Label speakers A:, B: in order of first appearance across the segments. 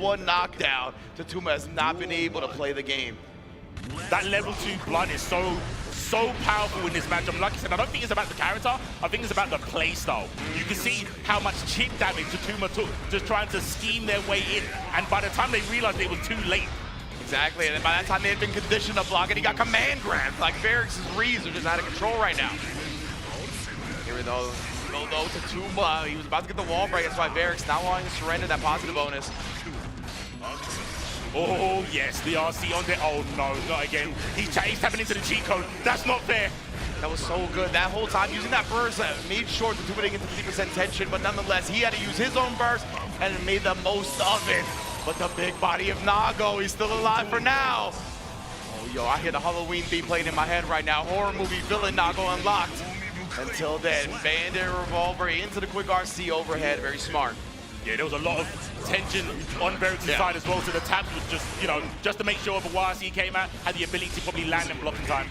A: one knockdown, Tatuma has not been able to play the game.
B: That level 2 blood is so powerful in this matchup. Like I said, I don't think it's about the character, I think it's about the play style. You can see how much chip damage Tatuma took just trying to scheme their way in, and by the time they realized it was too late.
A: Exactly, and then by that time they had been conditioned to block it, he got command grabs. Like Varix' reads are just out of control right now. Here we go, Tatuma, he was about to get the wall break, that's why Varix not wanting to surrender that positive bonus.
B: Oh yes, the RC on there. Oh no, not again. He's tapping into the cheat code. That's not fair.
A: That was so good. That whole time using that burst made sure Tatuma didn't get the 50% tension, but nonetheless, he had to use his own burst and made the most of it. But the big body of Nago, he's still alive for now. Oh, yo, I hear the Halloween theme playing in my head right now. Horror movie villain Nago unlocked. Until then, Bandit Revolver into the quick RC overhead. Very smart.
B: Yeah, there was a lot of tension on Varix's side as well, so the taps was just, you know, just to make sure if a YRC came out, had the ability to probably land and block in time.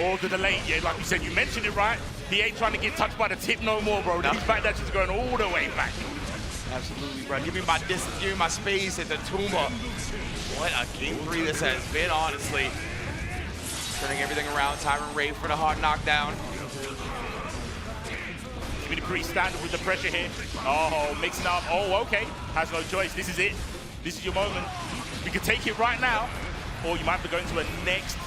B: Or the delay, yeah, like you said, you mentioned it right. He ain't trying to get touched by the tip no more, bro. His back dash is going all the way back.
A: Absolutely, bro. Give me my distance, give me my space at Tatuma. What a game 3 this has been, honestly. Turning everything around. Tyron Ray for the hard knockdown.
B: Really pretty standard with the pressure here. Oh, mixing up. Oh, okay. Has no choice. This is it. This is your moment. We could take it right now, or you might have to go into a next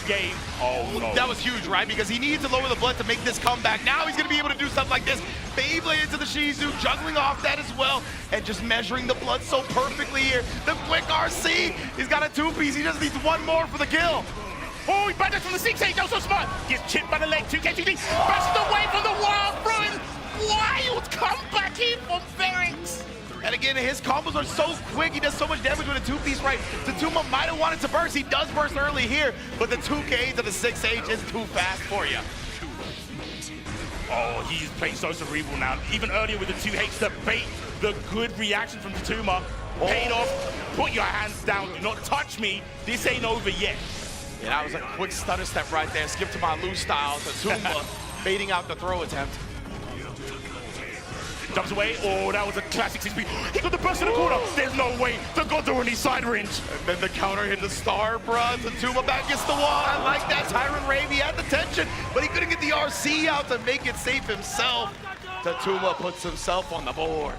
B: game. Oh, no.
A: That was huge, right? Because he needed to lower the blood to make this comeback. Now he's going to be able to do stuff like this. Beyblade into the Shizu, juggling off that as well, and just measuring the blood so perfectly here. The quick RC. He's got a 2-piece. He just needs one more for the kill.
B: Oh, he backed from the 6-8, that was so smart. Gets chipped by the leg, 2K2D, bashed away from the wall, throwing wild comeback in from Varix.
A: And again, his combos are so quick, he does so much damage with a 2-piece, right? Tatuma might have wanted to burst, he does burst early here, but the 2K to the 6H is too fast for you.
B: Oh, he's playing so cerebral now. Even earlier with the 2H, the bait, the good reaction from Tatuma, paid off. Put your hands down, do not touch me, this ain't over yet.
A: Yeah, that was a quick stutter step right there. Skip to my loose style. Tatuma baiting out the throw attempt.
B: Jumps away. Oh, that was a classic 6-speed. He got the burst in the corner. There's no way. The gods are on his side range.
A: And then the counter hit the star, bruh. Tatuma back against the wall. I like that. Tyron Ravy had the tension, but he couldn't get the RC out to make it safe himself. Tatuma puts himself on the board.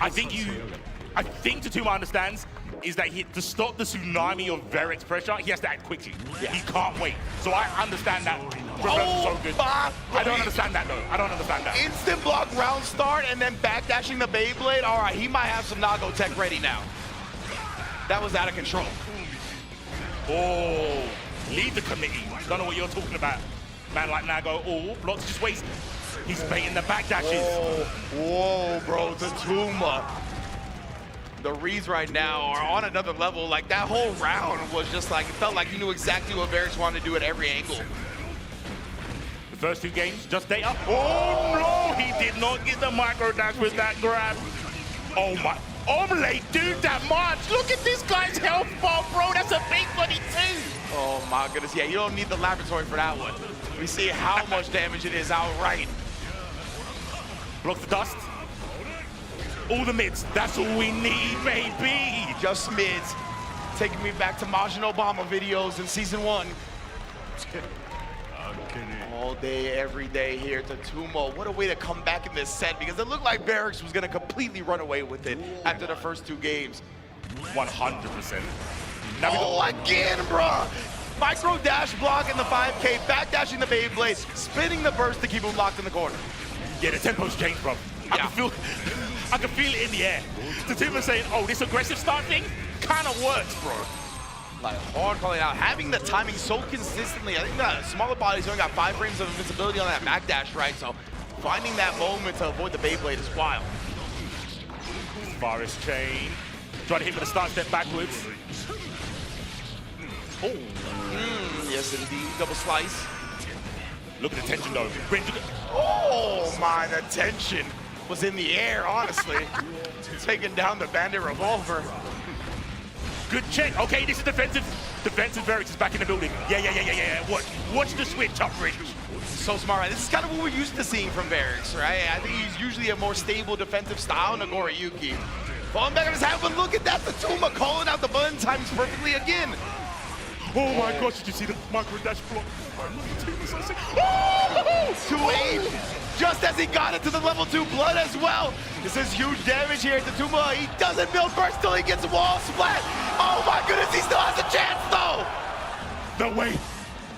B: I think Tatuma understands is that to stop the tsunami of Varix pressure, he has to act quickly. Yeah. He can't wait. So I understand that. So good. I don't understand that, though. I don't understand that.
A: Instant block round start and then backdashing the Beyblade. All right, he might have some Nago tech ready now. That was out of control.
B: Oh, leave the committee. Don't know what you're talking about. Man like Nago, oh, blocks just waste. He's baiting the backdashes.
A: Whoa, bro, Tatuma. The reads right now are on another level. Like, that whole round was just like, it felt like he knew exactly what Varix wanted to do at every angle.
B: The first 2 games, just data. Oh no, he did not get the micro dash with that grab. Oh my, Omelette, dude, that much. Look at this guy's health bar, bro. That's a big buddy too.
A: Oh my goodness, yeah, you don't need the laboratory for that one. We see how much damage it is outright.
B: Block the dust. All the mids, that's all we need, baby.
A: Just mids. Taking me back to Majin Obama videos in season 1. All day, every day here, Tatuma. What a way to come back in this set, because it looked like Varix was gonna completely run away with it after the first 2 games.
B: 100%.
A: Oh, again, bruh. Micro dash block in the 5K, backdashing the Beyblade, spinning the burst to keep him locked in the corner.
B: Yeah, the tempo's changed, bro.
A: Yeah.
B: I can feel it in the air. Tatuma saying, oh, this aggressive start thing kind of works, bro.
A: Like, hard calling out. Having the timing so consistently, I think the smaller bodies only got 5 frames of invincibility on that backdash, right? So finding that moment to avoid the Beyblade is wild.
B: Forest chain. Try to hit with a start step backwards. Oh.
A: Yes, indeed. Double slice.
B: Look at the tension, though.
A: Oh, my, the tension was in the air, honestly. Taking down the Bandit Revolver.
B: Good check. Okay, this is defensive. Defensive Varix is back in the building. Yeah. Watch the switch up, Rich.
A: So smart, right? This is kind of what we're used to seeing from Varix, right? I think he's usually a more stable defensive style, Nagoriyuki. Falling back on his hat, but look at that. Tatuma calling out the button times perfectly again.
B: Oh my gosh, did you see the micro dash block?
A: Oh! 2-8, just as he got into the level 2 blood as well. This is huge damage here. Tatuma, he doesn't build burst till he gets wall splat. Oh my goodness, he still has a chance though.
B: No way.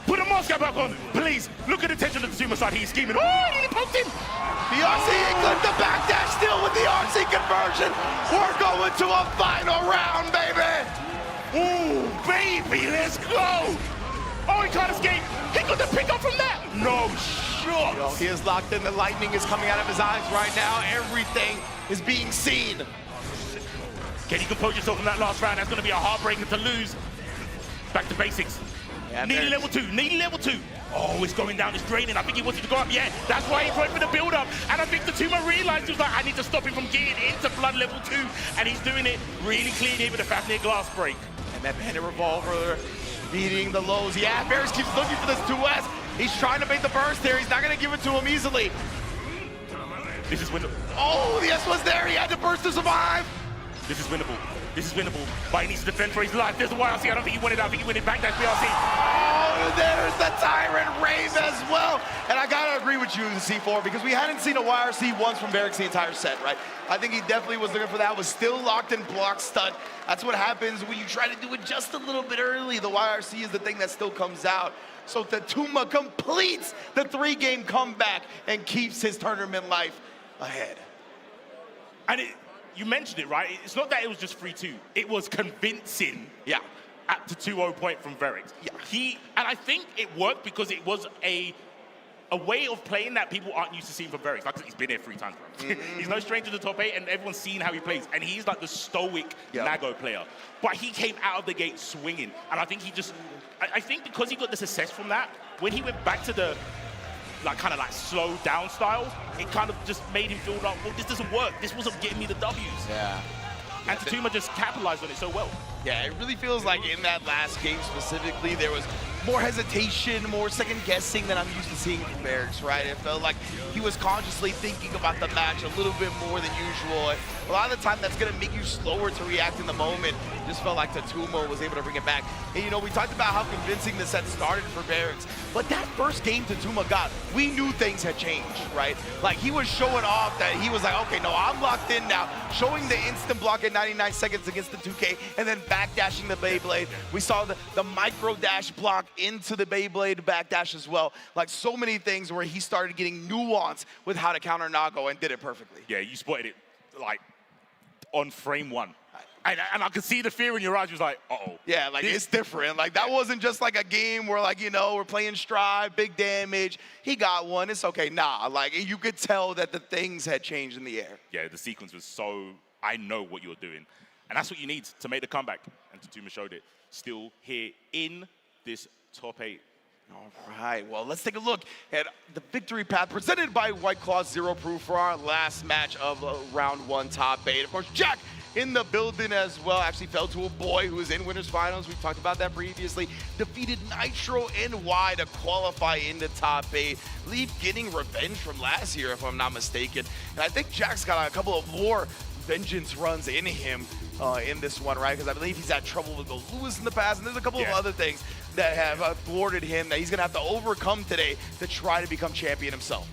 B: Put a mask back on, please. Look at the tension of the Tatuma side. He's scheming. Oh, he poked him.
A: The RC England, the backdash still with the RC conversion. We're going to a final round, baby.
B: Ooh, baby, let's go. Oh, he can't escape. He got the pick up from that. No shot.
A: Yo, he is locked in. The lightning is coming out of his eyes right now. Everything is being seen.
B: Can you compose yourself in that last round? That's going to be a heartbreaker to lose. Back to basics.
A: Yeah,
B: needing level 2, needing level 2. Oh, it's going down, it's draining. I think he wanted to go up, yeah. That's why he went for the build-up. And I think Tatuma realized he was like, I need to stop him from getting into blood level 2. And he's doing it really clean here with a Fafnir glass break.
A: And that Bandit Revolver beating the lows. Yeah, Varix keeps looking for this 2S. He's trying to bait the burst there. He's not going to give it to him easily.
B: This is winnable.
A: Oh, the S was there. He had to burst to survive.
B: This is winnable. This is winnable. But he needs to defend for his life. There's a YRC. I don't think he won it. I think he won it back. That's BRC.
A: Oh, there's the Tyrant Rave as well. And I gotta agree with you, C4, because we hadn't seen a YRC once from Varix the entire set, right? I think he definitely was looking for that, was still locked in block stun. That's what happens when you try to do it just a little bit early. The YRC is the thing that still comes out. So Tatuma completes the 3-game comeback and keeps his tournament life ahead.
B: And you mentioned it, right? It's not that it was just 3-2. It was convincing.
A: Yeah.
B: At the 2-0 point from Varix.
A: Yeah.
B: And I think it worked because it was a way of playing that people aren't used to seeing from Varix. Like, he's been here 3 times, bro. He's no stranger to the top 8, and everyone's seen how he plays. And he's like the stoic Nago player. But he came out of the gate swinging. And I think he just, I think because he got the success from that, when he went back to the kind of slow down style, it kind of just made him feel like, well, this doesn't work. This wasn't getting me the W's.
A: Yeah.
B: And Tatuma just capitalized on it so well.
A: Yeah, it really feels like in that last game specifically, there was more hesitation, more second guessing than I'm used to seeing from Varix, right? It felt like he was consciously thinking about the match a little bit more than usual. A lot of the time, that's gonna make you slower to react in the moment. Just felt like Tatuma was able to bring it back. And you know, we talked about how convincing the set started for Varix, but that first game Tatuma got, we knew things had changed, right? Like, he was showing off that he was like, okay, no, I'm locked in now. Showing the instant block at 99 seconds against the 2K, and then backdashing the Beyblade. We saw the micro dash block into the Beyblade backdash as well. Like, so many things where he started getting nuance with how to counter Nago and did it perfectly.
B: Yeah, you spotted it, like, on frame 1. And I could see the fear in your eyes. You was like, uh-oh.
A: Yeah, like, it's different. Like, that wasn't just like a game where, like, you know, we're playing Strive, big damage. He got one. It's okay. Nah, like, you could tell that the things had changed in the air.
B: Yeah, the sequence was so, I know what you're doing. And that's what you need to make the comeback. And Tatuma showed it. Still here in this top 8.
A: All right, well, let's take a look at the victory path presented by White Claw Zero Proof for our last match of round 1 top 8. Of course, Jack in the building as well. Actually fell to a boy who is in Winners Finals. We've talked about that previously. Defeated Nitro NY to qualify into top 8. Leaf getting revenge from last year, if I'm not mistaken. And I think Jack's got a couple of more vengeance runs in him in this one, right? Because I believe he's had trouble with the Lewis in the past, and there's a couple of other things that have thwarted him that he's gonna have to overcome today to try to become champion himself.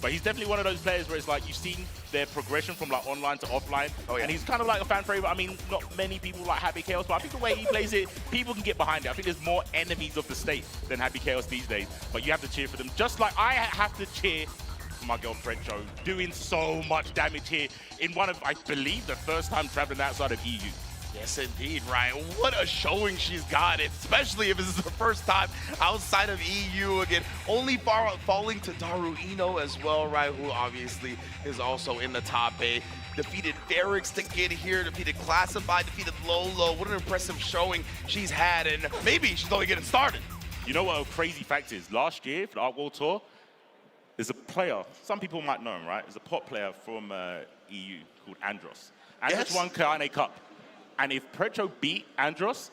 B: But he's definitely one of those players where it's like you've seen their progression from like online to offline. Oh, yeah. And he's kind of like a fan favorite. I mean, not many people like Happy Chaos, but I think the way he plays it, people can get behind it. I think there's more enemies of the state than Happy Chaos these days. But you have to cheer for them. Just like I have to cheer for my girl Precho, doing so much damage here in one of, I believe, the first time traveling outside of EU.
A: Yes, indeed, Ryan. What a showing she's got, especially if this is the first time outside of EU again. Only falling to Daru Ino as well, right, who obviously is also in the top 8. Defeated Varix to get here, defeated Classified, defeated Lolo. What an impressive showing she's had, and maybe she's only getting started.
B: You know what a crazy fact is? Last year for the Art World Tour, there's a player, some people might know him, right? There's a pop player from EU called Andros. Andros won Kaane Cup. And if Precho beat Andros,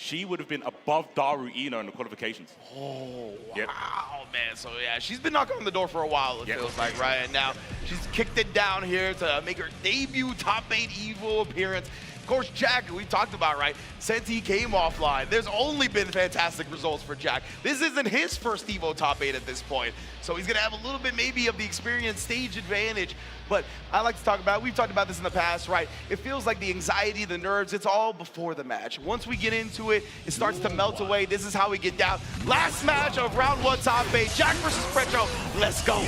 B: she would have been above Daru Ino in the qualifications.
A: Oh,
B: Yep.
A: wow, man. So, yeah, she's been knocking on the door for a while, it
B: Yep.
A: feels like, right? And now she's kicked it down here to make her debut top 8 EVO appearance. Of course, Jack, we talked about, right? Since he came offline, there's only been fantastic results for Jack. This isn't his first EVO top 8 at this point. So he's going to have a little bit maybe of the experience stage advantage. But I like to talk about, we've talked about this in the past, right? It feels like the anxiety, the nerves, it's all before the match. Once we get into it, it starts to melt away. This is how we get down. Last match of round 1 top 8, Jack versus Pretro. Let's go.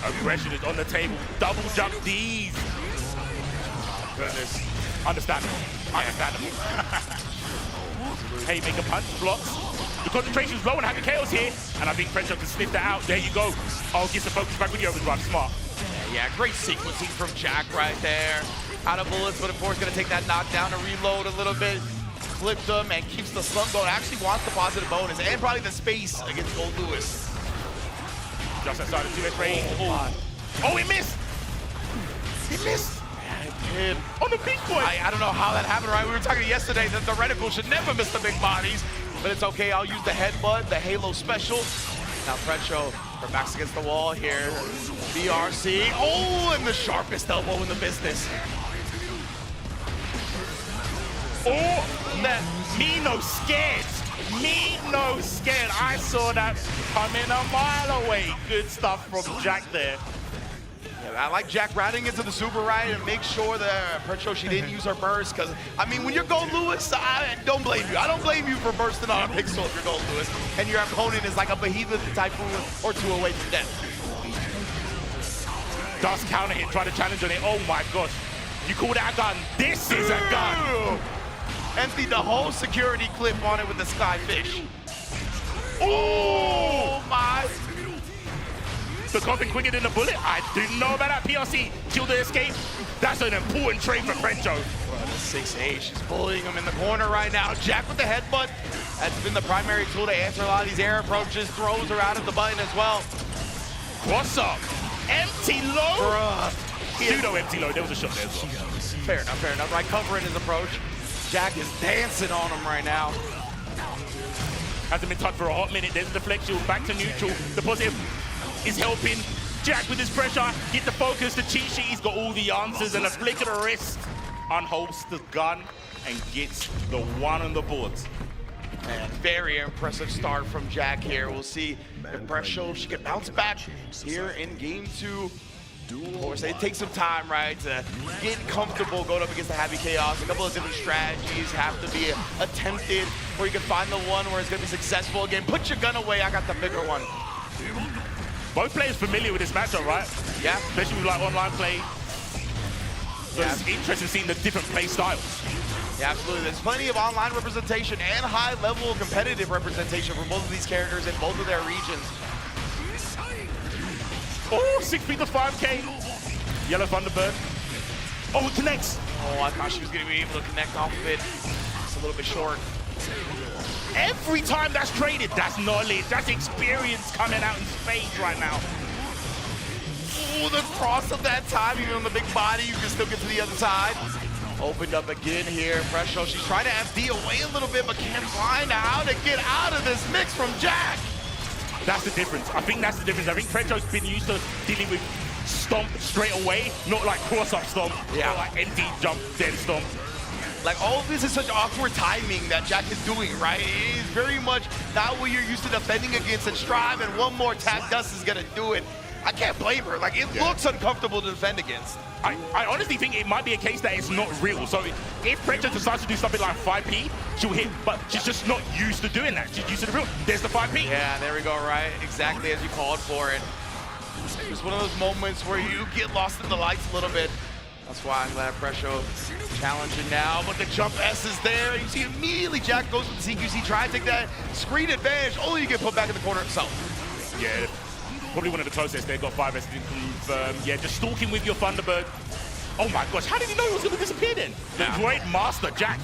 B: Aggression is on the table. Double jump D's. Goodness. Understandable. Understandable. Haymaker punch blocks. The concentration's low on Happy Chaos here, and I think Pretro can sniff that out. There you go. Oh, gets the focus back with you, overdrive. Smart.
A: Yeah, great sequencing from Jack right there. Out of bullets, but of course gonna take that knockdown and reload a little bit. Flipped him and keeps the slump going. Actually wants the positive bonus and probably the space against Gold Lewis.
B: Just outside of 2S range. Oh, he missed! He missed!
A: Hit
B: on the big boy!
A: I don't know how that happened, right? We were talking yesterday that the reticle should never miss the big bodies, but it's okay. I'll use the headbutt, the Halo special. Now Pretro, her back's against the wall here. BRC, oh, and the sharpest elbow in the business.
B: Oh, that me no scared. Me no scared. I saw that coming a mile away. Good stuff from Jack there.
A: Yeah, I like Jack riding into the super ride and make sure that Pretro, she didn't use her burst, because, I mean, when you're Gold Lewis, I don't blame you. I don't blame you for bursting on a pixel if you're Gold Lewis, and your opponent is like a Behemoth Typhoon or 2 away from death.
B: Does counter hit, try to challenge on it. Oh my gosh. You call that a gun? This is a gun.
A: Emptied the whole security clip on it with the Skyfish.
B: Oh
A: my.
B: The coffin quicker than the bullet. I didn't know about that. PRC, shield the escape. That's an important trade for Pretro.
A: Well, the 6'8", she's bullying him in the corner right now. Jack with the headbutt. That's been the primary tool to answer a lot of these air approaches. Throws her out of the button as well.
B: Cross up. Empty low. Pseudo empty low. There was a shot there as well.
A: Fair enough. Right, covering his approach. Jack is dancing on him right now.
B: Hasn't been touched for a hot minute. There's the deflection. Back to neutral. The positive is helping Jack with his pressure. Get the focus. The cheat sheet. He's got all the answers. And a flick of the wrist. Unholds the gun and gets the one on the board.
A: And very impressive start from Jack here. We'll see if Pretro, if she can bounce back here in game 2. Of course, it takes some time, right, to get comfortable going up against the Happy Chaos. A couple of different strategies have to be attempted where you can find the one where it's going to be successful. Again, put your gun away. I got the bigger one.
B: Both players familiar with this matchup, right?
A: Yeah.
B: Especially with like online play. So it's interesting seeing the different play styles.
A: Yeah, absolutely. There's plenty of online representation and high-level competitive representation for both of these characters in both of their regions.
B: Oh, 6 feet to 5K. Yellow Thunderbird. Oh, it connects.
A: Oh, I thought she was going to be able to connect off of it. It's a little bit short.
B: Every time that's traded, that's knowledge, that's experience coming out in spades right now.
A: Oh, the cross of that time, even on the big body, you can still get to the other side. Opened up again here. Pretro, she's trying to FD away a little bit, but can't find how to get out of this mix from Jack.
B: That's the difference. I think that's the difference. I think Pretro's been used to dealing with stomp straight away, not like cross-up stomp,
A: yeah,
B: or like empty jump, then stomp.
A: Like, all of this is such awkward timing that Jack is doing, right? It is very much not what you're used to defending against, and Strive, and one more tap dust is gonna do it. I can't blame her. Like, it looks uncomfortable to defend against.
B: I honestly think it might be a case that it's not real. So if Pretro decides to do something like 5P, she'll hit, but she's just not used to doing that. She's used to the real. There's the 5P.
A: Yeah, there we go, right? Exactly as you called for it. It's one of those moments where you get lost in the lights a little bit. That's why I'm glad Pretro challenging now, but the jump S is there. You see immediately Jack goes with the CQC, try to take that screen advantage, only to get put back in the corner himself.
B: Yeah. Probably one of the closest they've got 5S to confirm. Yeah, just stalking with your Thunderbird. Oh my gosh, how did he know he was going to disappear then? The great master, Jack.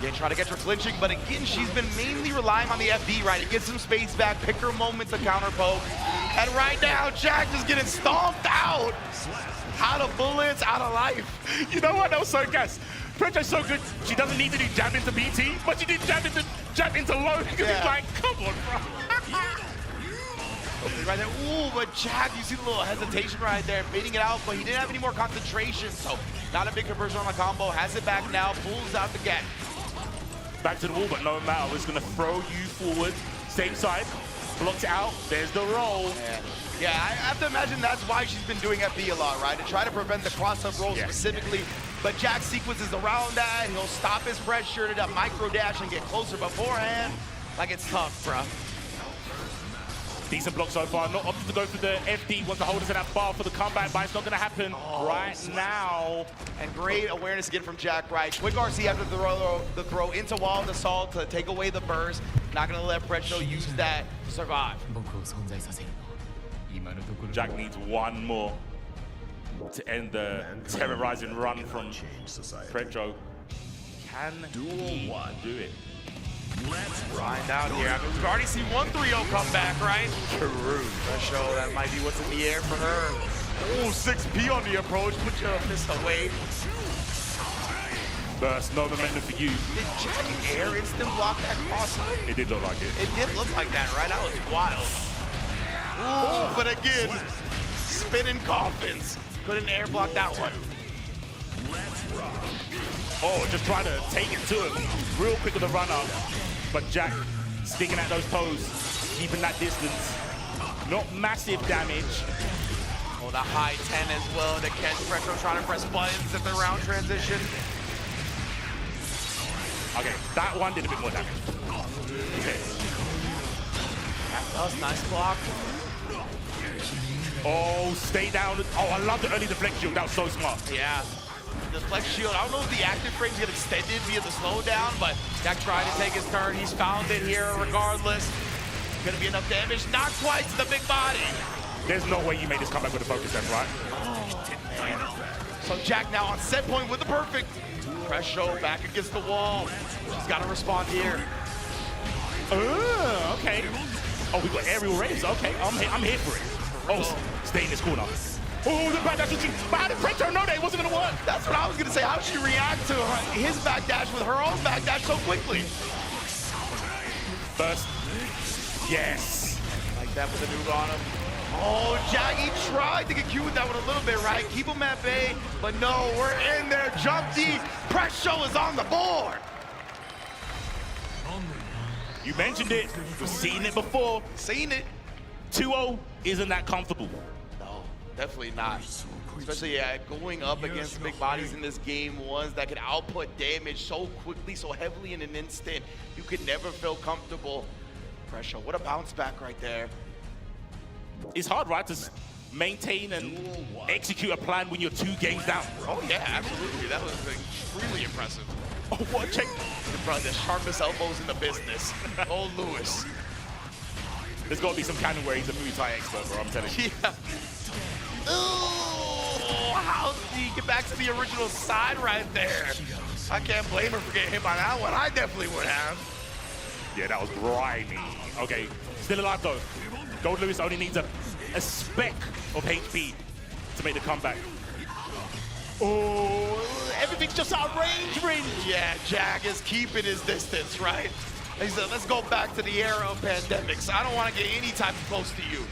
A: Yeah, try to get her flinching, but again, she's been mainly relying on the FD, right? It gets some space back, pick her moments to counter poke. And right now, Jack just getting stomped out. Out of bullets, out of life.
B: You know what? That was so gas. Precho's so good, she doesn't need to do jab into BT, but she did jab into low because
A: Yeah.
B: it's like, come on, bro.
A: Right there. Ooh, but Jack, you see the little hesitation right there, baiting it out, but he didn't have any more concentration, so not a big conversion on the combo. Has it back now, pulls out the get.
B: Back to the wall, but no matter. It's going to throw you forward. Same side. Blocks it out. There's the roll.
A: Yeah, I have to imagine that's why she's been doing FD a lot, right? To try to prevent the cross-up roll specifically. But Jack sequences around that. He'll stop his pressure to that micro dash and get closer beforehand. Like, it's tough, bro.
B: Decent block so far. Not opted to go for the FD. Wants to hold us in that bar for the comeback, but it's not going to happen right now.
A: And great awareness again from Jack, right? Quick RC after the throw into wall of the assault to take away the burst. Not going to let Precho use that to survive.
B: Jack needs one more to end the terrorizing run from Precho. Can he do it?
A: Grind out here. I mean, we've already seen one 3-0 come back, right? True. Precho, that might be what's in the air for her. Ooh, 6P on the approach. Put your fist away.
B: Burst, no momentum for you.
A: Did Jack air instant block that cross?
B: It did look like it.
A: It did look like that, right? That was wild. Ooh, but again, spinning coffins. Couldn't air block that one.
B: Oh, just trying to take it to him. Real quick with the run up. But Jack sticking at those toes, keeping that distance. Not massive damage.
A: Oh, the high 10 as well to catch Precho trying to press buttons at the round transition.
B: Okay, that one did a bit more damage. Okay.
A: That was nice block.
B: Oh, stay down. Oh, I love the early deflect shield. That was so smart.
A: Yeah. The flex shield, I don't know if the active frames get extended via the slowdown, but Jack tried to take his turn. He's found it here regardless. Gonna be enough damage. Not quite to the big body.
B: There's no way you made this comeback with a focus set, right?
A: So Jack now on set point with the perfect. Precho back against the wall. She's got to respond here.
B: Okay. Oh, we got aerial raise. Okay, I'm here for it. Oh, stay in this corner. Oh, the back dash. But how did Precho know that it wasn't going to work?
A: That's what I was going to say. How did she react to his back dash with her own back dash so quickly?
B: First. Yes.
A: Like that with the nuke on him. Oh, Jaggy tried to get cute with that one a little bit, right? Keep him at bay, but no, we're in there. Jump D. Precho is on the board.
B: You mentioned it. We've seen it before.
A: Seen it.
B: 2-0 isn't that comfortable.
A: No, definitely not. Especially going up against big bodies in this game, ones that can output damage so quickly, so heavily in an instant. You could never feel comfortable. Precho, what a bounce back right there.
B: It's hard, right, to maintain and execute a plan when you're 2 games down.
A: Oh yeah, absolutely. That was extremely impressive.
B: Oh, what? Check.
A: Probably the sharpest elbows in the business. Oh, Lewis.
B: There's got to be some canon where he's a Muay Thai expert, bro, I'm telling you.
A: Yeah. Oh, how did he get back to the original side right there? I can't blame her for getting hit by that one. I definitely would have.
B: Yeah, that was grimy. Okay, still alive though. Gold Lewis only needs a speck of HP to make the comeback. Oh, everything's just out of range.
A: Yeah, Jack is keeping his distance, right? He said, let's go back to the era of pandemics. I don't want to get any type of close to you.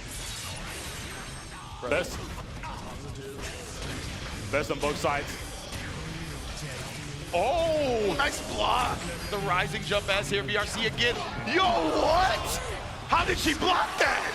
B: Best on both sides. Oh,
A: nice block. The rising jump as here, VRC again. Yo, what? How did she block that?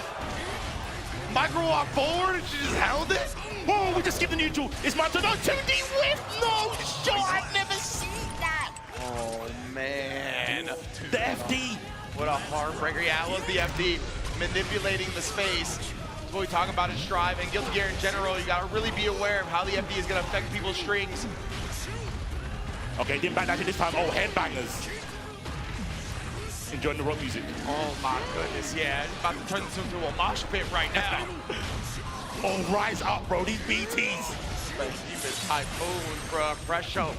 A: Micro walk forward and she just held it?
B: Oh, we just skipped the neutral. It's my turn. No, 2D whip. No, shot. I've never seen that.
A: Oh, man.
B: The FD.
A: What a heartbreaker. Yeah, it was the FD manipulating the space. That's what we talk about in Strive and Guilty Gear in general. You got to really be aware of how the FD is going to affect people's strings.
B: Okay, didn't backdash it this time. Oh, headbangers. Enjoying the rock music.
A: Oh my goodness, yeah. It's about to turn this into a mosh pit right now.
B: Oh, rise up, bro. These BTs.
A: Deep Typhoon, bro. Precho.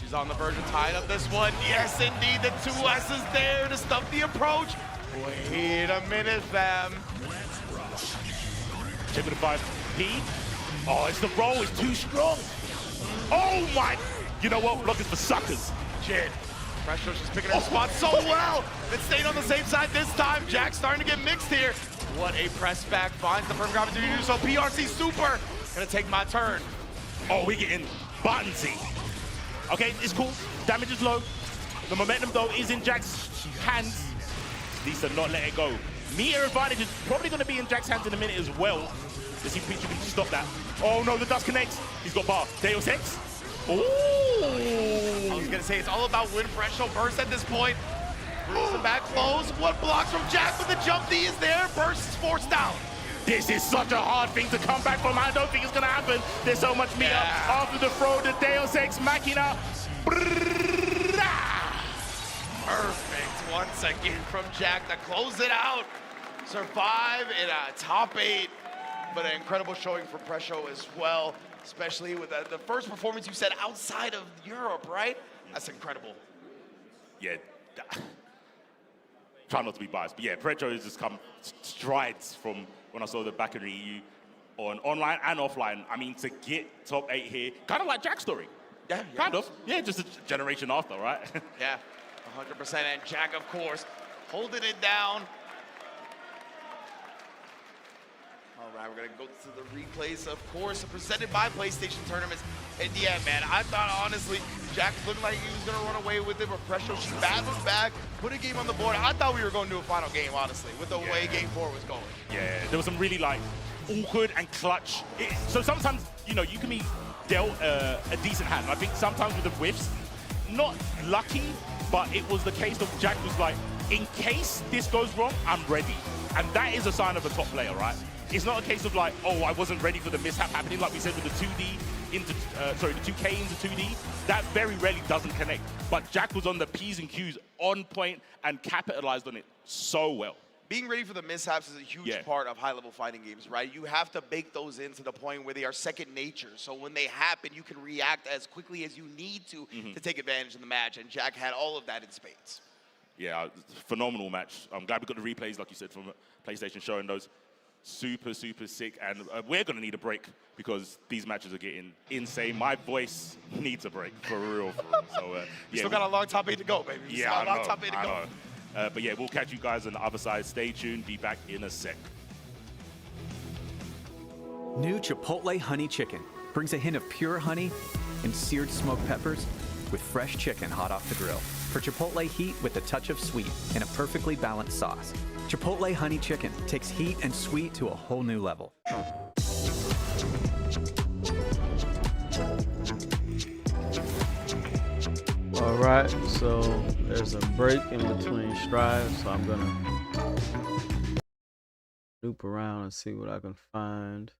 A: She's on the verge of tying up this one. Yes, indeed. The 2S's there to stuff the approach. Wait a minute, fam.
B: Check with the 5P. Oh, it's the roll. It's too strong. Oh, my. You know what? Block is for suckers.
A: Jin. Prestro's just picking her spot so well. And staying on the same side this time. Jack's starting to get mixed here. What a press back. Finds the perfect opportunity to do so. PRC super. Gonna take my turn.
B: Oh, we're getting buttonsy. Okay, it's cool. Damage is low. The momentum, though, is in Jack's hands. Needs to not let it go. Meter advantage is probably going to be in Jack's hands in a minute as well. Let's see if Pichu can stop that. Oh, no, the dust connects. He's got bar. Deus Ex. Ooh.
A: I was gonna say it's all about when Presho burst at this point. Brings the back close. What blocks from Jack with the jump D is there. Burst is forced out.
B: This is such a hard thing to come back from. I don't think it's going to happen. There's so much meter after the throw. The Deus Ex Machina.
A: Perfect once again from Jack to close it out. Survive in a top 8, but an incredible showing for Presho as well, especially with the first performance you said outside of Europe, right? That's incredible.
B: Yeah. Try not to be biased, but yeah, Presho has just come strides from when I saw the back in the EU on online and offline. I mean, to get top 8 here, kind of like Jack's story.
A: Yeah.
B: Kind of. Yeah, just a generation after, right?
A: Yeah, 100%. And Jack, of course, holding it down. All right, we're going to go to the replays, of course, presented by PlayStation Tournaments. And yeah, man, I thought, honestly, Jack looked like he was going to run away with it, but Presho, she battled back, put a game on the board. I thought we were going to do a final game, honestly, with the way Game 4 was going.
B: Yeah, there was some really, like, awkward and clutch. So sometimes, you know, you can be dealt a decent hand. And I think sometimes with the whiffs, not lucky, but it was the case of Jack was like, in case this goes wrong, I'm ready. And that is a sign of a top player, right? It's not a case of like, oh, I wasn't ready for the mishap happening, like we said with the 2D into, the 2K into 2D. That very rarely doesn't connect. But Jack was on the P's and Q's on point and capitalized on it so well.
A: Being ready for the mishaps is a huge part of high-level fighting games, right? You have to bake those in to the point where they are second nature. So when they happen, you can react as quickly as you need to take advantage of the match. And Jack had all of that in spades.
B: Yeah, phenomenal match. I'm glad we got the replays, like you said, from PlayStation showing those. Super, super sick. And we're going to need a break because these matches are getting insane. My voice needs a break, for real, for real. So,
A: you still got a long top 8 to go, baby.
B: Yeah, I know. But yeah, we'll catch you guys on the other side. Stay tuned. Be back in a sec.
C: New Chipotle Honey Chicken brings a hint of pure honey and seared smoked peppers with fresh chicken hot off the grill. For Chipotle heat with a touch of sweet and a perfectly balanced sauce. Chipotle Honey Chicken takes heat and sweet to a whole new level.
D: All right, so there's a break in between strides, so I'm gonna loop around and see what I can find.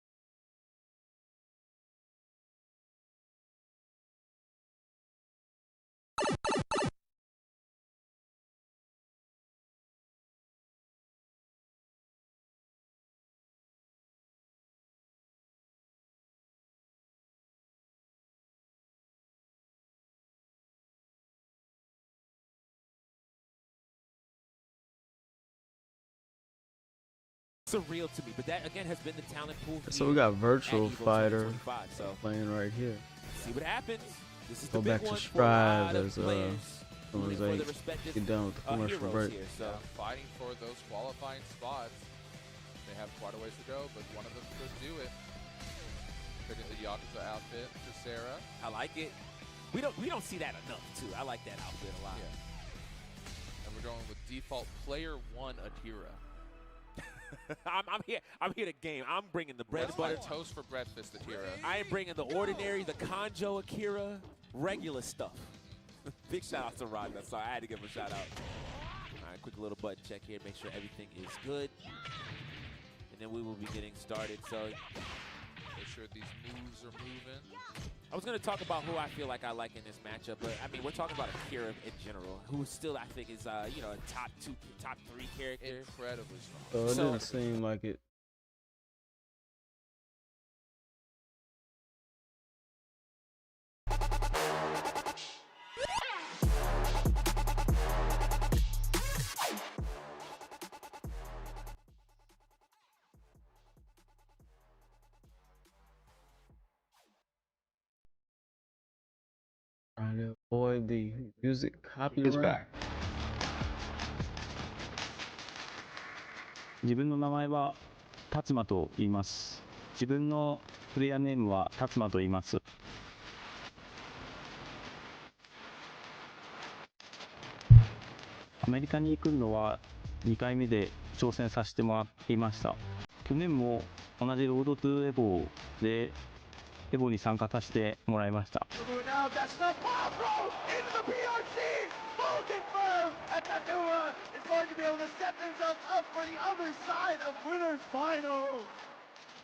E: Surreal to me, but that again has been the talent pool.
D: So we got Virtual
E: Evo
D: Fighter
E: 2025, so
D: playing right here.
E: see what happens. This is
D: Go
E: the big
D: back to
E: one
D: Strive
E: for a lot of
D: as
E: players
D: soon as
E: rooting for
D: they
E: the respective,
D: get done with the commercial
E: heroes
D: break.
E: here, so.
F: Fighting for those qualifying spots. They have quite a ways to go, but one of them could do it. Picking the Yakuza outfit to Sarah.
E: I like it. We don't see that enough too. I like that outfit a lot.
F: Yeah. And we're going with default player 1 Akira.
E: I'm here to game. I'm bringing the bread
F: That's
E: and
F: my
E: butter.
F: toast for breakfast Akira.
E: I ain't bringing the ordinary, the Kanjo Akira, regular stuff. Big shout out to Rodna, so I had to give him a shout out. All right, quick little button check here, make sure everything is good. And then we will be getting started. So
F: Make sure these moves are moving.
E: I was going to talk about who I feel like I like in this matchup, but I mean, we're talking about Akira in general, who still I think is, you know, a top 3 character.
F: Incredibly strong.
D: So it
E: So-
D: didn't seem like it. Avoid the music copyright.
G: Is back.
H: 自分の名前は達馬と言います。自分のプレイヤーネームは達馬と言います。アメリカに来るのは2回目で挑戦させてもらっていました。去年も同じロードトゥエボでエボに参加させてもらいました。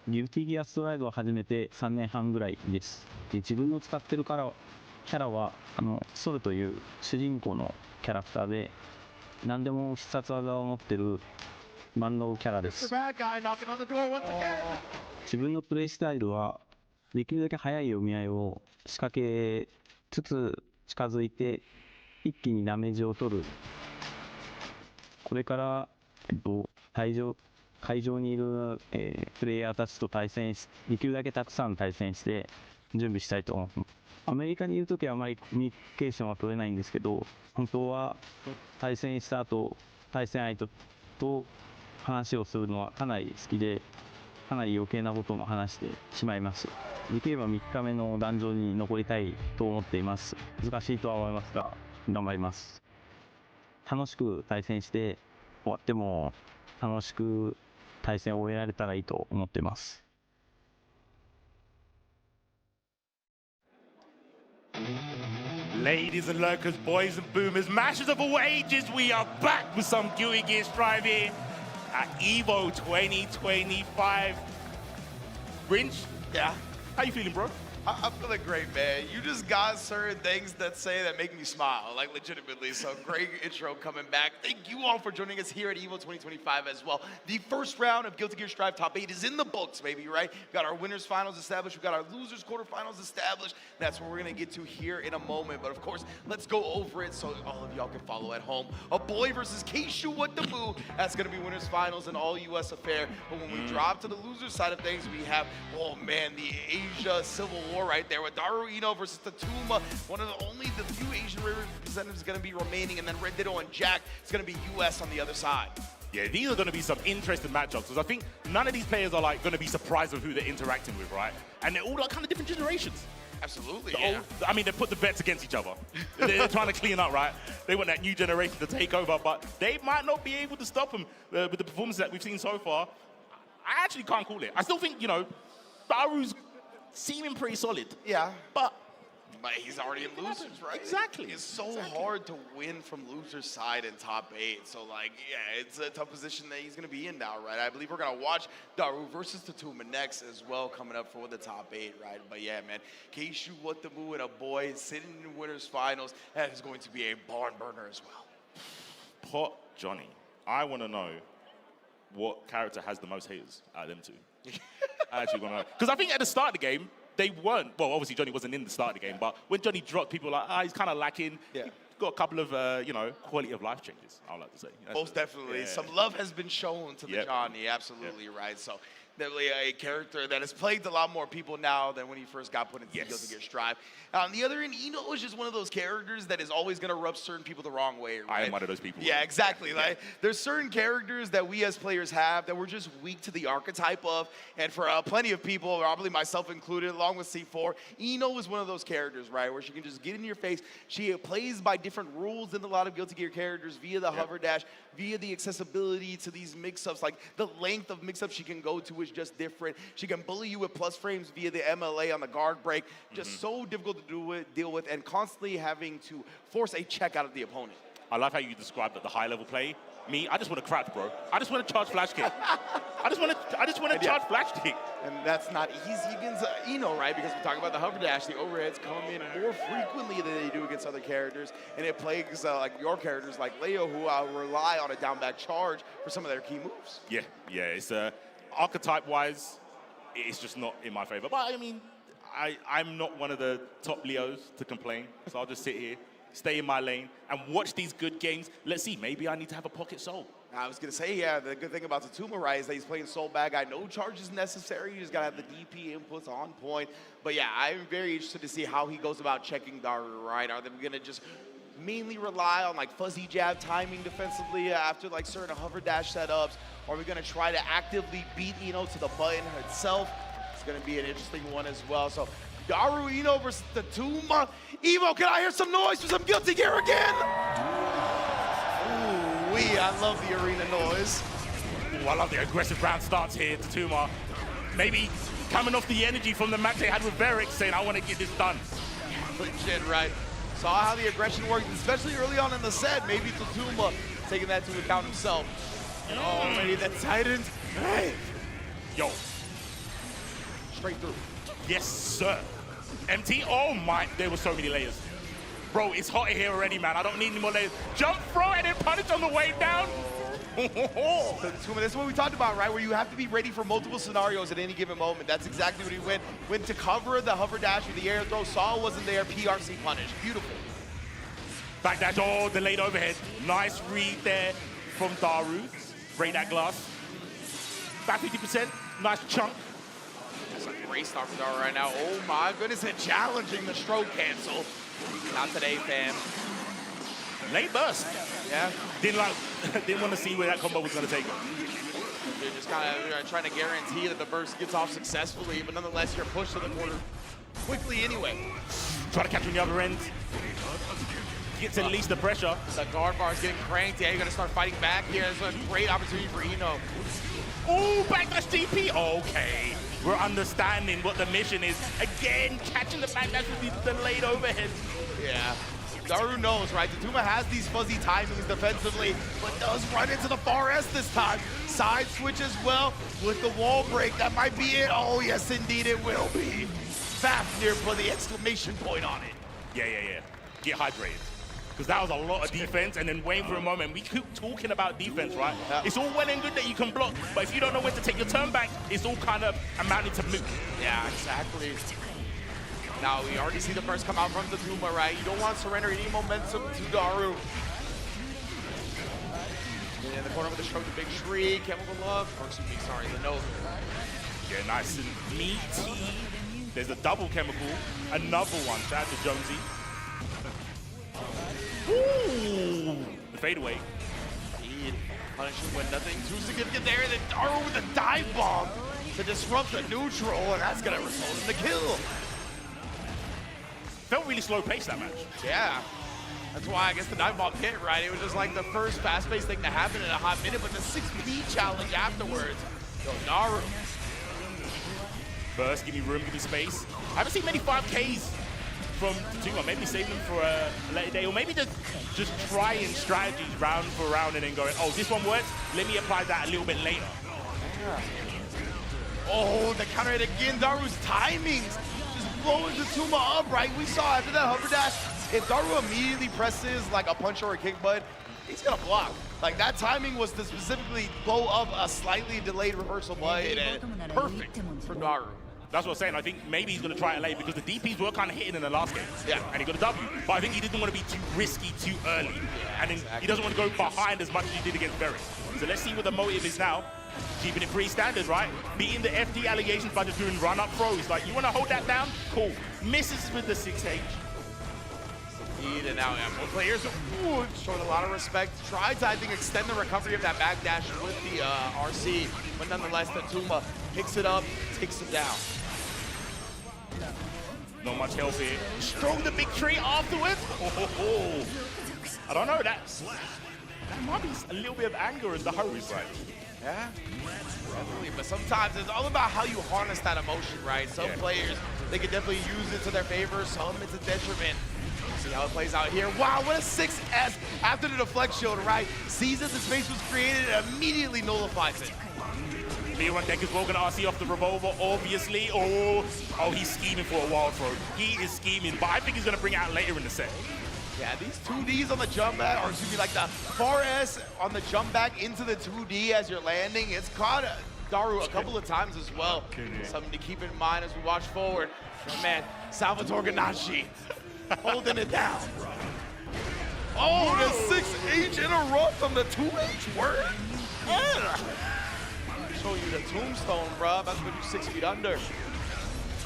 H: ギルティギアストライドを始めて3年半ぐらいです。で自分の使ってるキャラはソルという主人公のキャラクターで何でも必殺技を持ってる万能キャラです。自分のプレイスタイルはできるだけ早い読み合いを仕掛けつつ近づいて一気にダメージを取る。これから、会場にいる、プレイヤーたちと対戦し、できるだけたくさん対戦して準備したいと思います。アメリカにいるときはあまりコミュニケーションは取れないんですけど、本当は対戦した後、対戦相手と話をするのはかなり好きで、かなり余計なことも話してしまいます。できれば3日目の壇上に残りたいと思っています。難しいとは思いますが、頑張ります。楽しく対戦して終わっても楽しく対戦を終えられたらいいと思っています。
B: Ladies and lurkers, boys and boomers, mashers of all ages, we are back with some Guilty Gear Strive here at EVO 2025. Brinch,
A: Yeah.
B: how you feeling, bro?
A: I'm feeling great, man. You just got certain things that make me smile, like legitimately. So great intro coming back. Thank you all for joining us here at EVO 2025 as well. The first round of Guilty Gear Strive Top 8 is in the books, baby, right? We got our winners finals established. We got our losers quarterfinals established. That's what we're gonna get to here in a moment. But of course, let's go over it so all of y'all can follow at home. A boy versus Keishu Watamu. That's gonna be winners finals and all US affair. But when we drop to the loser side of things, we have, oh man, the Asia Civil War right there with Daru Ino versus Tatuma. One of the few Asian representatives going to be remaining, and then Red Ditto and Jack is going to be US on the other side.
B: Yeah, these are going to be some interesting matchups because I think none of these players are like going to be surprised with who they're interacting with, right? And they're all like kind of different generations.
A: Absolutely, yeah.
B: I mean, they put the vets against each other. They're trying to clean up, right? They want that new generation to take over, but they might not be able to stop them with the performances that we've seen so far. I actually can't call it. I still think, Daru's seeming pretty solid.
A: Yeah.
B: But
A: he's already in losers, right?
B: Exactly.
A: It's so hard to win from loser's side in top 8. So, it's a tough position that he's going to be in now, right? I believe we're going to watch Daru versus Tatuma next as well, coming up for the top 8, right? But yeah, man, Keishu Watamu and a boy sitting in winners finals. That is going to be a barn burner as well.
B: Pot Johnny, I want to know what character has the most haters out of them two. I actually want to know. Because I think at the start of the game, they weren't, well, obviously Johnny wasn't in the start of the game, but when Johnny dropped, people were like, he's kind of lacking.
A: Yeah.
B: He got a couple of, quality of life changes, I would like to say.
A: Most definitely.
B: Yeah.
A: Some love has been shown to the Johnny, absolutely, right? So definitely a character that has plagued a lot more people now than when he first got put into Guilty Gear Strive. On the other end, Ino is just one of those characters that is always going to rub certain people the wrong way, right?
B: I am one of those people.
A: Yeah, exactly. Like, there's certain characters that we as players have that we're just weak to the archetype of, and for plenty of people, probably myself included, along with C4, Ino is one of those characters, right, where she can just get in your face. She plays by different rules than a lot of Guilty Gear characters via the hover dash, via the accessibility to these mix-ups. Like, the length of mix-ups she can go to is just different. She can bully you with plus frames via the MLA on the guard break. Just so difficult to deal with, and constantly having to force a check out of the opponent.
B: I love how you described the high level play. Me, I just want to crouch, bro. I just want to charge flash kick. I just want to charge flash kick.
A: And that's not easy against Ino, right? Because we talk about the hover dash, the overheads come in more frequently than they do against other characters, and it plagues like your characters like Leo, who rely on a down back charge for some of their key moves.
B: Yeah, it's archetype-wise, it's just not in my favor. But I mean, I'm not one of the top Leos to complain, so I'll just sit here, stay in my lane, and watch these good games. Let's see, maybe I need to have a pocket soul.
A: I was gonna say, yeah, the good thing about Tatuma, right, is that he's playing Soul Bad Guy. No charges necessary. You just gotta have the DP inputs on point. But yeah, I'm very interested to see how he goes about checking Daru, right? Are they gonna just mainly rely on like fuzzy jab timing defensively after like certain hover dash setups? Or are we gonna try to actively beat Ino to the button itself? It's gonna be an interesting one as well. So Daru Ino versus Tatuma. Evo, can I hear some noise for some Guilty Gear again? I love the arena noise.
B: Ooh, I love the aggressive round starts here, Tatuma. Maybe coming off the energy from the match they had with Varric, saying, I want to get this done.
A: Legit, right? Saw how the aggression worked, especially early on in the set. Maybe Tatuma taking that to account himself. And already the Titans. Hey!
B: Yo.
A: Straight through.
B: Yes, sir. MT, oh my, there were so many layers. Bro, it's hot here already, man. I don't need any more layers. Jump, throw, and then punish on the way down.
A: This is what we talked about, right? Where you have to be ready for multiple scenarios at any given moment. That's exactly what he went. Went to cover the hover dash with the air throw. Saw wasn't there. PRC punish. Beautiful.
B: Back dash, oh, delayed overhead. Nice read there from Daru. Break that glass. Back 50%. Nice chunk.
A: That's a great start from Daru right now. Oh my goodness, and challenging the stroke cancel. Not today, fam.
B: Late burst.
A: Yeah.
B: Didn't want to see where that combo was going to take him.
A: You're just kind of trying to guarantee that the burst gets off successfully, but nonetheless, you're pushed to the corner quickly anyway.
B: Try to catch on the other end. Gets at least the pressure.
A: The guard bar is getting cranked. Yeah, you're going to start fighting back here. It's a great opportunity for Ino.
B: Ooh, backdash DP. Okay. We're understanding what the mission is. Again, catching the backdash with these delayed overheads.
A: Yeah. Daru knows, right? Tatuma has these fuzzy timings defensively, but does run into the far S this time. Side switch as well with the wall break. That might be it. Oh, yes, indeed, it will be. Fafnir put the exclamation point on it.
B: Yeah. Get hydrated. Because that was a lot of defense, and then waiting for a moment. We keep talking about defense, right?
A: Yeah.
B: It's all well and good that you can block, but if you don't know when to take your turn back, it's all kind of amounting to moot.
A: Yeah, exactly. Now, we already see the first come out from Tatuma, right? You don't want to surrender any momentum to Daru. In the corner with the stroke, the big shriek, chemical love, or excuse me, sorry, the nose.
B: Yeah, nice and meaty. There's a double chemical, another one. Shout out to Jonesy. Ooh, the fadeaway.
A: Indeed. Punishing when nothing too significant there. Then Daru with the dive bomb to disrupt the neutral, and that's gonna result in the kill.
B: Felt really slow paced that match.
A: Yeah. That's why I guess the dive bomb hit, right? It was just like the first fast-paced thing to happen in a hot minute, but the 6P challenge afterwards. Yo, Daru.
B: First, give me room, give me space. I haven't seen many 5Ks from Tatuma. Maybe save them for a later day, or maybe just trying strategies round for round and then going, oh, this one works, let me apply that a little bit later.
A: Yeah. Oh, the counter hit again. Daru's timings just blowing Tatuma up, right? We saw after that hover dash, if Daru immediately presses like a punch or a kick bud, he's gonna block. Like that timing was to specifically blow up a slightly delayed reversal button, and perfect for Daru.
B: That's what I'm saying. I think maybe he's going to try it late because the DPs were kind of hitting in the last game.
A: Yeah.
B: And he got a W. But I think he didn't want to be too risky too early. Yeah, and then he doesn't want to go behind as much as he did against Varric. So let's see what the motive is now. Keeping it pretty standard, right? Beating the FD allegations by just doing run-up throws. Like, you want to hold that down? Cool. Misses with the 6H.
A: Indeed, and now both players showing a lot of respect. Tried to, I think, extend the recovery of that back dash with the RC. But nonetheless, Tatuma picks it up, takes him down.
B: Not much health here. Strong the big tree afterwards. Oh. I don't know, that might be a little bit of anger in the hose, right?
A: Yeah, definitely. But sometimes it's all about how you harness that emotion, right? Some players, they can definitely use it to their favor. Some, it's a detriment. See how it plays out here. Wow, what a 6S after the deflect shield, right? Sees that the space was created and immediately nullifies it.
B: Leon Deck as well gonna RC off the revolver, obviously. Oh, he's scheming for a wild throw. He is scheming, but I think he's gonna bring it out later in the set.
A: Yeah, these 2Ds on the jump back, or excuse me, like the far S on the jump back into the 2D as you're landing, it's caught Daru a couple of times as well. Something to keep in mind as we watch forward. Man, Salvatore Ganache holding it down. Oh, the 6H interrupt on the 2H word? Show you the tombstone, bro. That's when you're 6 feet under.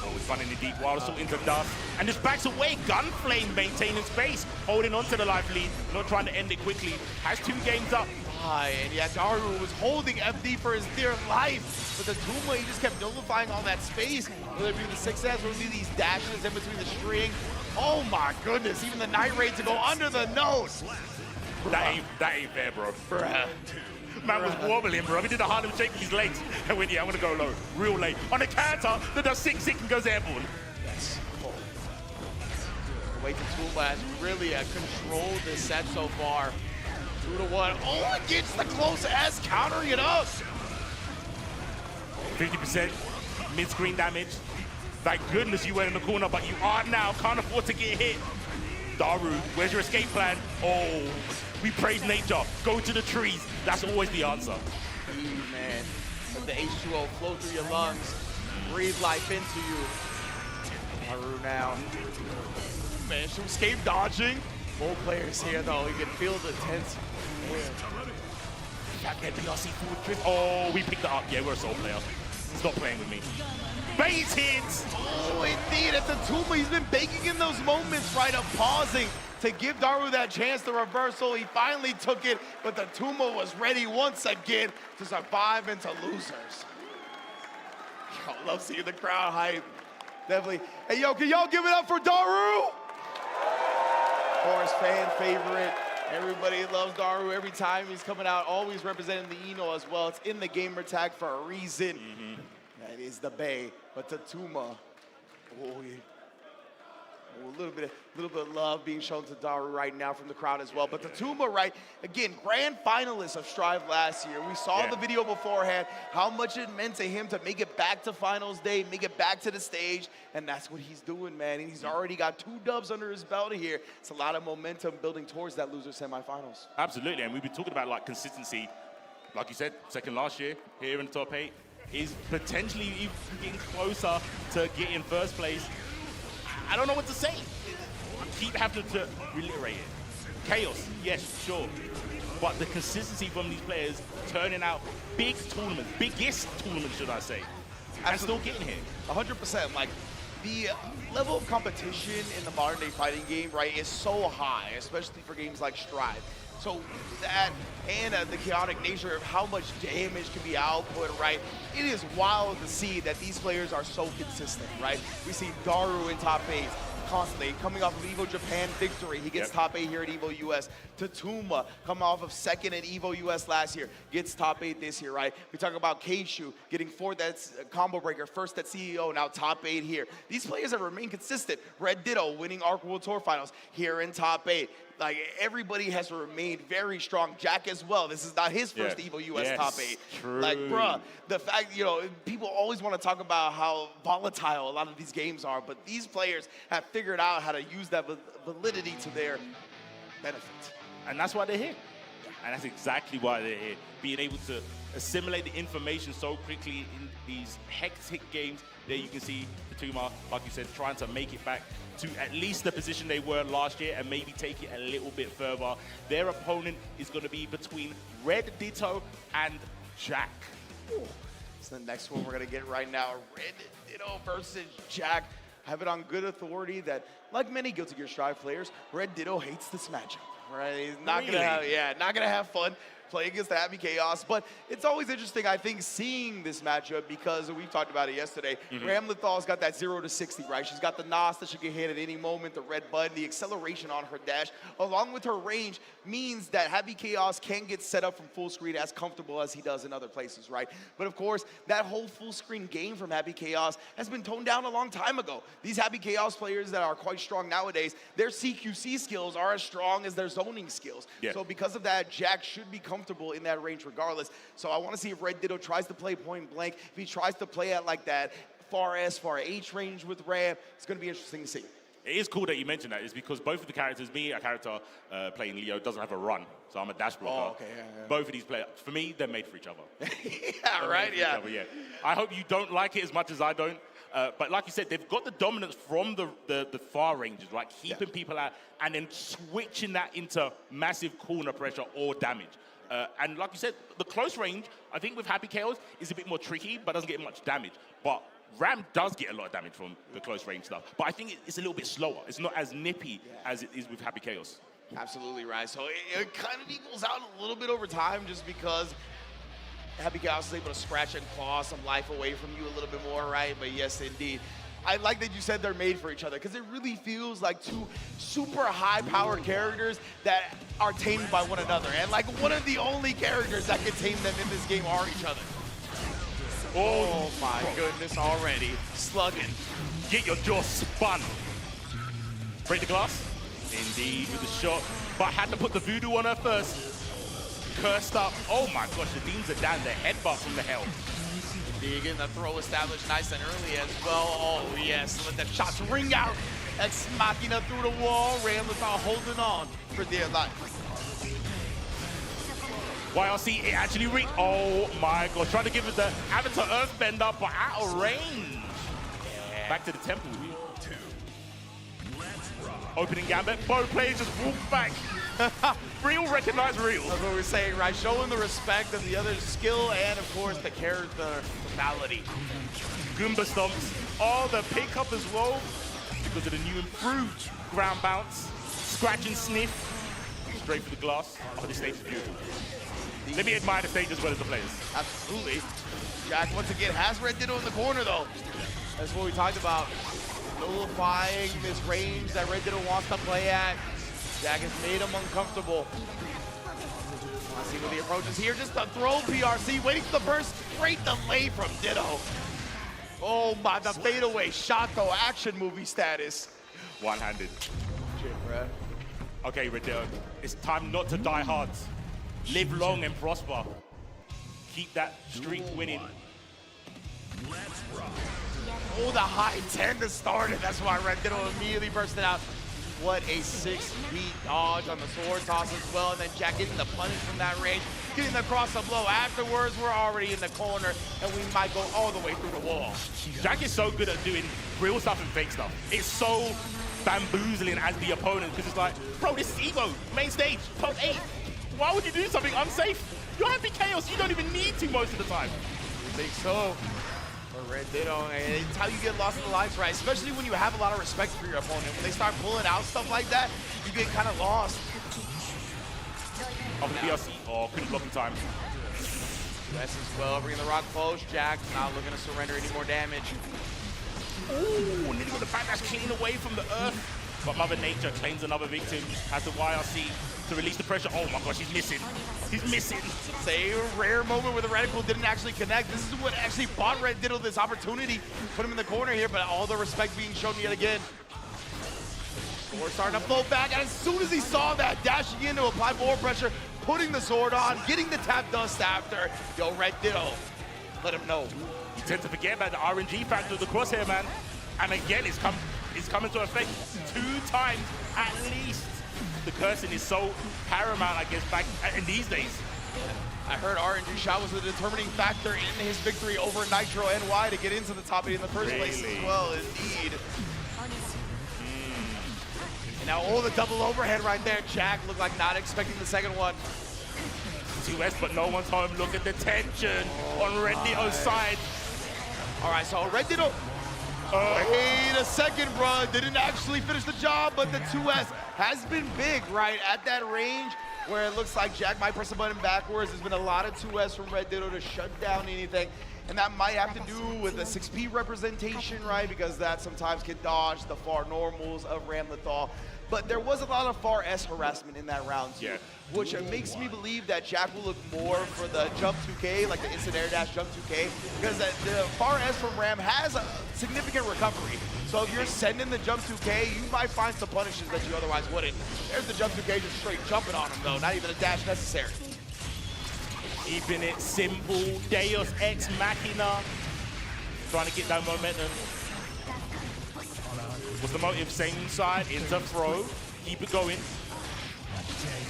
B: Always finding the deep wild assault into dust. And just backs away. Gunflame maintaining space, holding on to the life lead, not trying to end it quickly. Has 2 games up.
A: And yeah, Daru was holding FD for his dear life. But the Tuma, he just kept nullifying all that space. Whether it be the 6S, whether it be these dashes in between the string. Oh my goodness, even the Night Raid to go under the nose.
B: That ain't fair, bro.
A: Bruh.
B: Man was wobbling, bro. He did a Harlem shake with his legs. And went, yeah, I'm gonna go low, real late. On the counter, that does 6-6 and goes airborne.
A: Yes. The way Tuma has really controlled this set so far. 2-1. Oh, it gets the close S, countering it up.
B: 50% mid-screen damage. Thank goodness you went in the corner, but you are now, can't afford to get hit. Daru, where's your escape plan? Oh, we praise nature. Go to the trees. That's always the answer.
A: Man, let the H2O flow through your lungs. Breathe life into you. Daru now. Man, she escape dodging. Both players here, though. You can feel the tense.
B: That BRC forward drift. Oh, we picked it up. Yeah, we're a soul player. Stop playing with me. Bait hits!
A: Oh, indeed, at the Tuma, he's been baking in those moments, right, of pausing to give Daru that chance to reversal. He finally took it, but the Tuma was ready once again to survive into losers. Yo, love seeing the crowd hype. Definitely. Hey, yo, can y'all give it up for Daru? Of course, fan favorite. Everybody loves Daru every time he's coming out, always representing the Eno as well. It's in the gamer tag for a reason. That is the Bay, but Tatuma, oh, yeah. Oh, a little bit of love being shown to Daru right now from the crowd as well. But Tatuma, right, again, grand finalist of Strive last year. We saw the video beforehand, how much it meant to him to make it back to finals day, make it back to the stage, and that's what he's doing, man. And he's already got 2 dubs under his belt here. It's a lot of momentum building towards that loser semifinals.
B: Absolutely, and we've been talking about like consistency. Like you said, second last year, here in the top 8. Is potentially even getting closer to getting first place. I don't know what to say. I keep having to reiterate it. Chaos, yes, sure. But the consistency from these players turning out big tournaments, biggest tournaments, should I say, and still getting here.
A: 100%. Like, the level of competition in the modern day fighting game, right, is so high, especially for games like Strive. So that and the chaotic nature of how much damage can be output, right? It is wild to see that these players are so consistent, right? We see Daru in top 8 constantly, coming off of EVO Japan victory. He gets top 8 here at EVO US. Tatuma coming off of 2nd at EVO US last year, gets top 8 this year, right? We talk about Keishu getting 4th at Combo Breaker, 1st at CEO, now top 8 here. These players have remained consistent. Red Ditto winning ARC World Tour Finals here in top 8. Like, everybody has remained very strong. Jack as well. This is not his first EVO US top 8.
B: True.
A: Like, bruh, the fact, you know, people always want to talk about how volatile a lot of these games are, but these players have figured out how to use that validity to their benefit.
B: And that's why they're here. And that's exactly why they're here. Being able to assimilate the information so quickly in these hectic games. There you can see Tatuma, like you said, trying to make it back to at least the position they were last year and maybe take it a little bit further. Their opponent is going to be between Red Ditto and Jack.
A: Ooh. So the next one we're going to get right now, Red Ditto versus Jack. I have it on good authority that, like many Guilty Gear Strive players, Red Ditto hates this matchup. Right? He's not
B: Really?
A: not gonna have fun playing against the Happy Chaos. But it's always interesting, I think, seeing this matchup because we talked about it yesterday. Ramlethal's got that 0 to 60, right? She's got the NOS that she can hit at any moment, the red button, the acceleration on her dash, along with her range, means that Happy Chaos can get set up from full screen as comfortable as he does in other places, right? But of course, that whole full screen game from Happy Chaos has been toned down a long time ago. These Happy Chaos players that are quite strong nowadays, their CQC skills are as strong as their zoning skills.
B: Yeah.
A: So because of that, Jack should be comfortable in that range regardless. So I want to see if Red Ditto tries to play point blank. If he tries to play at like that far S, far H range with Ram, it's going to be interesting to see.
B: It is cool that you mentioned that. It's because both of the characters, me, a character playing Leo, doesn't have a run. So I'm a dash blocker.
A: Oh, okay, yeah.
B: Both of these players, for me, they're made for each other.
A: Yeah, right, yeah.
B: I hope you don't like it as much as I don't. But like you said, they've got the dominance from the far ranges, right? Keeping people out and then switching that into massive corner pressure or damage. And like you said, the close range, I think with Happy Chaos, is a bit more tricky, but doesn't get much damage. But Ram does get a lot of damage from the close range stuff. But I think it's a little bit slower. It's not as nippy as it is with Happy Chaos.
A: Absolutely right. So it kind of equals out a little bit over time just because Happy Chaos is able to scratch and claw some life away from you a little bit more, right? But yes, indeed. I like that you said they're made for each other because it really feels like two super high-powered characters that are tamed by one another. And like one of the only characters that can tame them in this game are each other. Oh my goodness, already. Slugging.
B: Get your jaw spun. Break the glass. Indeed, with the shot. But had to put the voodoo on her first. Cursed up. Oh my gosh, the Deans are down. The headbutt from the hell.
A: Indeed, getting the throw established nice and early as well. Oh yes, let the shots ring out. Ex Machina through the wall. Ramlethal holding on for dear life.
B: YRC, it actually reached. Oh my god, trying to give it the Avatar Earthbender, but out of range. Yeah. Back to the temple. Opening gambit, both players just walk back. Real recognize real.
A: That's what we're saying, right? Showing the respect of the other's skill and, of course, the character personality.
B: Goomba stomps. Oh, the pickup as well because of the new improved ground bounce. Scratch and sniff. Straight for the glass. Oh, this stage is beautiful. Let me admire the stage as well as the players.
A: Absolutely. Jack, once again, has Red Ditto in the corner, though. That's what we talked about. Nullifying this range that Red Ditto wants to play at. Jack has made him uncomfortable. Let's see what the approach is here. Just a throw PRC, waiting for the burst. Great delay from Ditto. Oh my, the fadeaway shot though, action movie status.
B: One-handed.
A: Shit, bro.
B: Okay, Red Ditto, it's time not to die hard. Live long and prosper. Keep that streak winning.
A: Oh, the high 10 to start it. That's why Red Ditto immediately bursted out. What a 6-beat dodge on the sword toss as well. And then Jack getting the punish from that range, getting the cross-up blow. Afterwards, we're already in the corner, and we might go all the way through the wall.
B: Jack is so good at doing real stuff and fake stuff. It's so bamboozling as the opponent, because it's like, bro, this is Evo, main stage, top 8. Why would you do something unsafe? You're Happy Chaos, you don't even need to most of the time.
A: I think so. For Red Ditto, it's how you get lost in the lines, right? Especially when you have a lot of respect for your opponent. When they start pulling out stuff like that, you get kind of lost.
B: Off the BRC, oh, couldn't block in time.
A: Yes, as well, bringing the rock close. Jack not looking to surrender any more damage.
B: Ooh, nearly got the backdash clean away from the earth. But Mother Nature claims another victim, has the YRC to release the pressure. Oh my gosh, he's missing. He's missing.
A: It's a rare moment where the reticle didn't actually connect. This is what actually bought Red Ditto this opportunity. Put him in the corner here, but all the respect being shown yet again. Sword starting to float back, and as soon as he saw that, dashing in to apply more pressure, putting the sword on, getting the tap dust after. Yo, Red Ditto, let him know.
B: You tend to forget about the RNG factor of the crosshair, man. And again, it's coming to effect 2 times at least. The cursing is so paramount, I guess, back in these days.
A: I heard RNG shot was the determining factor in his victory over Nitro NY to get into the top 8 in the first place as well, indeed. And now, oh, the double overhead right there. Jack looked like not expecting the second one.
B: 2S, but no one's home. Look at the tension on Red Ditto's side.
A: All right, so Red Ditto, wait a second, bro. Didn't actually finish the job, but the 2S has been big, right? At that range where it looks like Jack might press the button backwards. There's been a lot of 2S from Red Ditto to shut down anything. And that might have to do with the 6P representation, right? Because that sometimes can dodge the far normals of Ramlethal. But there was a lot of far S harassment in that round too, which makes me believe that Jack will look more for the jump 2K, like the instant air dash jump 2K, because the far S from Ram has a significant recovery. So if you're sending the jump 2K, you might find some punishes that you otherwise wouldn't. There's the jump 2K just straight jumping on him though, not even a dash necessary.
B: Keeping it simple, Deus Ex Machina. Trying to get that momentum. What's the motive? Same side, into throw. Keep it going.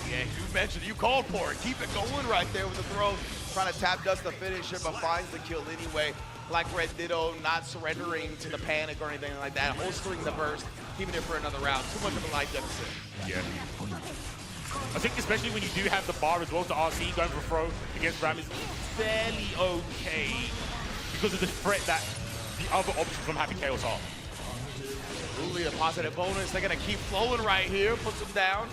A: Yeah, you mentioned it. You called for it. Keep it going right there with the throw. Trying to tap dust the finisher, but finds the kill anyway. like Red Ditto not surrendering to the panic or anything like that, holstering the burst, keeping it for another round. Too much of a life deficit.
B: Yeah. I think especially when you do have the bar as well to RC going for a throw against Ram is fairly okay because of the threat that the other options from Happy Chaos are.
A: Really a positive bonus. They're gonna keep flowing right here. Puts him down.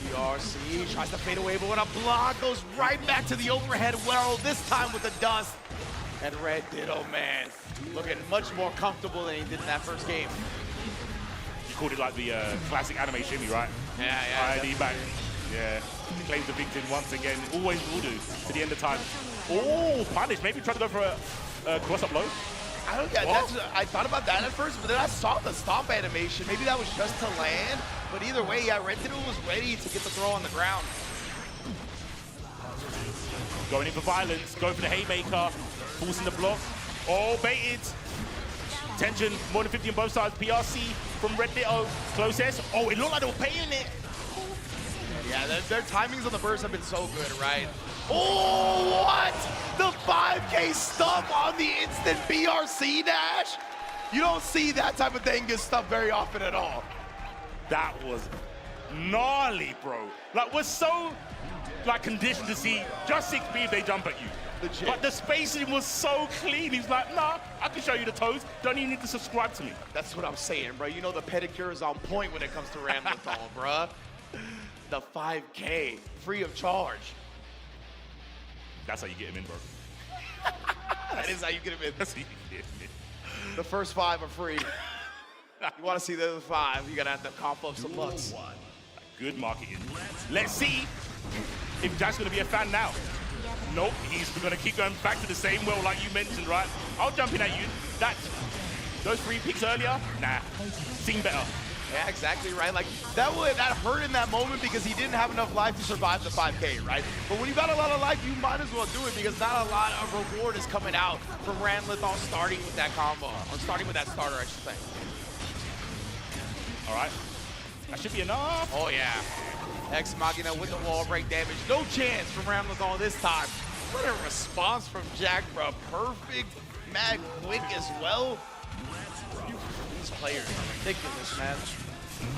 A: BRC tries to fade away, but when a block goes right back to the overhead well, this time with the dust. And Red Ditto, man, looking much more comfortable than he did in that first game.
B: You called it like the classic anime shimmy, right?
A: Yeah.
B: ID back. Yeah. Claims the victim once again. Always will do to the end of time. Oh, punish. Maybe try to go for a cross-up low.
A: I don't get I thought about that at first, but then I saw the stomp animation. Maybe that was just to land, but either way, yeah, Red Ditto was ready to get the throw on the ground.
B: Going in for violence, going for the haymaker, forcing the block. Oh, baited. Tension, more than 50 on both sides. PRC from Red Ditto. Close S. Oh, it looked like they were paying it.
A: Yeah, their timings on the burst have been so good, right? Oh, what? The 5K stuff on the instant BRC dash? You don't see that type of thing get stuff very often at all.
B: That was gnarly, bro. Like, we're so conditioned to see just 6B if they jump at you.
A: Legit.
B: But the spacing was so clean. He's like, nah, I can show you the toes. Don't even need to subscribe to me.
A: That's what I'm saying, bro. You know the pedicure is on point when it comes to Ramlethal, bro. The 5K, free of charge.
B: That's how you get him in, bro.
A: That is how you get him in.
B: That's how you get him in.
A: The first 5 are free. You want to see the other 5, you got to have to cough up some bucks.
B: Good marketing. Let's see if Jack's going to be a fan now. Nope, he's going to keep going back to the same well like you mentioned, right? I'll jump in at you. Those 3 picks earlier, nah, seen better.
A: Yeah, exactly right. Like that hurt in that moment because he didn't have enough life to survive the 5K, right? But when you got a lot of life, you might as well do it because not a lot of reward is coming out from Ramlethal starting with that combo, or starting with that starter, I should say.
B: All right, that should be enough.
A: Oh yeah, Ex Machina with the wall break damage. No chance from Ramlethal this time. What a response from Jack, bro. Perfect, mad quick as well. These players are ridiculous, man.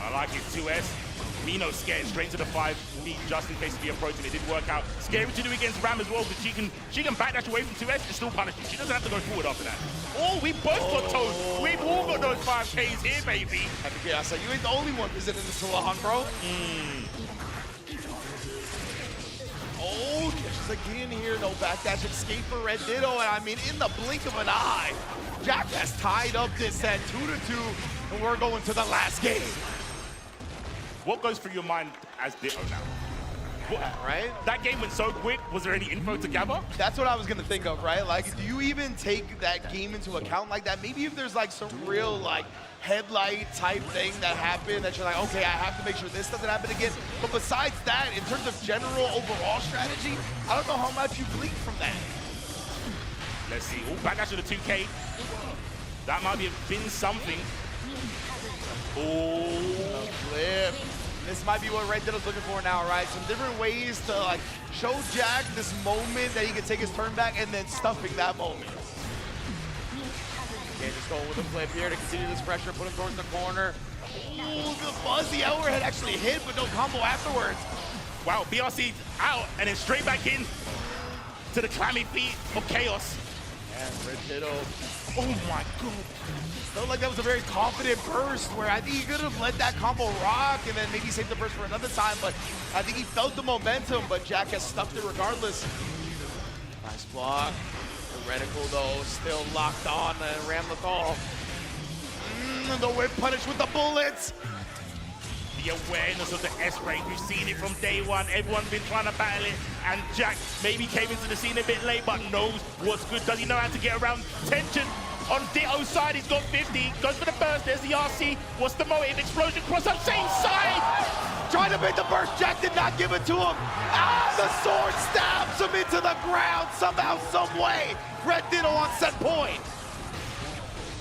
B: I like it, 2S. Mino scared straight to the 5 feet just in case of the approaching. It didn't work out. Scary to do against Ram as well, but she can backdash away from 2S and still punish you. She doesn't have to go forward after that. Oh, we both got toes. We've all got those 5Ks here, baby.
A: Yeah, so you ain't the only one visiting the salon, bro. Oh, catches again here. No backdash escape for Red Ditto, and I mean, in the blink of an eye, Jack has tied up this set 2-2, and we're going to the last game.
B: What goes through your mind as Ditto now?
A: Right?
B: That game went so quick. Was there any info to gather?
A: That's what I was gonna think of, right? Like, do you even take that game into account like that? Maybe if there's like some real like headlight type thing that happened that you're like, okay, I have to make sure this doesn't happen again. But besides that, in terms of general overall strategy, I don't know how much you glean from that.
B: Let's see. Oh, backdash to the 2K. That might have been something. Oh,
A: flip. This might be what Red Ditto's looking for now, right? Some different ways to like show Jack this moment that he can take his turn back and then stuffing that moment. Okay, just going with a flip here to continue this pressure, put him towards the corner. Ooh, the fuzzy overhead actually hit, but no combo afterwards.
B: Wow, BRC out and then straight back in to the clammy feet of Chaos.
A: And Red Ditto.
B: Oh my god.
A: Felt like that was a very confident burst where I think he could have let that combo rock and then maybe save the burst for another time, but I think he felt the momentum, but Jack has stuffed it regardless. Nice block. The reticle though, still locked on and Ramlethal. The whip punish with the bullets.
B: The awareness of the S-Ray, we've seen it from day one. Everyone's been trying to battle it, and Jack maybe came into the scene a bit late, but knows what's good. Does he know how to get around tension? On Ditto's side, he's got 50. Goes for the burst. There's the RC. What's the motive? Explosion cross up, same side.
A: Trying to make the burst. Jack did not give it to him. Ah, the sword stabs him into the ground somehow, some way. Red Ditto on set point.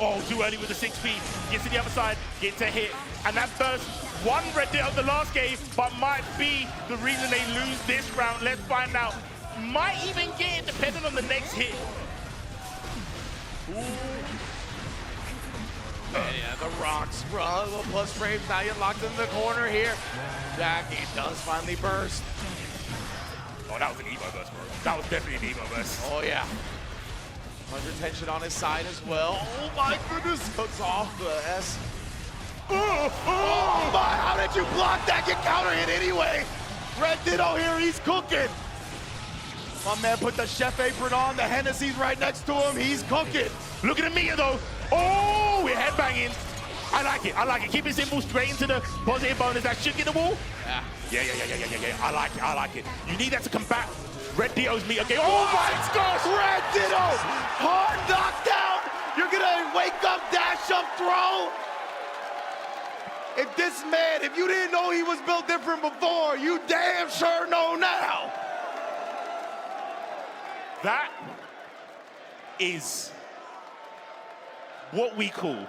B: Oh, too early with the 6-speed. Gets to the other side, gets a hit. And that burst won Red Ditto the last game, but might be the reason they lose this round. Let's find out. Might even get it depending on the next hit.
A: And yeah, the rocks, bro. The plus frames. Now you're locked in the corner here. Jack, he does finally burst.
B: Oh, that was an Evo burst, bro. That was definitely an Evo burst.
A: Oh, yeah. Under tension on his side as well. Oh, my goodness. Cuts off the S. Oh, my. How did you block that? Get counter hit anyway. Red Ditto here. He's cooking. My man put the chef apron on. The Hennessy's right next to him. He's cooking.
B: Look at the meter, though. Oh, we're headbanging. I like it. I like it. Keep it simple, straight into the positive bonus. That should get the wall. Yeah. I like it. I like it. You need that to combat Red Ditto's meter. Okay. Oh my gosh.
A: Red Ditto. Hard knockdown. You're going to wake up, dash up, throw. If this man, if you didn't know he was built different before, you damn sure know now.
B: That is what we call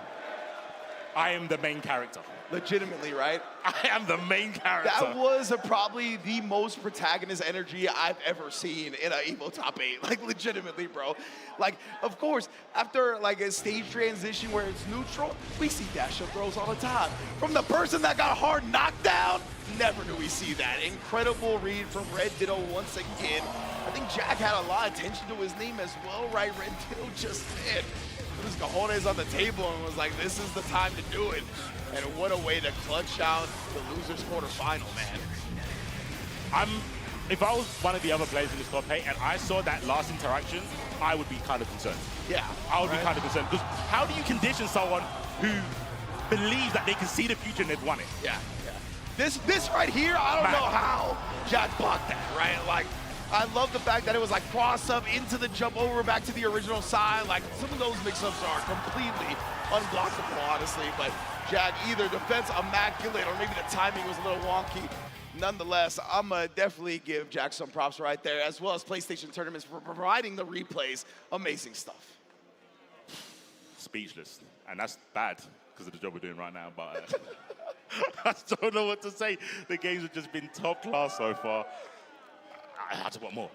B: I am the main character.
A: Legitimately, right?
B: I am the main character.
A: That was probably the most protagonist energy I've ever seen in an Evo top 8. Like, legitimately, bro. Like, of course, after like a stage transition where it's neutral, we see dash up throws all the time. From the person that got a hard knockdown, never do we see that. Incredible read from Red Ditto once again. I think Jack had a lot of attention to his name as well, right? Red Ditto just did. Put his cojones on the table and was like, this is the time to do it. And what a way to clutch out the loser's quarterfinal, man.
B: If I was one of the other players in this top 8 and I saw that last interaction, I would be kind of concerned.
A: Yeah.
B: I would be kind of concerned. Because how do you condition someone who believes that they can see the future and they've won it?
A: Yeah. This right here, I don't know how Jack blocked that, right? Like, I love the fact that it was like cross up into the jump over back to the original side. Like, some of those mix-ups are completely unblockable, honestly. But Jack, either defense immaculate or maybe the timing was a little wonky. Nonetheless, I'm going to definitely give Jack some props right there, as well as PlayStation Tournaments for providing the replays. Amazing stuff.
B: Speechless. And that's bad because of the job we're doing right now. But I don't know what to say. The games have just been top class so far. I just want more.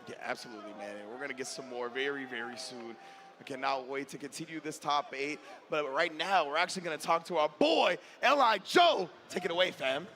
A: Yeah, absolutely, man. And we're going to get some more very, very soon. I cannot wait to continue this top 8. But right now, we're actually going to talk to our boy, L.I. Joe. Take it away, fam.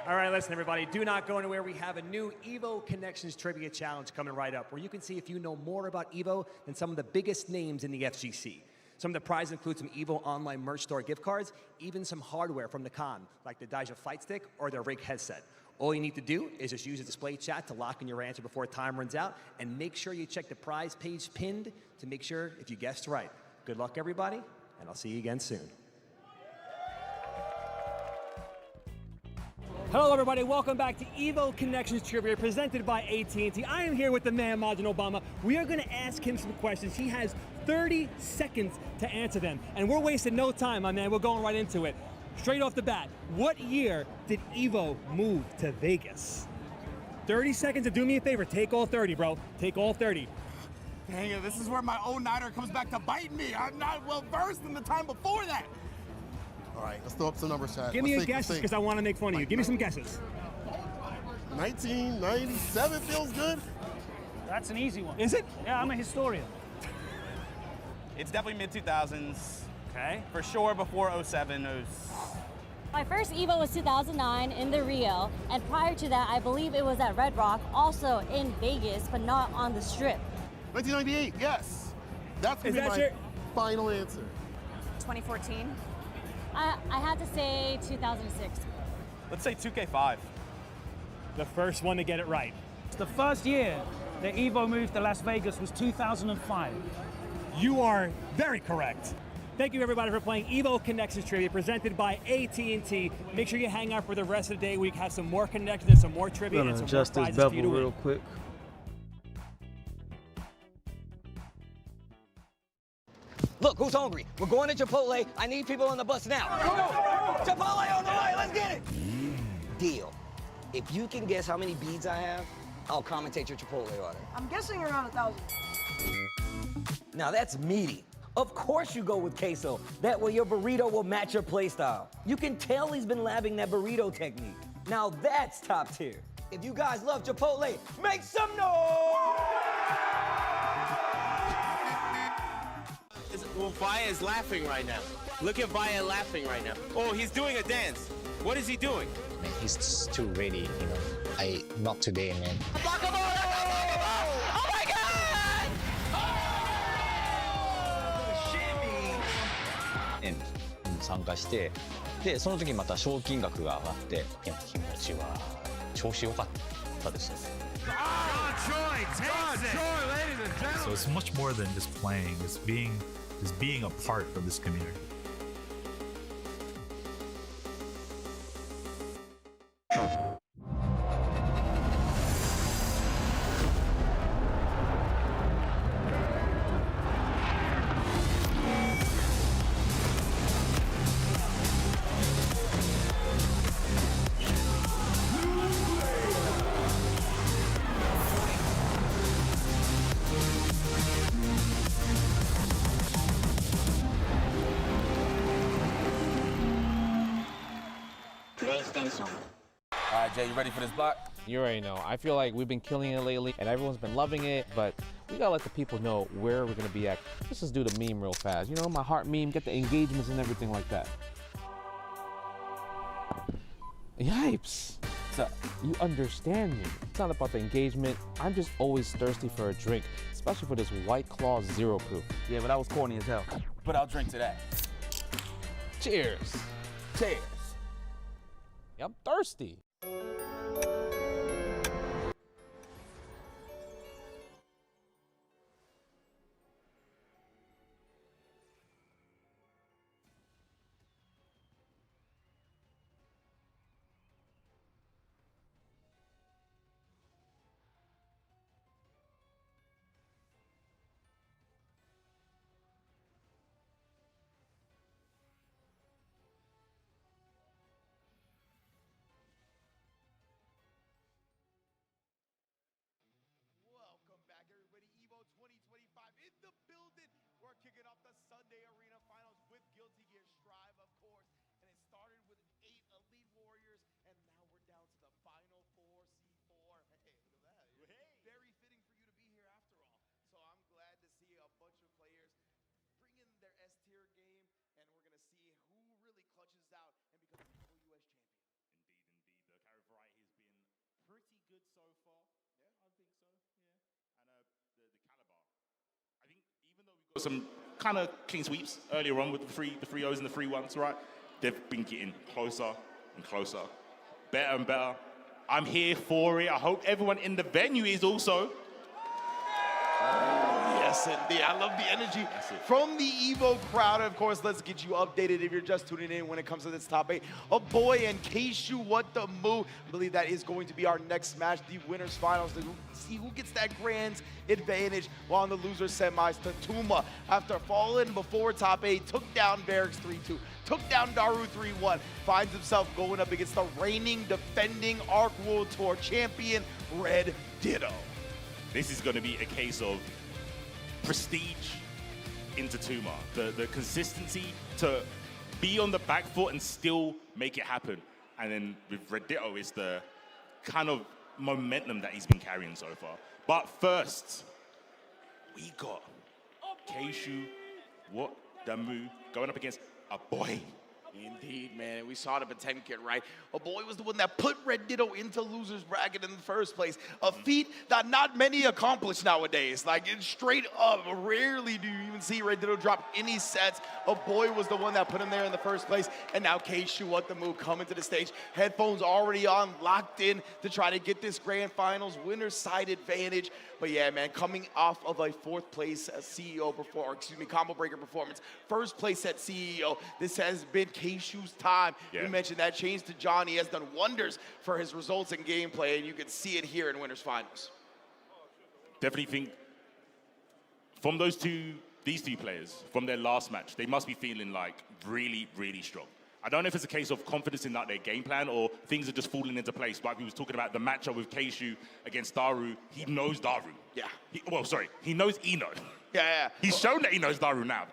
G: All right, listen, everybody. Do not go anywhere. We have a new EVO Connections Trivia Challenge coming right up, where you can see if you know more about EVO than some of the biggest names in the FGC. Some of the prizes include some EVO online merch store gift cards, even some hardware from the con, like the Daija Fight Stick or their Rig headset. All you need to do is just use the display chat to lock in your answer before time runs out, and make sure you check the prize page pinned to make sure if you guessed right. Good luck, everybody, and I'll see you again soon. Hello, everybody. Welcome back to EVO Connections Trivia, presented by AT&T. I am here with the man, Majin Obama. We are going to ask him some questions. He has 30 seconds to answer them, and we're wasting no time, my man. We're going right into it. Straight off the bat, what year did EVO move to Vegas? 30 seconds, and do me a favor. Take all 30, bro. Take all 30.
I: Dang it, this is where my own Niner comes back to bite me. I'm not well versed in the time before that. All right, let's throw up some numbers, chat.
G: Give me your guesses, because I want to make fun of you. Give me some guesses.
I: 1997 feels good.
J: That's an easy one.
G: Is it?
J: Yeah, I'm a historian.
K: It's definitely mid-2000s.
G: Okay.
K: For sure before 07.
L: My first EVO was 2009 in the Rio, and prior to that, I believe it was at Red Rock, also in Vegas, but not on the Strip.
I: 1998, yes. That's going to be my final answer.
L: 2014. I had to say 2006.
K: Let's say 2K5.
G: The first one to get it right.
J: The first year that EVO moved to Las Vegas was 2005.
G: You are very correct. Thank you, everybody, for playing EVO Connections Trivia, presented by AT&T. Make sure you hang out for the rest of the day. We have some more connections and some more trivia and some more
D: adjust this
G: prizes for you
D: bevel
G: to win.
D: real quick.
M: Look, who's hungry? We're going to Chipotle. I need people on the bus now. Come on! Chipotle on the way, let's get it! Deal. If you can guess how many beads I have, I'll commentate your Chipotle order.
N: I'm guessing around 1,000.
M: Now that's meaty. Of course you go with queso. That way your burrito will match your playstyle. You can tell he's been labbing that burrito technique. Now that's top tier. If you guys love Chipotle, make some noise!
N: Well, Vaya is laughing right now. Look at Vaya laughing right now. Oh, he's doing a dance. What is he doing?
O: Man, he's just too ready, you know. Not today, man.
N: Oh my God!
P: に参加して、でその時にまた賞金額が上がって、いや気持ちは調子良かったですね。
Q: So it's much more than just playing. It's being a part of this community.
E: All right, Jay, you ready for this block?
R: You already know. I feel like we've been killing it lately, and everyone's been loving it, but we gotta let the people know where we're gonna be at. Let's just do the meme real fast. You know, my heart meme, get the engagements and everything like that. Yipes. So, you understand me. It's not about the engagement. I'm just always thirsty for a drink, especially for this White Claw Zero Proof.
E: Yeah, but that was corny as hell. But I'll drink to that.
R: Cheers.
E: Cheers.
R: Yeah, I'm thirsty.
A: Kicking off the Sunday Arena Finals with Guilty Gear Strive, of course. And it started with 8 Elite Warriors, and now we're down to the final 4 C4. Hey, look at that. Hey. Very fitting for you to be here after all. So I'm glad to see a bunch of players bring in their S-tier game, and we're going to see who really clutches out and becomes the Evo US champion.
B: Indeed. The carry variety has been pretty good so far. Yeah, I think so. Yeah. And the caliber. I think even though we've got some kind of clean sweeps earlier on with the three O's and the 3 1s, right? They've been getting closer and closer, better and better. I'm here for it. I hope everyone in the venue is also.
A: Yes, indeed. I love the energy from the Evo crowd. Of course, let's get you updated if you're just tuning in when it comes to this top 8. Oh boy, and Keishu, what the move. I believe that is going to be our next match, the winners finals, to see who gets that grand advantage while in the loser semis. Tatuma, after falling before top 8, took down Barracks 3-2, took down Daru 3-1, finds himself going up against the reigning, defending Arc World Tour champion, Red Ditto.
B: This is going to be a case of prestige into Tuma. The consistency to be on the back foot and still make it happen. And then with Red Ditto, it's the kind of momentum that he's been carrying so far. But first, we got Keishu, Damu, going up against a boy.
A: Indeed, man. We saw the Potemkin, right? A boy was the one that put Red Ditto into loser's bracket in the first place. A feat that not many accomplish nowadays. Like, it's straight up, rarely do you even see Red Ditto drop any sets. A boy was the one that put him there in the first place. And now Keishu, what the move, coming to the stage. Headphones already on, locked in to try to get this grand finals winner's side advantage. But yeah, man, coming off of a 4th place combo breaker performance. First place at CEO. This has been Keishu's time.
B: Yeah.
A: You mentioned that change to John. He has done wonders for his results in gameplay, and you can see it here in winners finals.
B: Definitely think from these two players, from their last match, they must be feeling like really, really strong. I don't know if it's a case of confidence in their game plan or things are just falling into place. Like we was talking about the matchup with Keishu against Daru. He knows Daru.
A: Yeah.
B: He knows Eno.
A: Yeah.
B: He's shown that he knows Daru now.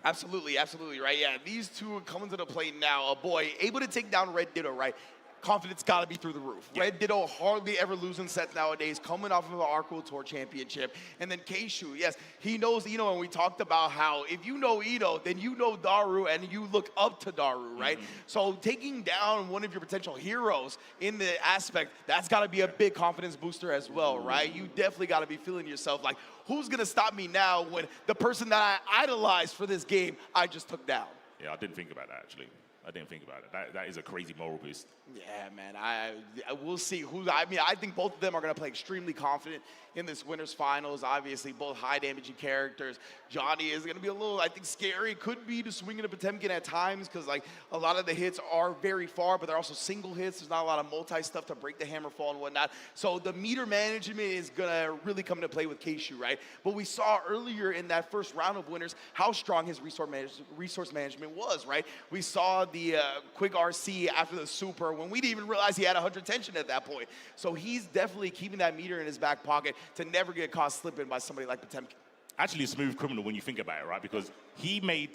A: Absolutely, absolutely, right? Yeah, these two are coming to the plate now. A boy able to take down Red Ditto, right? Confidence got to be through the roof. Yeah. Red Ditto hardly ever losing sets nowadays, coming off of the Arco Tour Championship. And then Keishu, yes, he knows Ito, and we talked about how if you know Ito, then you know Daru, and you look up to Daru, right? So taking down one of your potential heroes in the aspect, that's got to be a big confidence booster as well, right? You definitely got to be feeling yourself like, who's going to stop me now when the person that I idolized for this game, I just took down?
B: Yeah, I didn't think about that, actually. I didn't think about it. That is a crazy moral boost.
A: Yeah, man. I we'll see who. I mean, I think both of them are going to play extremely confident in this winners finals. Obviously, both high damaging characters. Johnny is going to be a little, I think, scary. Could be to swing into Potemkin at times because like a lot of the hits are very far, but they're also single hits. There's not a lot of multi stuff to break the hammer fall and whatnot. So the meter management is going to really come into play with Keishu, right? But we saw earlier in that first round of winners how strong his resource management was, right? We saw the quick RC after the super when we didn't even realize he had 100 tension at that point. So he's definitely keeping that meter in his back pocket to never get caught slipping by somebody like Potemkin.
B: Actually a smooth criminal when you think about it, right? Because he made,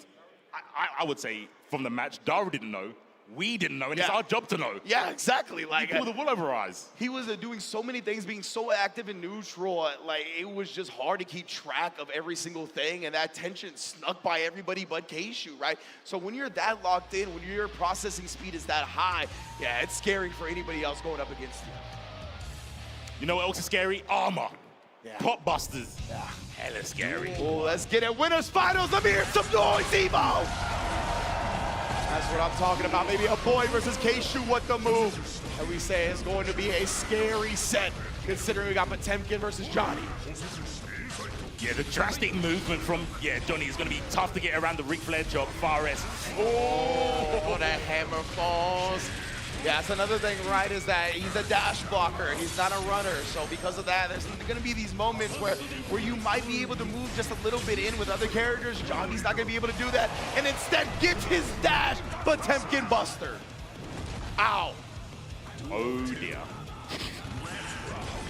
B: I would say, from the match, Daru didn't know, we didn't know, and it's our job to know.
A: Yeah, exactly. Like
B: he pulled the wool over our eyes.
A: He was doing so many things, being so active in neutral, like it was just hard to keep track of every single thing, and that tension snuck by everybody but Keishu, right? So when you're that locked in, when your processing speed is that high, yeah, it's scary for anybody else going up against you.
B: You know what else is scary? Armor.
A: Yeah.
B: Pop busters. Yeah. Hella scary.
A: Oh, let's get it. Winners finals. Let me hear some noise, Evo. That's what I'm talking about. Maybe a boy versus Keishu, what the move? And we say it's going to be a scary set, considering we got Potemkin versus Johnny.
B: Yeah, the drastic movement from, Johnny is going to be tough to get around the Ric Flair chop, Fares.
A: Oh, that hammer falls. Yeah, that's another thing, right, is that he's a dash blocker. He's not a runner. So because of that, there's going to be these moments where you might be able to move just a little bit in with other characters. Johnny's not going to be able to do that. And instead gets his dash, Potemkin Buster. Ow.
B: Oh, dear.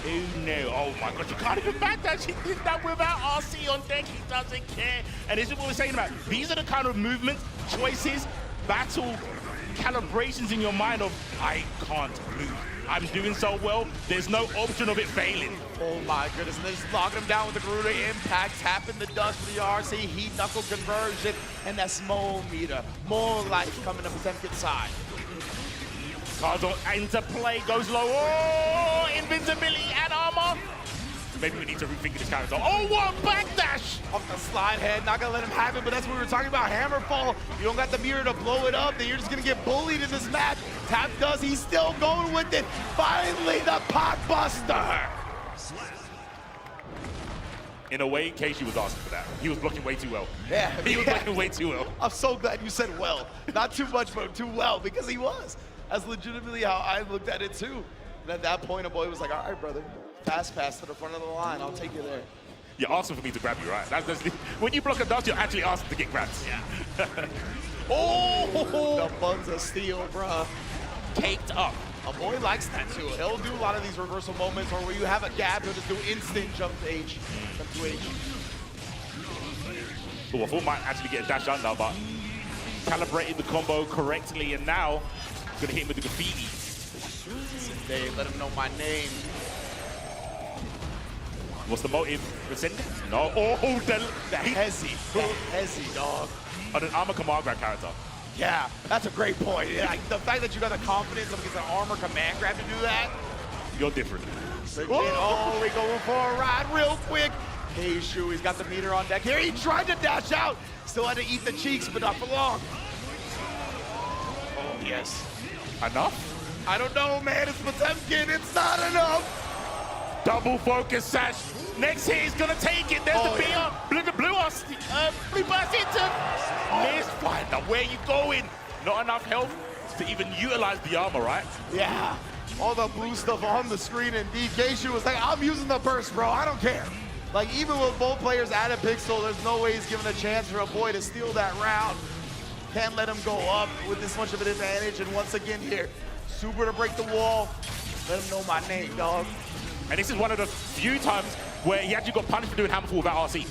B: Oh, no. Oh, my God. You can't even backdash. He did that without RC on deck. He doesn't care. And this is what we're saying about. These are the kind of movements, choices, battle calibrations in your mind of, I can't move. I'm doing so well, there's no option of it failing.
A: Oh my goodness, and they're just locking him down with the Garuda Impact, tapping the dust for the RC, heat knuckle conversion, and that small meter. More life coming to Potemkin's side.
B: Cards into play, goes low. Oh, invincibility and armor. Maybe we need to rethink this character. Oh, what a backdash!
A: Off the slide head, not gonna let him have it, but that's what we were talking about, Hammerfall. You don't got the mirror to blow it up, then you're just gonna get bullied in this match. Tap does, he's still going with it. Finally, the Pac Buster!
B: In a way, Keishu was asking for that. He was blocking way too well.
A: Yeah.
B: He was blocking way too well.
A: I'm so glad you said well. Not too much, but too well, because he was. That's legitimately how I looked at it too. And at that point, a boy was like, all right, brother. Fast pass to the front of the line. I'll take you there.
B: You're asking for me to grab you, right? That's when you block a dodge, you're actually asking to get grabbed.
A: Yeah. Oh! The buns of steel, bruh.
B: Caked up.
A: A boy likes that too. He'll do a lot of these reversal moments, or where you have a gap, he'll just do instant jump to H. Jump to H.
B: Oh, I thought might actually get a dash under, but calibrated the combo correctly, and now gonna hit him with the graffiti.
A: They let him know my name.
B: What's the motive? No. Oh, the
A: Hezzy. The Hezzy, dog.
B: On an armor command grab character.
A: Yeah, that's a great point. Yeah, like, the fact that you got the confidence against an armor command grab to do that.
B: You're different.
A: Oh, we're going for a ride real quick. Keishu, he's got the meter on deck here. He tried to dash out. Still had to eat the cheeks, but not for long. Oh, yes.
B: Enough?
A: I don't know, man. It's Potemkin. It's not enough.
B: Double focus sash. Next hit is gonna take it. There's the BR. Blue burst into Mistfinder. Where you going? Not enough health to even utilize the armor, right?
A: Yeah. All the blue stuff on the screen, and Keishu was like, I'm using the burst, bro. I don't care. Like, even with both players at a pixel, there's no way he's giving a chance for a boy to steal that round. Can't let him go up with this much of an advantage. And once again here, Super to break the wall. Let him know my name, dog.
B: And this is one of the few times where he actually got punished for doing Hammerfall without RC.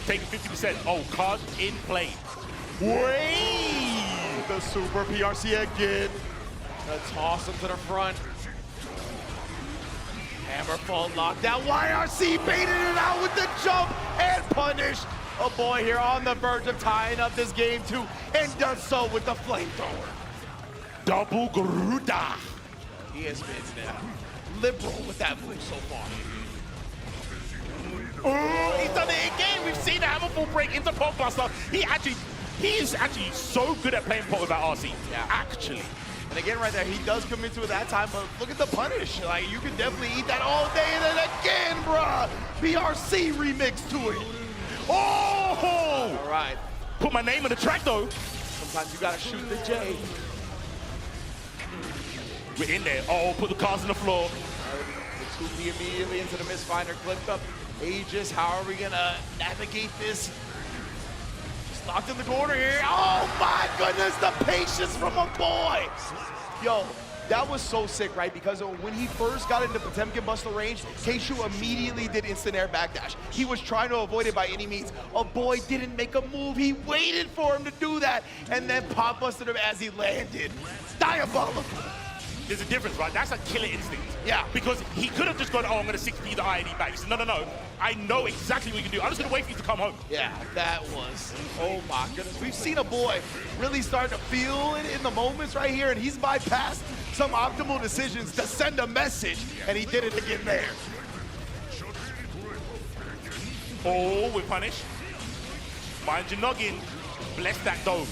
B: taking 50%. Oh, card in play.
A: Wait! The super PRC again. Gonna toss him to the front. Hammerfall knocked down. YRC baited it out with the jump and punish. A boy here on the verge of tying up this game too, and does so with the flamethrower.
B: Double Garuda.
A: He has been liberal with that move so far.
B: Oh, he's done it again. We've seen the Hammerfall break into Pot Buster. He is actually so good at playing pot without RC.
A: Yeah.
B: Actually.
A: And again, right there, he does come into it that time, but look at the punish. Like, you can definitely eat that all day, and then again, bruh. BRC remix to it.
B: Oh!
A: All right.
B: Put my name on the track, though.
A: Sometimes you gotta shoot the J.
B: We're in there. Oh, put the cards on the floor.
A: The 2P immediately into the Mistfinder, clipped up. Aegis, how are we gonna navigate this? Just locked in the corner here. Oh my goodness, the patience from a boy. Yo, that was so sick, right? Because when he first got into Potemkin Buster range, Keishu immediately did instant air backdash. He was trying to avoid it by any means. A boy didn't make a move. He waited for him to do that and then pop busted him as he landed. Diabolical.
B: There's a difference, right? That's a killer instinct.
A: Yeah.
B: Because he could have just gone, oh, I'm going to 6P the INE back. He said, no. I know exactly what you can do. I'm just going to wait for you to come home.
A: Yeah, that was, oh my goodness. We've seen a boy really start to feel it in the moments right here, and he's bypassed some optimal decisions to send a message, and he did it again there.
B: Oh, we're punished. Mind your noggin. Bless that dome.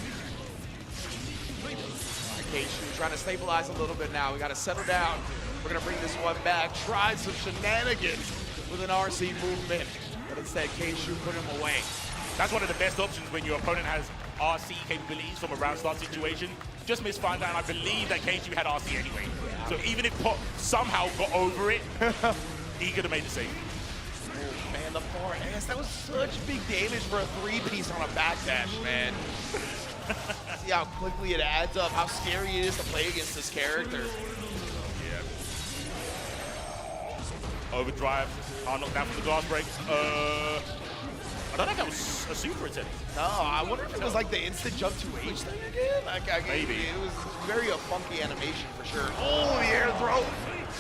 A: Keishu trying to stabilize a little bit now. We got to settle down. We're going to bring this one back. Tried some shenanigans with an RC movement, but instead Keishu put him away.
B: That's one of the best options when your opponent has RC capabilities from a round start situation. Just misfind out, and I believe that Keishu had RC anyway. Yeah. So even if Pop somehow got over it, he could have made the save.
A: Oh man, the 4S, that was such big damage for a 3-piece on a backdash, man. See how quickly it adds up, how scary it is to play against this character.
B: Yeah. Overdrive, knocked down from the glass break. I don't think that was a super attempt.
A: No, I wonder if it was like the instant jump to H thing again? Like, maybe. It was very a funky animation for sure. Oh, the air throw.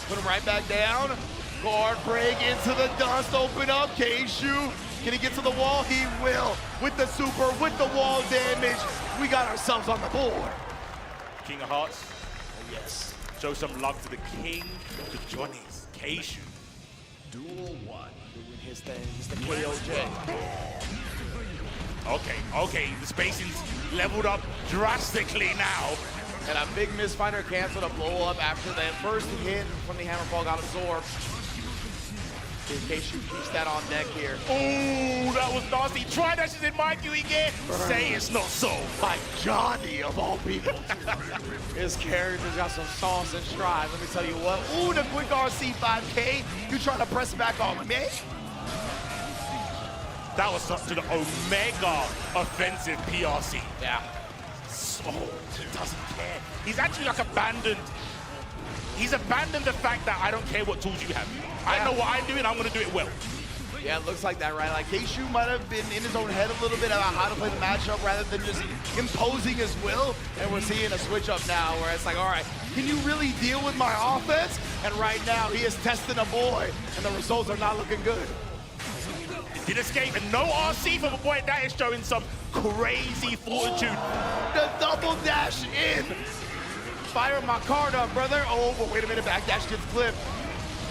A: Put him right back down. Guard break into the dust, open up, Keishu. Can he get to the wall? He will. With the super, with the wall damage, we got ourselves on the board.
B: King of Hearts.
A: Oh, yes.
B: Show some love to the king, to Johnny's, Keishu.
A: Duel 1, doing his thing. He's the KOJ.
B: Okay, the spacing's leveled up drastically now.
A: And a big Mistfinder canceled a blow up after that first hit from the Hammerfall got absorbed. In case you keeps that on deck here.
B: Oh, that was nasty. Try dashes in my queue again. Say it's not so.
A: By Johnny, of all people. His character's got some sauce and stride. Let me tell you what. Ooh, the quick RC 5K. You trying to press back on me?
B: That was such an Omega offensive PRC.
A: Yeah.
B: So, he doesn't care. He's actually like abandoned. He's abandoned the fact that I don't care what tools you have. I know what I'm doing, I'm gonna do it well.
A: Yeah, it looks like that, right? Like, Keishu might have been in his own head a little bit about how to play the matchup rather than just imposing his will. And we're seeing a switch up now where it's like, all right, can you really deal with my offense? And right now, he is testing a boy, and the results are not looking good.
B: Did escape, and no RC from a boy. That is showing some crazy fortitude.
A: The double dash in. Fire my card up, brother. Oh, but wait a minute, backdash gets clipped.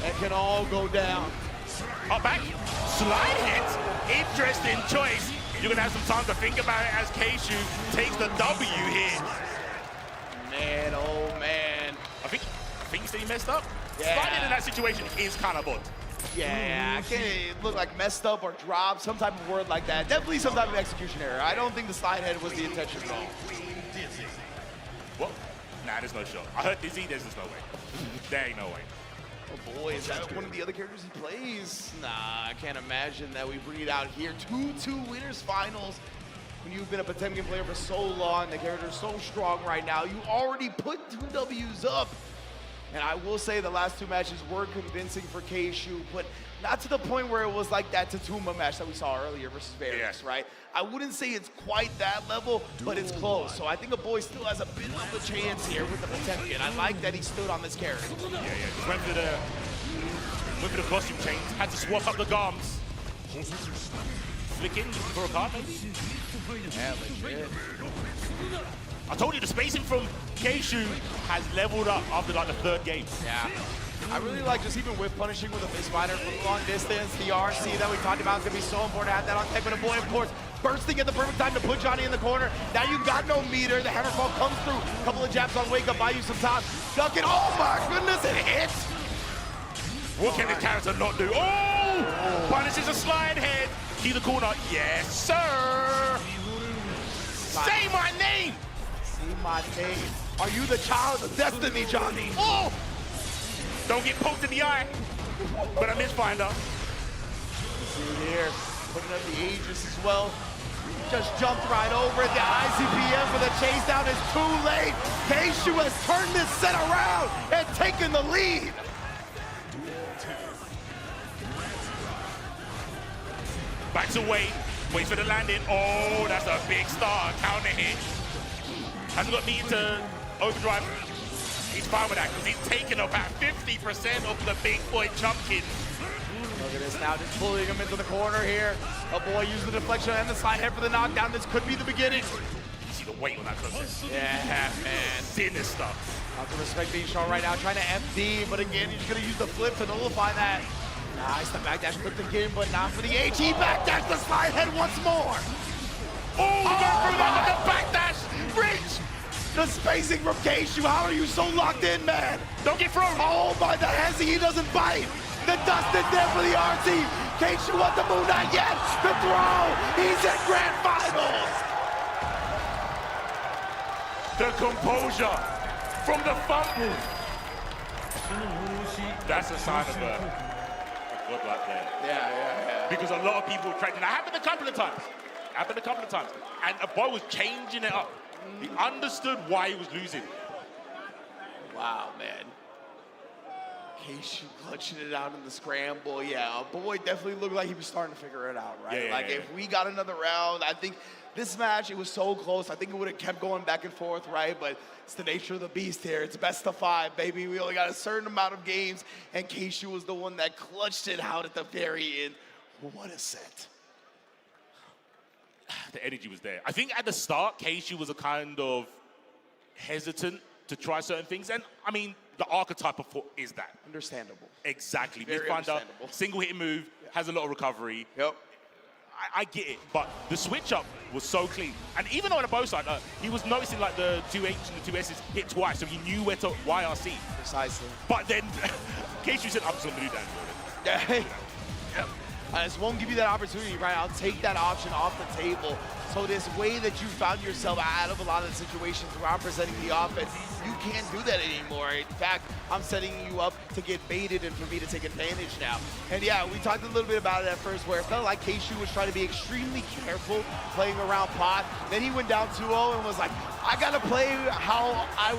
A: That can all go down.
B: Up back, slide hit. Interesting choice. You're gonna have some time to think about it as Keishu takes the W here.
A: Man, oh man.
B: I think he messed up.
A: Yeah.
B: Sliding in that situation is kind of odd.
A: Yeah, it looked like messed up or dropped, some type of word like that. Definitely some type of execution error. I don't think the slide head was the intention at all.
B: What? Nah, there's no shot. I heard Dizzy, there's just no way. There ain't no way.
A: Oh boy, is that one of the other characters he plays? Nah, I can't imagine that we bring it out here. 2-2 winners finals. When you've been a Potemkin player for so long, the character's so strong right now. You already put 2 W's up. And I will say the last two matches were convincing for Keishu, but not to the point where it was like that Tatuma match that we saw earlier versus Varus, right? I wouldn't say it's quite that level, but it's close. So I think a boy still has a bit of a chance here with the Potemkin. I like that he stood on this character.
B: Yeah. Just went for the costume change. Had to swap up the garms. Flick in, looking for a card maybe?
A: Yeah, legit.
B: I told you the spacing from Keishu has leveled up after like the third game.
A: Yeah. I really like just even whip punishing with a face fighter from long distance. The RC that we talked about is going to be so important to have that on tech. But a boy, of course, bursting at the perfect time to put Johnny in the corner. Now you got no meter. The hammerfall comes through. A couple of jabs on wake up, buy you some time. Duck it. Oh my goodness, it hits.
B: What can this character not do? Oh! Punishes a slide head. Key the corner. Yes, sir. Say my name.
A: Say my name. Are you the child of destiny, Johnny?
B: Oh! Don't get poked in the eye. But I misfinder.
A: See here, putting up the Aegis as well. Just jumped right over it. The ICPM for the chase down is too late. Keishu has turned this set around and taken the lead.
B: Backs away, waits for the landing. Oh, that's a big start. Counter hit. Hasn't got needed to overdrive. He's fine with that because he's taken about 50% of the big boy Chumpkin.
A: Look at this now, just pulling him into the corner here. A boy using the deflection and the slide head for the knockdown. This could be the beginning.
B: You see the weight on that process.
A: Yeah, man.
B: Sinister.
A: Not to respect being shown right now, trying to FD, but again, he's gonna use the flip to nullify that. Nice, the backdash clipped again, but not for the H. He backdash the slide head once more.
B: Oh, through that with the backdash. Bridge.
A: The spacing from Keishu, how are you so locked in, man?
B: Don't get thrown.
A: Oh, by the hezzy, he doesn't bite. The dust is there for the RC. Keishu on the move, not yet. The throw, he's in grand finals.
B: The composure from the fumble. That's a sign of a godlike player.
A: Yeah.
B: Because a lot of people tried. That happened a couple of times. And a boy was changing it up. He understood why he was losing.
A: Wow, man. Keishu clutching it out in the scramble. Yeah, boy definitely looked like he was starting to figure it out, right? If we got another round, I think this match, it was so close. I think it would have kept going back and forth, right? But it's the nature of the beast here. It's best of 5, baby. We only got a certain amount of games, and Keishu was the one that clutched it out at the very end. What a set.
B: The energy was there. I think at the start, Keishu was a kind of hesitant to try certain things. And, I mean, the archetype of foot is that.
A: Understandable.
B: Exactly.
A: Very understandable.
B: Single hit move, has a lot of recovery.
A: Yep.
B: I get it, but the switch up was so clean. And even though on the bow side, he was noticing like the 2H and the 2S's hit twice, so he knew where to YRC.
A: Precisely.
B: But then, Keishu said, I'm just going to do that.
A: Yep. I just won't give you that opportunity, right? I'll take that option off the table. So this way that you found yourself out of a lot of the situations where I'm presenting the offense, you can't do that anymore. In fact, I'm setting you up to get baited and for me to take advantage now. And yeah, we talked a little bit about it at first where it felt like Keishu was trying to be extremely careful playing around pot. Then he went down 2-0 and was like, I gotta play how I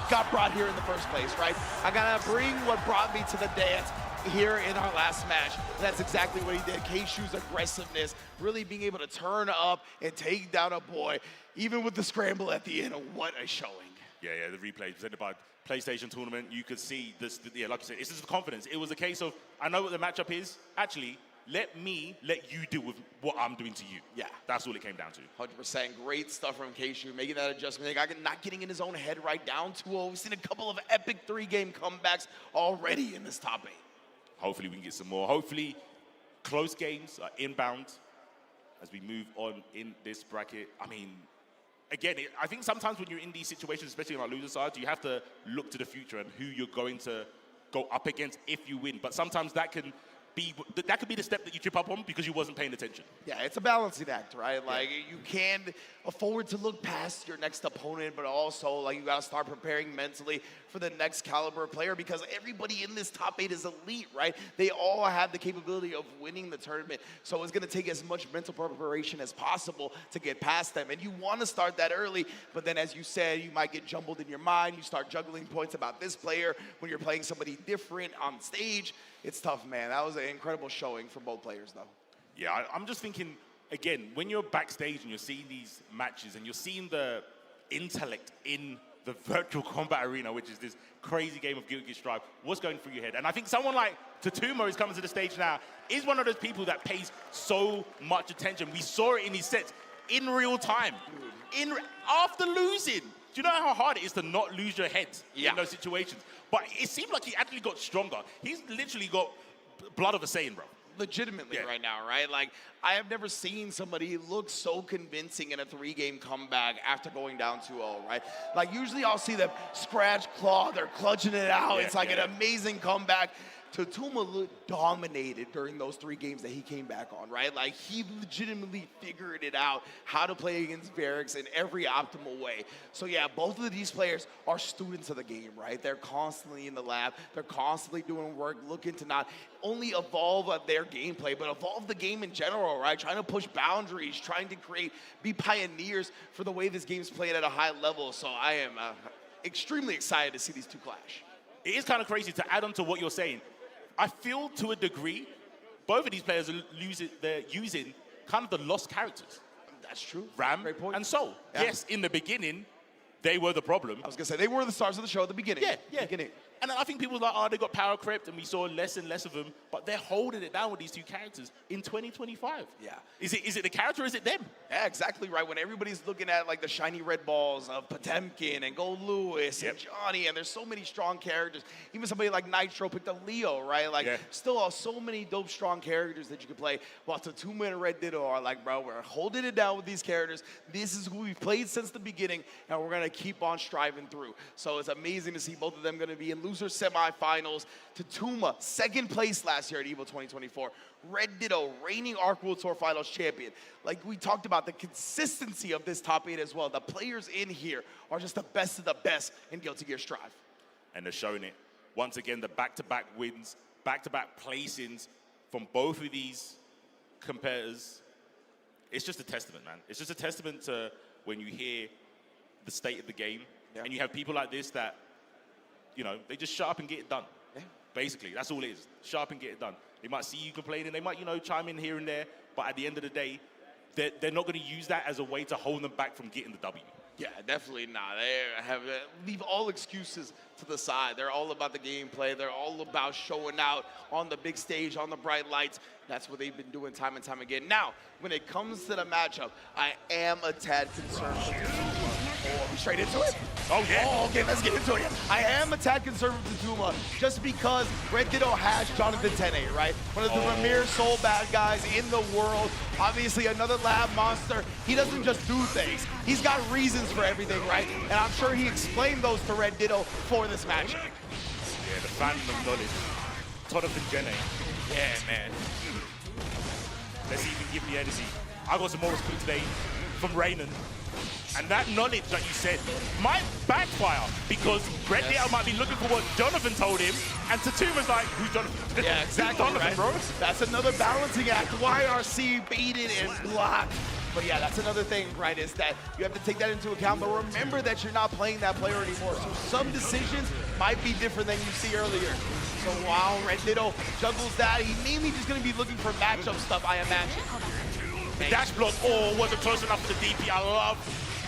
A: got brought here in the first place, right? I gotta bring what brought me to the dance here in our last match. That's exactly what he did. Keishu's aggressiveness, really being able to turn up and take down a boy, even with the scramble at the end. What a showing.
B: Yeah, the replay presented by PlayStation Tournament. You could see this, yeah, like you said, it's just confidence. It was a case of, I know what the matchup is. Actually, let you deal with what I'm doing to you.
A: Yeah.
B: That's all it came down to.
A: 100%. Great stuff from Keishu, making that adjustment. Not getting in his own head right down 2-0. We've seen a couple of epic 3-game comebacks already in this top 8.
B: Hopefully we can get some more. Hopefully close games are inbound as we move on in this bracket. I mean, again, I think sometimes when you're in these situations, especially on our loser side, you have to look to the future and who you're going to go up against if you win. But sometimes that can that could be the step that you trip up on because you wasn't paying attention.
A: Yeah, it's a balancing act, right? Like, you can't afford to look past your next opponent, but also, like, you gotta start preparing mentally for the next caliber player because everybody in this top 8 is elite, right? They all have the capability of winning the tournament. So it's gonna take as much mental preparation as possible to get past them. And you wanna start that early, but then as you said, you might get jumbled in your mind. You start juggling points about this player when you're playing somebody different on stage. It's tough, man. That was an incredible showing for both players, though.
B: Yeah, I'm just thinking, again, when you're backstage and you're seeing these matches and you're seeing the intellect in the virtual combat arena, which is this crazy game of Guilty Gear Strive, what's going through your head? And I think someone like Tatuma, who's coming to the stage now, is one of those people that pays so much attention. We saw it in his sets in real time. After losing. Do you know how hard it is to not lose your head in those situations? But it seemed like he actually got stronger. He's literally got blood of a Saiyan, bro.
A: Legitimately right now, right? Like, I have never seen somebody look so convincing in a 3-game comeback after going down 2-0, right? Like, usually I'll see them scratch, claw, they're clutching it out. It's like an amazing comeback. Tatuma dominated during those 3 games that he came back on, right? Like, he legitimately figured it out, how to play against Variks in every optimal way. So yeah, both of these players are students of the game, right? They're constantly in the lab. They're constantly doing work, looking to not only evolve their gameplay, but evolve the game in general, right? Trying to push boundaries, trying to be pioneers for the way this game's played at a high level. So I am extremely excited to see these two clash.
B: It is kind of crazy to add on to what you're saying. I feel, to a degree, both of these players they're using kind of the lost characters.
A: That's true.
B: Ram and Soul. Yeah. Yes, in the beginning, they were the problem.
A: I was going to say, they were the stars of the show at the beginning.
B: Yeah. And I think people were like, oh, they got power crept, and we saw less and less of them. But they're holding it down with these two characters in 2025.
A: Yeah.
B: Is it the character or is it them?
A: Yeah, exactly right. When everybody's looking at like the shiny red balls of Potemkin and Gold Lewis and Johnny, and there's so many strong characters. Even somebody like Nitro picked up Leo, right? Like, still are so many dope, strong characters that you can play. While Tatuma and Red Ditto are like, bro, we're holding it down with these characters. This is who we've played since the beginning, and we're gonna keep on striving through. So it's amazing to see both of them gonna be in loser semifinals. Tatuma, 2nd place last year at EVO 2024. Red Ditto, reigning Arc World Tour Finals champion. Like we talked about, the consistency of this top 8 as well. The players in here are just the best of the best in Guilty Gear Strive.
B: And they're showing it. Once again, the back-to-back wins, back-to-back placings from both of these competitors. It's just a testament, man. It's just a testament to when you hear the state of the game, and you have people like this that, you know, they just shut up and get it done. Basically, that's all it is. Shut up and get it done. They might see you complaining. They might, you know, chime in here and there. But at the end of the day, they're not going to use that as a way to hold them back from getting the W.
A: Yeah, definitely not. They have leave all excuses to the side. They're all about the gameplay. They're all about showing out on the big stage, on the bright lights. That's what they've been doing time and time again. Now, when it comes to the matchup, I am a tad concerned with Tatuma. Oh, straight into it?
B: Oh, yeah.
A: Oh, okay, let's get into it. I am a tad concerned with Tatuma just because Red Ditto has Jonathan Tene, right? One of the premier soul bad guys in the world. Obviously, another lab monster. He doesn't just do things. He's got reasons for everything, right? And I'm sure he explained those to Red Ditto for this match.
B: Yeah, the fandom knowledge. Jonathan Tene. Yeah, man. Let's see if he can give me energy. I got some more respect today from Raynon. And that knowledge that you said might backfire because Red Ditto might be looking for what Jonathan told him, and Tatuma's like, who's Jonathan?
A: Yeah, exactly,
B: Jonathan,
A: right?
B: bro?
A: That's another balancing act. YRC baited and blocked. But yeah, that's another thing, right, is that you have to take that into account. But remember that you're not playing that player anymore. So some decisions might be different than you see earlier. So while Red Ditto juggles that, he's mainly just going to be looking for matchup stuff, I imagine.
B: The dash block, wasn't close enough for the DP.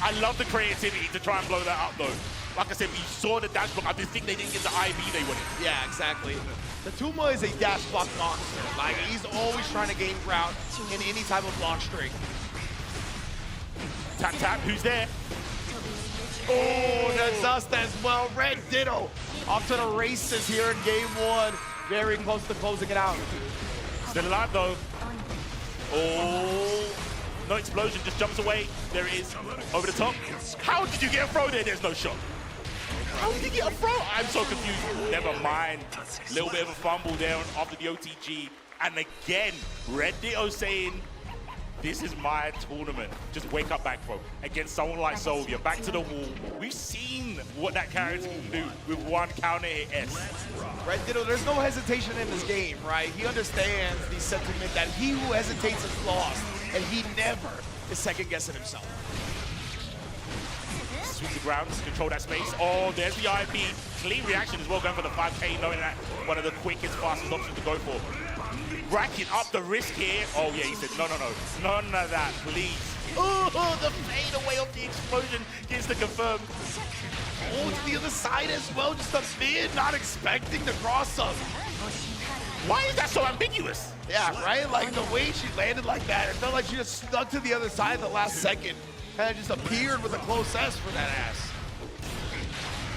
B: I love the creativity to try and blow that up, though. Like I said, we saw the dash block. I just think they didn't get the IV they wanted.
A: Yeah, exactly. Tatuma is a dash block monster. Like, he's always trying to gain ground in any type of block string.
B: Tap, tap, who's there?
A: Oh, the dust as well. Red Ditto off to the races here in game 1. Very close to closing it out.
B: Still alive, though. Oh, no explosion, just jumps away. There it is, over the top. How did you get a throw there? There's no shot. How did he get a throw? I'm so confused. Never mind. Little bit of a fumble there after the OTG. And again, Red Ditto saying, this is my tournament. Just wake up back, bro. Against someone like Soldier, back to the wall. We've seen what that character can do with one counter hit S.
A: Red Ditto, there's no hesitation in this game, right? He understands the sentiment that he who hesitates is lost, and he never is second-guessing himself.
B: Sweep the ground, control that space. Oh, there's the IB. Clean reaction as well, going for the 5K, knowing that one of the quickest, fastest options to go for. Racking up the risk here. Oh yeah, he said, no, none of that, please. Oh, the fade away of the explosion gets the confirm.
A: Oh, to the other side as well, just a mid, not expecting the cross-up.
B: Why is that so ambiguous?
A: Yeah, right? Like the way she landed like that, it felt like she just stuck to the other side at the last second. Kind of just appeared with a close S for that ass.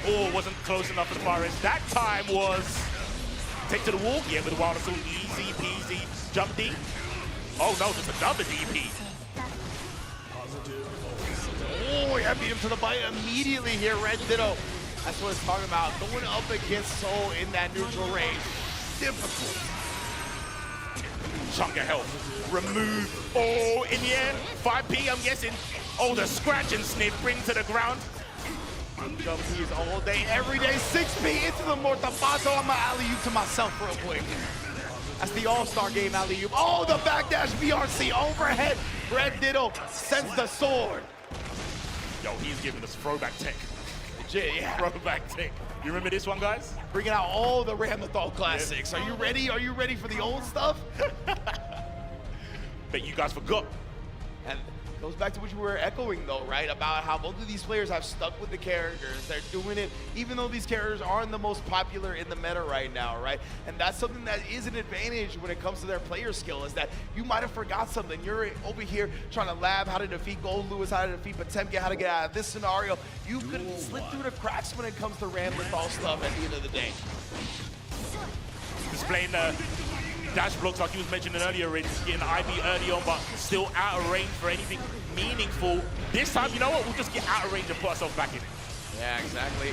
B: Oh, wasn't close enough for the far edge. That time was take to the wall. Yeah, with the Wild Assault, easy peasy. Jump deep. Oh no, just another DP.
A: Oh, yeah, beat him to the bite immediately here, Red Ditto. That's what it's talking about. Going up against Soul in that neutral range. Difficult.
B: Chunk of health. Remove. Oh, in the air. 5P, I'm guessing. Oh, the scratch and sniff bring to the ground.
A: Jumpies all day, every day. 6P into the Mortabato. I'm gonna alley-oop to myself real quick. That's the all-star game alley-oop. Oh, the backdash VRC overhead. Red Ditto sends the sword.
B: Yo, he's giving us throwback tech.
A: Legit, yeah.
B: Throwback tech. You remember this one, guys?
A: Bringing out all the Ramlethal classics. Are you ready? Are you ready for the old stuff?
B: Bet you guys forgot.
A: And goes back to what you were echoing though, right? About how both of these players have stuck with the characters. They're doing it even though these characters aren't the most popular in the meta right now, right? And that's something that is an advantage when it comes to their player skill, is that you might have forgot something. You're over here trying to lab how to defeat Gold Lewis, how to defeat Potemkin, how to get out of this scenario. You could slip through the cracks when it comes to Ramlethal stuff at the end of the day.
B: Displaying the dash blocks like you was mentioning earlier, Ridge, getting IB early on, but still out of range for anything meaningful. This time, you know what? We'll just get out of range and put ourselves back in it.
A: Yeah, exactly.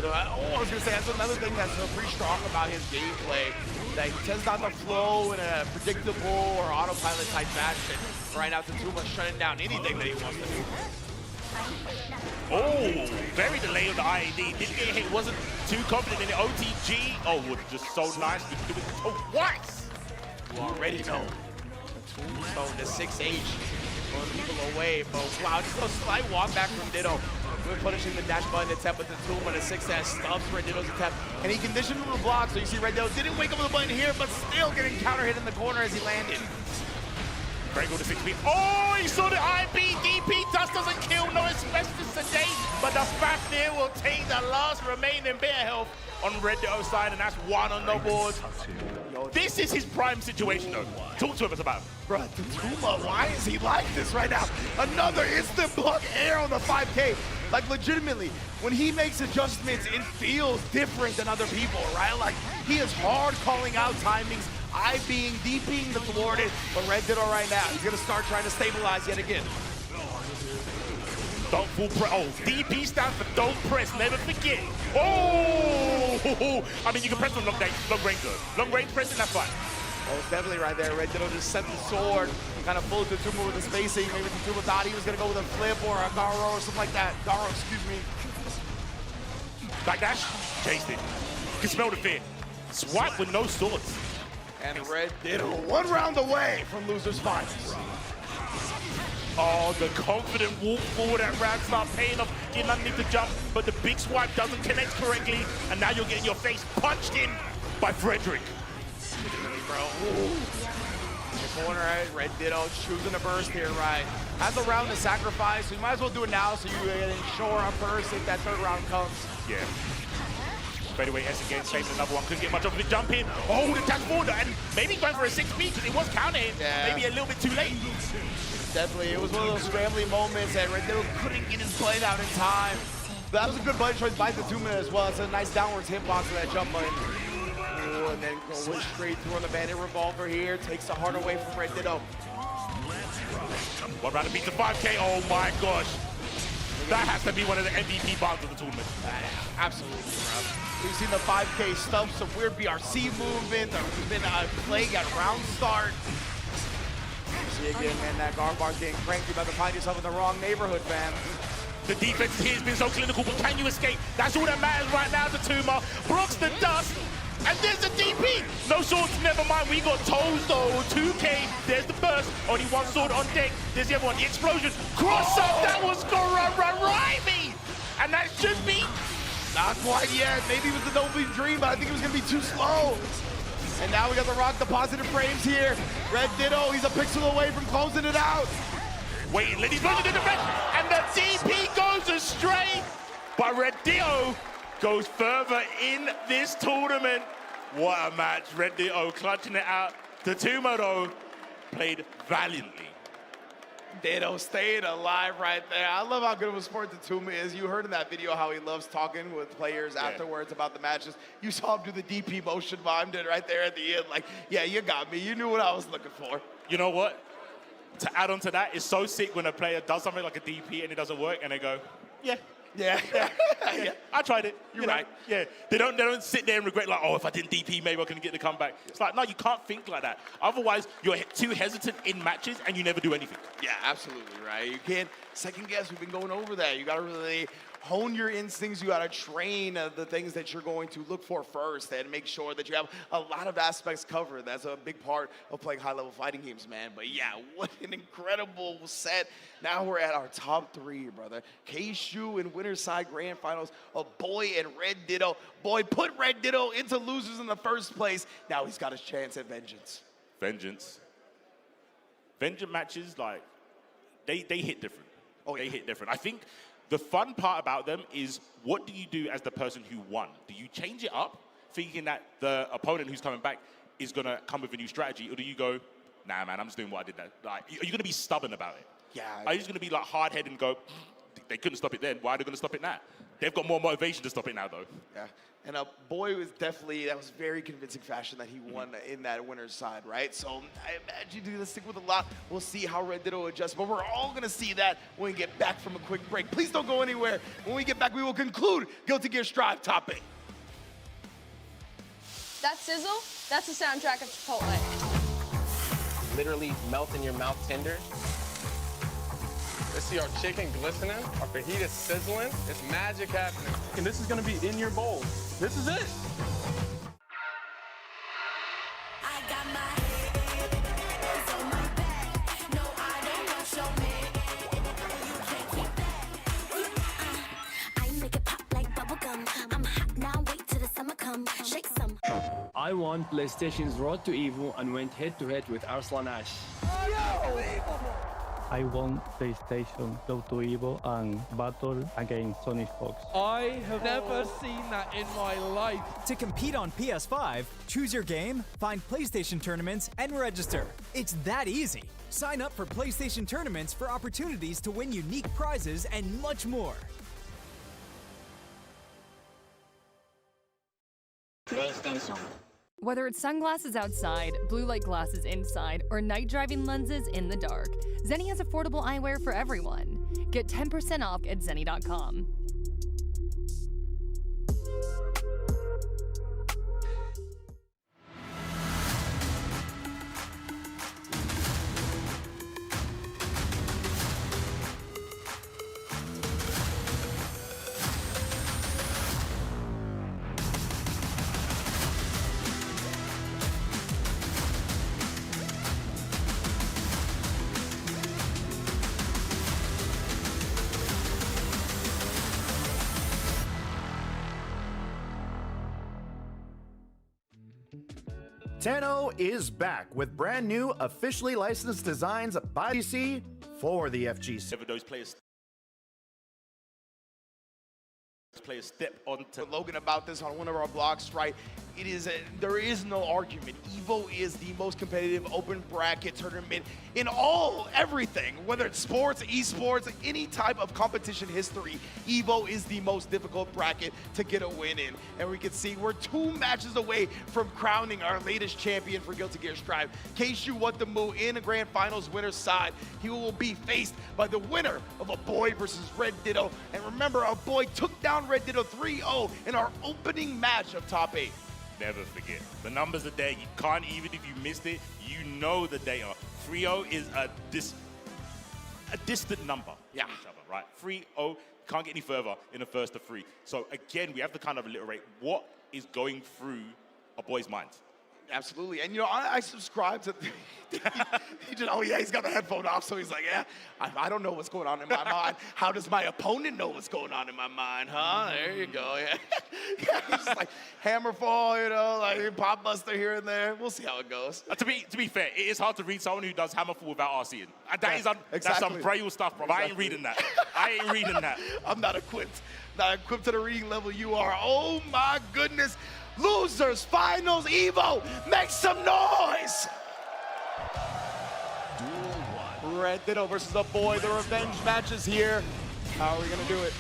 A: Oh, I was gonna say, that's another thing that's pretty strong about his gameplay, that he tends not to flow in a predictable or autopilot type fashion. Right now, Tatuma shutting down anything that he wants to do.
B: Oh, very delayed on the IAD. Didn't get hit, wasn't too confident in the OTG. Oh, just so nice to do it twice.
A: You already know. Tombstone to 6H, pulling people away. But wow, just a slight walk back from Ditto. We're punishing the dash button attempt with the Tatuma, the 6S stuffs Red Ditto's attempt. And he conditioned him to the block, so you see Red Ditto didn't wake up with the button here, but still getting counter hit in the corner as he landed.
B: Very good to 6P. Oh, he saw the IB. DP dust doesn't kill. No asbestos today. But the Fafnir will take the last remaining bit of health on Red Ditto's side, and that's one on the board. This is his prime situation, though. Talk to us about it.
A: Bro, Tatuma, why is he like this right now? Another instant block air on the 5K. Like, legitimately, when he makes adjustments, it feels different than other people, right? Like, he is hard calling out timings. IBing, DPing the thwarted, but Red Ditto right now, he's gonna start trying to stabilize yet again.
B: Don't full press. Oh, DP stands for don't press, never forget. Oh! I mean, you can press from long range though. Long range pressing, that's fine.
A: Oh, it's definitely right there. Red Ditto just sent the sword, kind of fooled Tatuma with the spacing. Maybe Tatuma thought he was gonna go with a flip or a Garo or something like that. Garo, excuse me.
B: Backdash, chased it. You can smell the fear. Swipe with no swords.
A: And Red Ditto, one round away from losers finals.
B: Oh, the confident walk forward at Rad start paying off, getting underneath the jump, but the big swipe doesn't connect correctly, and now you're getting your face punched in by Frederick.
A: Bro, in the corner, right? Red Ditto choosing a burst here, right? Has a round to sacrifice, so you might as well do it now so you can ensure a burst if that third round comes.
B: Yeah. Fadeaway S again, saving another one. Couldn't get much of a jump in. Oh, the dash forward, and maybe going for a 6P because it was counting.
A: Yeah.
B: Maybe a little bit too late.
A: Definitely, it was one of those scrambling moments that Red Ditto couldn't get his play out in time. But that was a good button choice by Tatuma as well. It's a nice downwards hitbox for that jump button. Ooh, and then going straight through on the Bandit Revolver here. Takes the heart away from Red Ditto.
B: One round to beat the 5K. Oh my gosh. That has to be one of the MVP bombs of the tournament.
A: Absolutely, bro. We've seen the 5K stuff, some weird BRC movement. There's been a plague at round start. See again, man, that guard bar's getting cranky. You're about to find yourself in the wrong neighborhood, fam.
B: The defense here has been so clinical, but can you escape? That's all that matters right now, the Tuma. Blocks the dust, and there's the DP. No swords, never mind. We got toes, though. 2K, there's the burst. Only one sword on deck. There's the other one, the explosion. Cross up, that was Raimi. And that should be...
A: Not quite yet. Maybe it was the Dolby Dream, but I think it was going to be too slow. And now we got the rock deposited frames here. Red Ditto, he's a pixel away from closing it out.
B: Wait, Liddy's running to the defense, and the DP goes astray. But Red Ditto goes further in this tournament. What a match. Red Ditto clutching it out. The Tumodo played valiantly.
A: Ditto staying alive right there. I love how good of a sport the Tuma is. You heard in that video how he loves talking with players afterwards about the matches. You saw him do the DP motion mime did right there at the end. Like, yeah, you got me. You knew what I was looking for.
B: You know what? To add on to that, it's so sick when a player does something like a DP and it doesn't work and they go, yeah. I tried it. You're right. Yeah. They don't sit there and regret like, oh, if I didn't DP, maybe I couldn't get the comeback. It's like, no, you can't think like that. Otherwise, you're too hesitant in matches and you never do anything.
A: Yeah, absolutely, right? You can't second guess. We've been going over that. You got to really hone your instincts. You got to train the things that you're going to look for first and make sure that you have a lot of aspects covered. That's a big part of playing high-level fighting games, man. But yeah, what an incredible set. Now we're at our top three, brother. K-Shu in Winner's Side Grand Finals, a Boy and Red Ditto. Boy put Red Ditto into losers in the first place. Now he's got his chance at Vengeance.
B: Vengeance matches, like, they hit different. They hit different. I think the fun part about them is, what do you do as the person who won? Do you change it up, thinking that the opponent who's coming back is going to come with a new strategy? Or do you go, nah, man, I'm just doing what I did that? Like, are you going to be stubborn about it?
A: Yeah.
B: Are you just going to be like hard-headed and go, they couldn't stop it then, why are they going to stop it now? They've got more motivation to stop it now, though.
A: Yeah. And Boy was definitely, that was very convincing fashion that he won in that Winner's Side, right? So I imagine he's going to stick with a lot. We'll see how Red Ditto adjusts, but we're all going to see that when we get back from a quick break. Please don't go anywhere. When we get back, we will conclude Guilty Gear Strive topic.
S: That sizzle, that's the soundtrack of Chipotle.
N: Literally melt in your mouth tender.
T: Let's see our chicken glistening, our fajita sizzling. It's magic happening. And this is gonna be in your bowl. This is it.
U: I got my hands on my back. No, I don't know, show me. You can't keep that. I make it pop like bubblegum. I'm hot now, wait till the summer come. Shake some.
V: I won PlayStation's Road to Evo and went head-to-head with Arslan Ash.
H: I won PlayStation Road to Evo and battled against Sonic Fox.
W: I have never seen that in my life.
X: To compete on PS5, choose your game, find PlayStation tournaments, and register. It's that easy. Sign up for PlayStation tournaments for opportunities to win unique prizes and much more.
Y: PlayStation. Whether it's sunglasses outside, blue light glasses inside, or night driving lenses in the dark, Zenni has affordable eyewear for everyone. Get 10% off at Zenni.com.
Z: Tenno is back with brand new, officially licensed designs by DC for the FGC.
B: Those players Play a step onto
A: Logan about this on one of our blogs, right? There is no argument. EVO is the most competitive open bracket tournament in everything, whether it's sports, esports, any type of competition history. EVO is the most difficult bracket to get a win in. And we can see we're 2 matches away from crowning our latest champion for Guilty Gear Strive. Keishu Watamu in the grand finals winner's side. He will be faced by the winner of Aboy versus Red Ditto. And remember, Aboy took down Red Ditto 3-0 in our opening match of top 8.
B: Never forget. The numbers are there. You can't, even if you missed it, you know the data. 3-0 is a distant number from each other, right? 3-0, can't get any further in the first of 3. So again, we have to kind of alliterate what is going through a boy's mind.
A: Absolutely. And, you know, I subscribe to he just, oh, yeah, he's got the headphone off, so he's like, yeah, I don't know what's going on in my mind. How does my opponent know what's going on in my mind, huh? There you go, yeah. Yeah, he's just like Hammerfall, you know, like Pop Buster here and there. We'll see how it goes.
B: To be fair, it is hard to read someone who does Hammerfall without RCing. That's some Braille stuff, bro. Exactly. I ain't reading that. I ain't reading that.
A: I'm not equipped. Not equipped to the reading level you are. Oh, my goodness. Losers, finals, EVO, make some noise! Red Ditto versus Aboy, the revenge matches here. How are we gonna do it?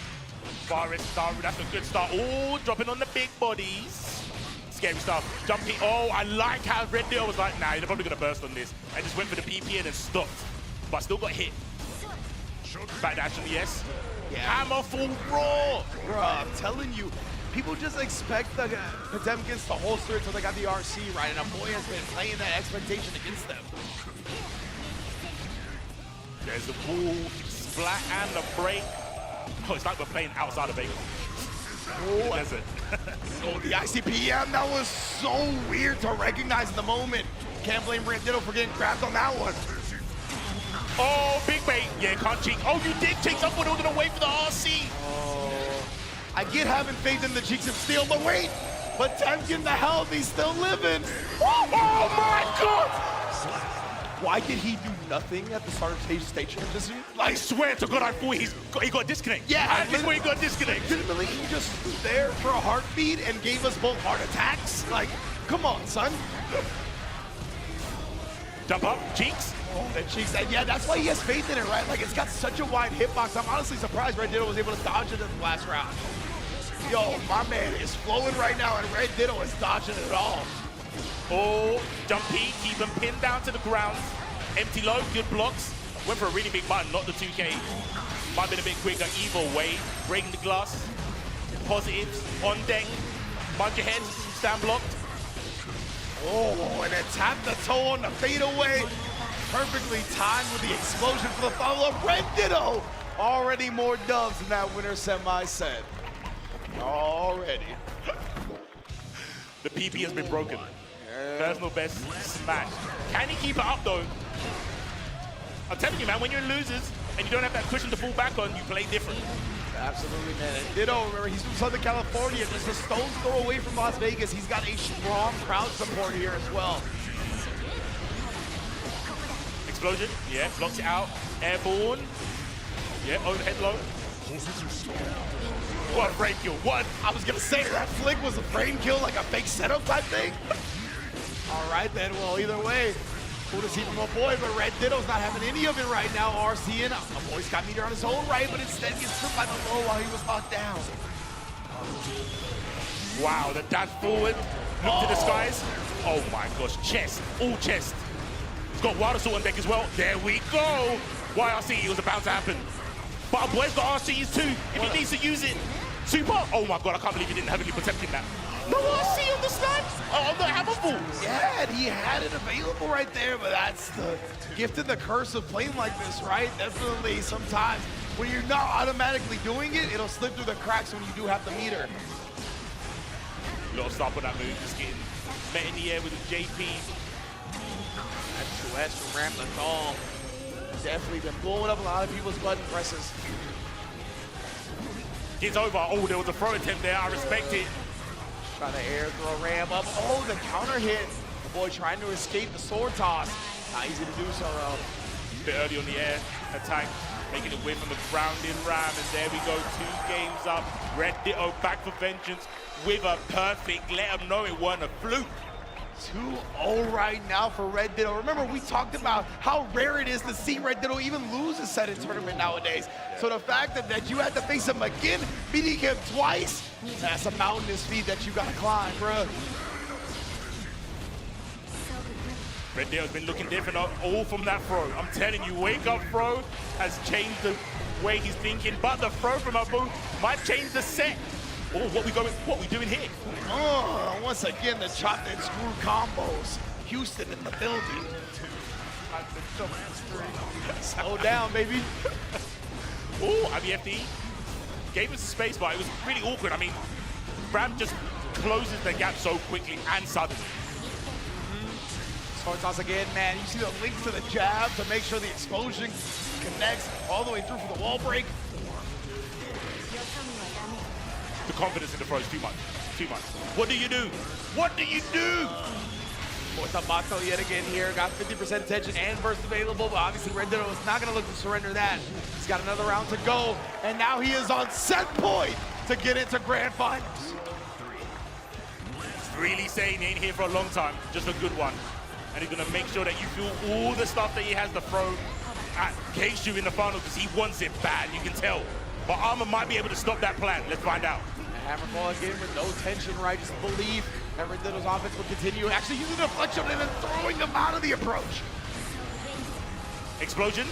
B: Forest Star, that's a good start. Oh, dropping on the big bodies. Scary stuff. Jumping. Oh, I like how Red Ditto was like, nah, you're probably gonna burst on this. And just went for the PP and then stopped. But still got hit. Back dash on the yes.
A: Yeah.
B: Hammerfall raw.
A: Bro, I'm telling you. People just expect the Potemkins to holster until they got the RC right, and Aboy has been playing that expectation against them.
B: There's the ball, splat, and the break. Oh, it's like we're playing outside of Vegas.
A: Oh, oh, the ICPM, that was so weird to recognize in the moment. Can't blame Red Ditto for getting grabbed on that one.
B: Oh, big bait. Yeah, can't cheek. Oh, you did cheek. Someone ordered away for the RC.
A: I get having faith in the Cheeks of Steel, but wait, Potemkin the health, he's still living. Oh my God! Why did he do nothing at the start of stage transition?
B: I swear to God, I thought he got disconnected.
A: Yeah,
B: I just thought he got disconnected.
A: Literally, he just stood there for a heartbeat and gave us both heart attacks. Like, come on, son.
B: Jump up, Cheeks.
A: Oh, the Cheeks, yeah, that's why he has faith in it, right? Like, it's got such a wide hitbox. I'm honestly surprised Red Ditto was able to dodge it in the last round. Yo, my man is flowing right now, and Red Ditto is dodging it all.
B: Oh, jumpy, keep him pinned down to the ground. Empty low, good blocks. Went for a really big button, not the 2K. Might have been a bit quicker, either way. Breaking the glass. Positives, on deck. Bunch your head, stand blocked.
A: Oh, and then tap the toe on the fadeaway. Perfectly timed with the explosion for the follow-up. Red Ditto already more dubs in that winner semi-set. Already.
B: The PP has been broken. Personal best smash. Can he keep it up though? I'm telling you, man, when you're losers and you don't have that cushion to fall back on, you play different.
A: Absolutely, man. And Ditto, remember, he's from Southern California, just a stone's throw away from Las Vegas. He's got a strong crowd support here as well.
B: Explosion, yeah, blocks it out. Airborne, yeah, overhead low. What a frame kill, what?
A: I was gonna say, that flick was a frame kill, like a fake setup type thing. All right then, well, either way, cool to see from Aboy, but Red Ditto's not having any of it right now. RCing, Aboy's got meter on his own right, but instead gets tripped by the low while he was locked down.
B: Wow, the dash forward, look to the skies. Oh my gosh, chest, all chest. He's got Wild Assault on deck as well. There we go. YRC, it was about to happen. But Aboy's got RCs too, if he needs to use it. Super, oh my God, I can't believe he didn't have any protecting that. No RC on the snipe, on the Hammerfall.
A: Yeah, and he had it available right there, but that's the gift and the curse of playing like this, right? Definitely sometimes when you're not automatically doing it, it'll slip through the cracks when you do have the meter.
B: Little stop on that move, just getting met in the air with the JP.
A: That's 2S from Ramlathal. Definitely been blowing up a lot of people's button presses.
B: Gets over. Oh, there was a throw attempt there. I respect it.
A: Trying to air throw Ram up. Oh, the counter hit. The boy trying to escape the sword toss. Not easy to do so, though.
B: Bit early on the air attack. making it win from the grounding ram, and there we go, 2 games up. Red Ditto back for vengeance with a perfect. Let them know it wasn't a fluke.
A: 2-0 right now for Red Ditto. Remember, we talked about how rare it is to see Red Ditto even lose a set in tournament nowadays. So the fact that you had to face him again, beating him twice, that's a mountainous feat that you gotta climb, bro.
B: Red Ditto's been looking different all from that throw. I'm telling you, wake up throw has changed the way he's thinking, but the throw from Abu might change the set. Oh, what we doing here?
A: Oh, once again, the chopped and screw combos. Houston in the building. Slow down, baby.
B: Oh, IBFD gave us space, but it was really awkward. I mean, Ram just closes the gap so quickly and suddenly.
A: Sword toss again, man. You see the link to the jab to make sure the explosion connects all the way through for the wall break.
B: The confidence in the throw is too much. Too much. What do you do? What do you do?
A: Portabato yet again here. Got 50% tension and burst available, but obviously Red Ditto is not going to look to surrender that. He's got another round to go, and now he is on set point to get into grand finals.
B: Really saying he ain't here for a long time, just a good one. And he's going to make sure that you feel all the stuff that he has to throw at Keishu in the final, because he wants it bad, you can tell. But Armor might be able to stop that plan. Let's find out.
A: Hammerfall again with no tension, right? Just believe that Red Ditto's offense will continue. Actually using the deflection and then throwing him out of the approach.
B: Explosion.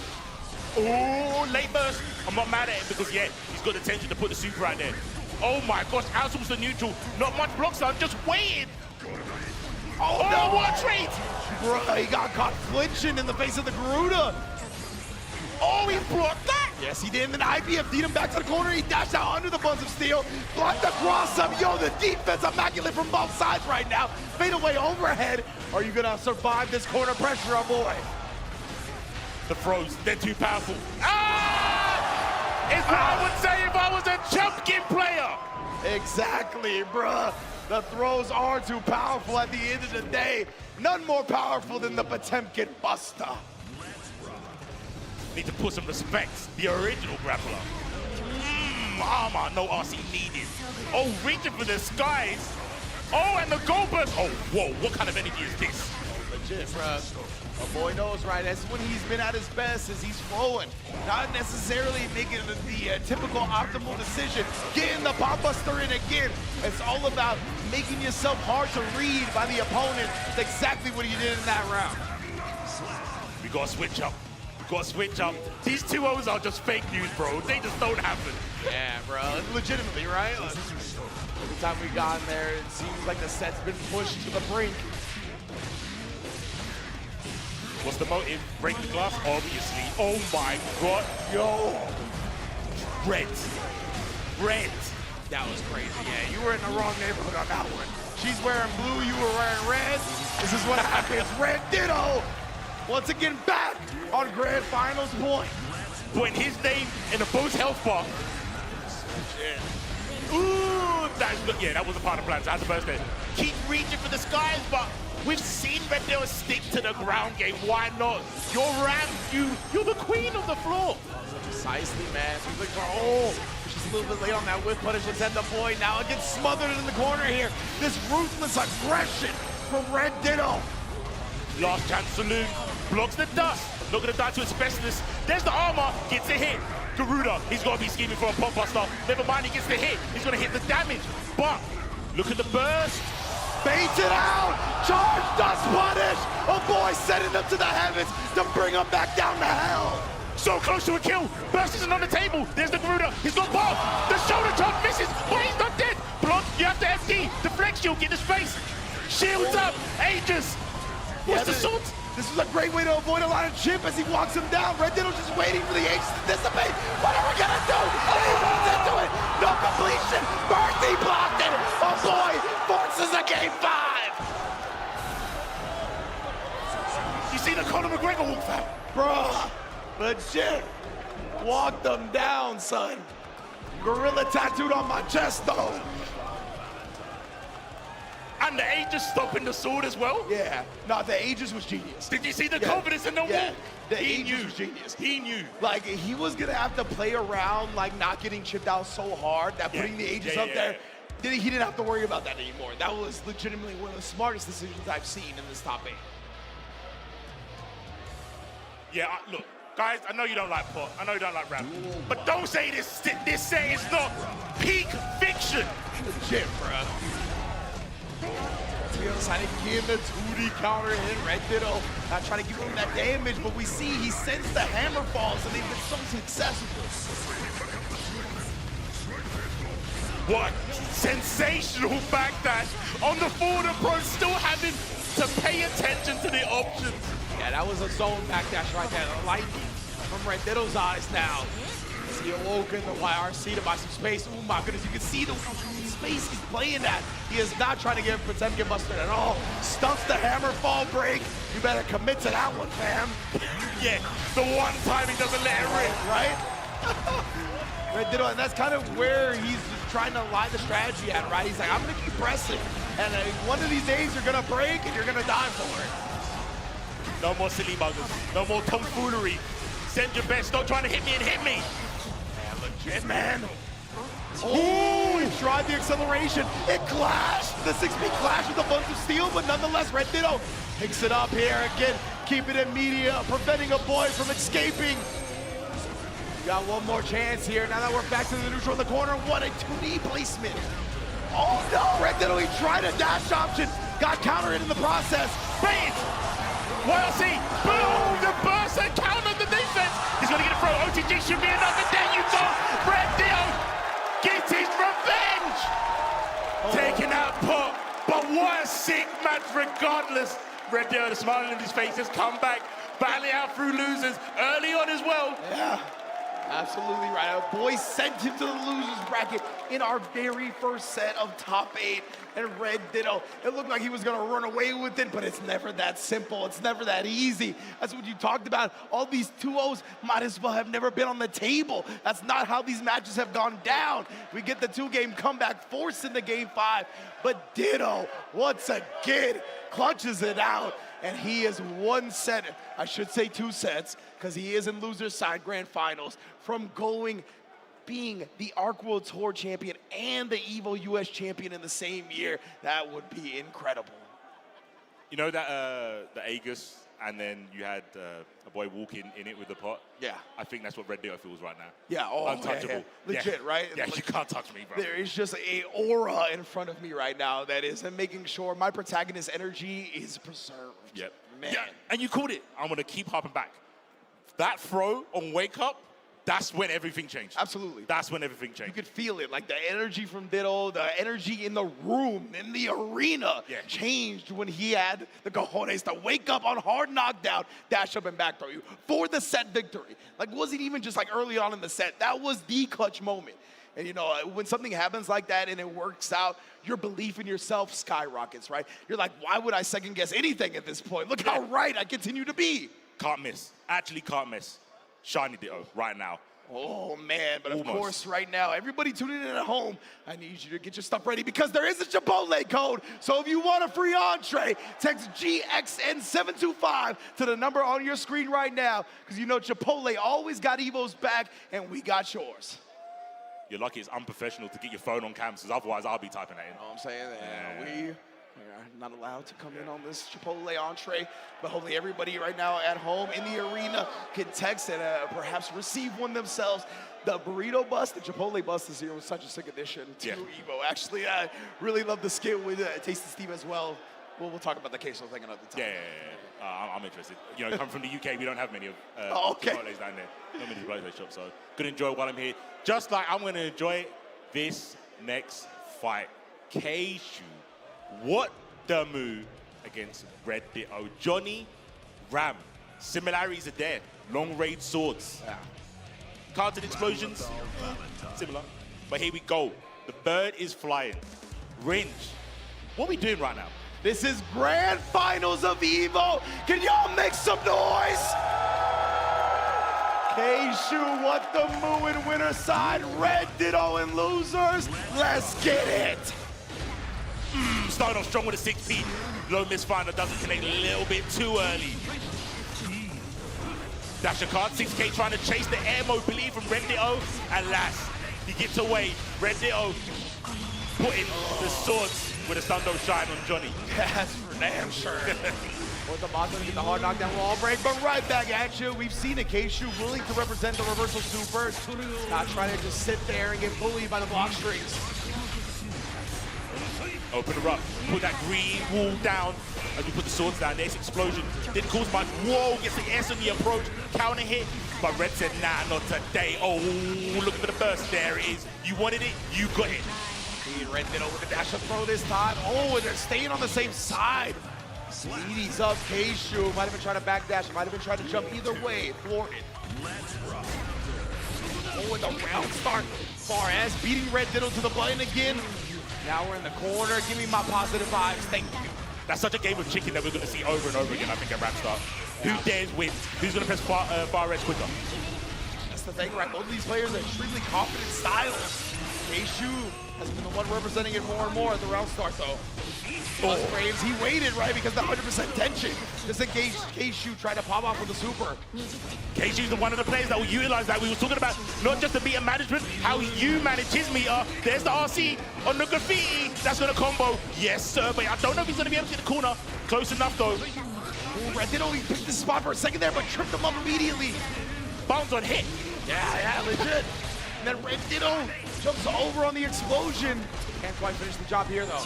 B: Oh, late burst. I'm not mad at it because, yeah, he's got the tension to put the super out there. Oh my gosh, outsource the neutral. Not much block stun, just waiting. Oh no, what a treat!
A: Bro, he got caught flinching in the face of the Garuda.
B: Oh, he blocked that!
A: Yes, he did. And then IBFD'd him back to the corner. He dashed out under the buns of steel. Blocked across him. Yo, the defense immaculate from both sides right now. Fade away overhead. Are you going to survive this corner pressure, oh boy?
B: The throws, they're too powerful. Ah! It's what I would say if I was a Chumpkin player.
A: Exactly, bruh. The throws are too powerful at the end of the day. None more powerful than the Potemkin Buster.
B: Need to put some respect. The original grappler. Armor, no RC needed. Oh, reaching for the skies. Oh, and the gold burst. Oh, whoa, what kind of energy is this?
A: Legit, bro. A boy knows, right? That's when he's been at his best, as he's flowing. Not necessarily making the typical optimal decision. Getting the pop buster in again. It's all about making yourself hard to read by the opponent. That's exactly what he did in that round.
B: We gotta switch up. Got to switch up. These 2-0s are just fake news, bro. They just don't happen.
A: Yeah, bro. Legitimately, right? Every time we got in there, it seems like the set's been pushed to the brink.
B: What's the motive? Break the glass? Obviously. Oh my god. Yo. Red.
A: That was crazy. Yeah, you were in the wrong neighborhood on that one. She's wearing blue, you were wearing red. This is what happens. Red Ditto. Once again, back on Grand Finals point.
B: Putting his name in the Bose Health Bar. Ooh, yeah, that was a part of the plan. So that's the first thing. Keep reaching for the skies, but we've seen Red Ditto stick to the ground game. Why not? You're Ram, you're the queen of the floor.
A: Precisely, man. She's like, oh, she's a little bit late on that whip punish. Let's end the boy now. It gets smothered in the corner here. This ruthless aggression from Red Ditto.
B: Last chance saloon. Blocks the dust. Not gonna die to a specialist. There's the armor. Gets a hit. Garuda, he's gotta be scheming for a pop buster. Never mind, he gets the hit. He's gonna hit the damage. But look at the burst.
A: Bait it out. Charge dust punish. Oh boy, sending them to the heavens to bring them back down to hell.
B: So close to a kill. Burst isn't on the table. There's the Garuda. He's got both. The shoulder chop misses, but he's not dead. Block. You have to FD. Deflect shield. Get the space. Shields up. Aegis. What's the salt?
A: This is a great way to avoid a lot of chip as he walks him down. Red Ditto just waiting for the Aegis to dissipate. What are we gonna do? And he runs into it. No completion. Berthy blocked it. Oh boy, forces a game 5.
B: You see the Conor McGregor walk out?
A: Bro, legit. Walked them down, son. Gorilla tattooed on my chest, though.
B: And the Aegis stopping the sword as well.
A: Yeah. No, the Aegis was genius.
B: Did you see the confidence in the wall?
A: The
B: He
A: Aegis
B: knew.
A: was genius.
B: He knew.
A: Like, he was going to have to play around, like, not getting chipped out so hard that putting the Aegis up there, he didn't have to worry about that anymore. That was legitimately one of the smartest decisions I've seen in this top 8.
B: Yeah, look, guys, I know you don't like Pot. I know you don't like Ram. But don't say this set is not peak fiction.
A: Legit, bro. Trying to give the 2D counter hit. Red Ditto not trying to give him that damage, but we see he sends the hammer falls, and they've been so successful.
B: What sensational backdash on the forward approach, still having to pay attention to the options.
A: Yeah, that was a zone backdash right there. The lightning from Red Ditto's eyes now. See Awoken, the YRC to buy some space. Oh my goodness, you can see the space he's playing at. He is not trying to pretend to get busted at all. Stunts the hammer fall break. You better commit to that one, fam.
B: Yeah, the one time he doesn't let it rip.
A: Right? Red Ditto, and that's kind of where he's trying to lie the strategy at, right? He's like, I'm gonna keep pressing, and one of these days you're gonna break and you're gonna die for it.
B: No more silly buggers. No more tomfoolery. Send your best. Stop trying to hit me and hit me.
A: Man, legit, man. Oh, he tried the acceleration. It clashed. The 6-speed clash with a bunch of steel, but nonetheless, Red Ditto picks it up here again. Keep it in media, preventing a boy from escaping. We got one more chance here. Now that we're back to the neutral in the corner, what a 2D placement. Oh no, Red Ditto, he tried a dash option. Got countered in the process.
B: Bait! YRC, boom! The burst and counter the defense. He's going to get a throw. OTG should be enough, and there you go. Red Ditto gets his revenge. Taking out Pot, but what a sick match regardless. Red Ditto, the smile on his face, has come back, battling out through losers early on as well.
A: Yeah. Absolutely right. Our boy sent him to the losers bracket in our very first set of top 8. And Red Ditto, it looked like he was going to run away with it, but it's never that simple. It's never that easy. That's what you talked about. All these 2-0s might as well have never been on the table. That's not how these matches have gone down. We get the 2-game comeback, forcing the game 5. But Ditto, once again, clutches it out. And he is 1 set, I should say 2 sets, because he is in loser's side grand finals, from being the Arc World Tour champion and the EVO US champion in the same year. That would be incredible.
B: You know that the Aegis, and then you had a boy walking in it with the Pot?
A: Yeah.
B: I think that's what Red Ditto feels right now.
A: Yeah, oh,
B: untouchable.
A: Yeah. Legit, right?
B: Yeah, you can't touch me, bro.
A: There is just a aura in front of me right now that is making sure my protagonist energy is preserved.
B: Yep.
A: Man.
B: Yeah, and you called it. I'm going to keep hopping back. That throw on Wake Up, that's when everything changed.
A: Absolutely.
B: That's when everything changed.
A: You could feel it, like the energy from Ditto, the energy in the room, in the arena, changed when he had the cojones to wake up on hard knockdown, dash up and back throw you for the set victory. Like, wasn't even just like early on in the set. That was the clutch moment. And you know, when something happens like that and it works out, your belief in yourself skyrockets, right? You're like, why would I second guess anything at this point? Look how right I continue to be.
B: Can't miss. Actually can't miss. Shiny Ditto right now.
A: Oh man, but of
B: Almost.
A: course right now, everybody tuning in at home, I need you to get your stuff ready because there is a Chipotle code. So if you want a free entree, text GXN725 to the number on your screen right now because you know Chipotle always got Evo's back and we got yours.
B: You're lucky it's unprofessional to get your phone on cams, because otherwise I'll be typing that in.
A: You know what I'm saying? We are not allowed to come in on this Chipotle entree, but hopefully everybody right now at home in the arena can text and perhaps receive one themselves. The burrito bus, the Chipotle bus this year was such a sick addition to Evo. Actually, I really love the skit with Tasty Steve as well. We'll talk about the queso thing another time.
B: Yeah. I'm interested. You know, coming from the UK, we don't have many of
A: okay.
B: Chipotles down there. Not many Chipotle shops, so gonna enjoy while I'm here. Just like I'm gonna enjoy this next fight. K-Shu, what the move against Red Ditto? Johnny, Ram, similarities are there. Long range swords. Cards and explosions, similar. But here we go. The bird is flying. Ringe, what are we doing right now?
A: This is grand finals of Evo. Can y'all make some noise? K-Shu, what the moo in winner side. Red Ditto and losers. Let's get it.
B: starting off strong with a 6P. Low misfinder doesn't connect a little bit too early. Dasher card, 6K trying to chase the air mobility from Red Ditto. Alas, he gets away. Red Ditto putting the swords with a Sundo Shine on Johnny.
A: That's for damn sure. With the Monster to get the hard knockdown wall break, but right back at you. We've seen a Keishu willing to represent the reversal super, not trying to just sit there and get bullied by the block strings.
B: Open her up, put that green wall down as we put the swords down. This explosion didn't cause much. Whoa, gets the S on the approach, counter hit. But Red said, nah, not today. Oh, looking for the burst. There it is. You wanted it, you got it.
A: Red Ditto with the dash and throw this time. Oh, and they're staying on the same side. Edie's up, Keishu. Might have been trying to backdash, might have been trying to jump either way. Thwarted. Oh, with the round start. Far as beating Red Ditto to the button again. Now we're in the corner. Give me my positive vibes. Thank you.
B: That's such a game of chicken that we're going to see over and over again, I think, at Ramstar. Who dares win? Who's going to press far edge quicker?
A: That's the thing, right? Both of these players are extremely confident styles. Keishu has been the one representing it more and more at the round start, though. Frames, he waited, right? Because the 100% tension. Just in case Keishu tried to pop off with the super.
B: Keishu's one of the players that will utilize that. We were talking about not just the meter management, how you manage his meter. There's the RC on the graffiti. That's going to combo. Yes, sir, but I don't know if he's going to be able to get the corner. Close enough, though.
A: Ooh, Red Ditto, he picked the spot for a second there, but tripped him up immediately.
B: Bounds on hit.
A: Yeah, legit. And then Red Ditto jumps over on the explosion. Can't quite finish the job here, though.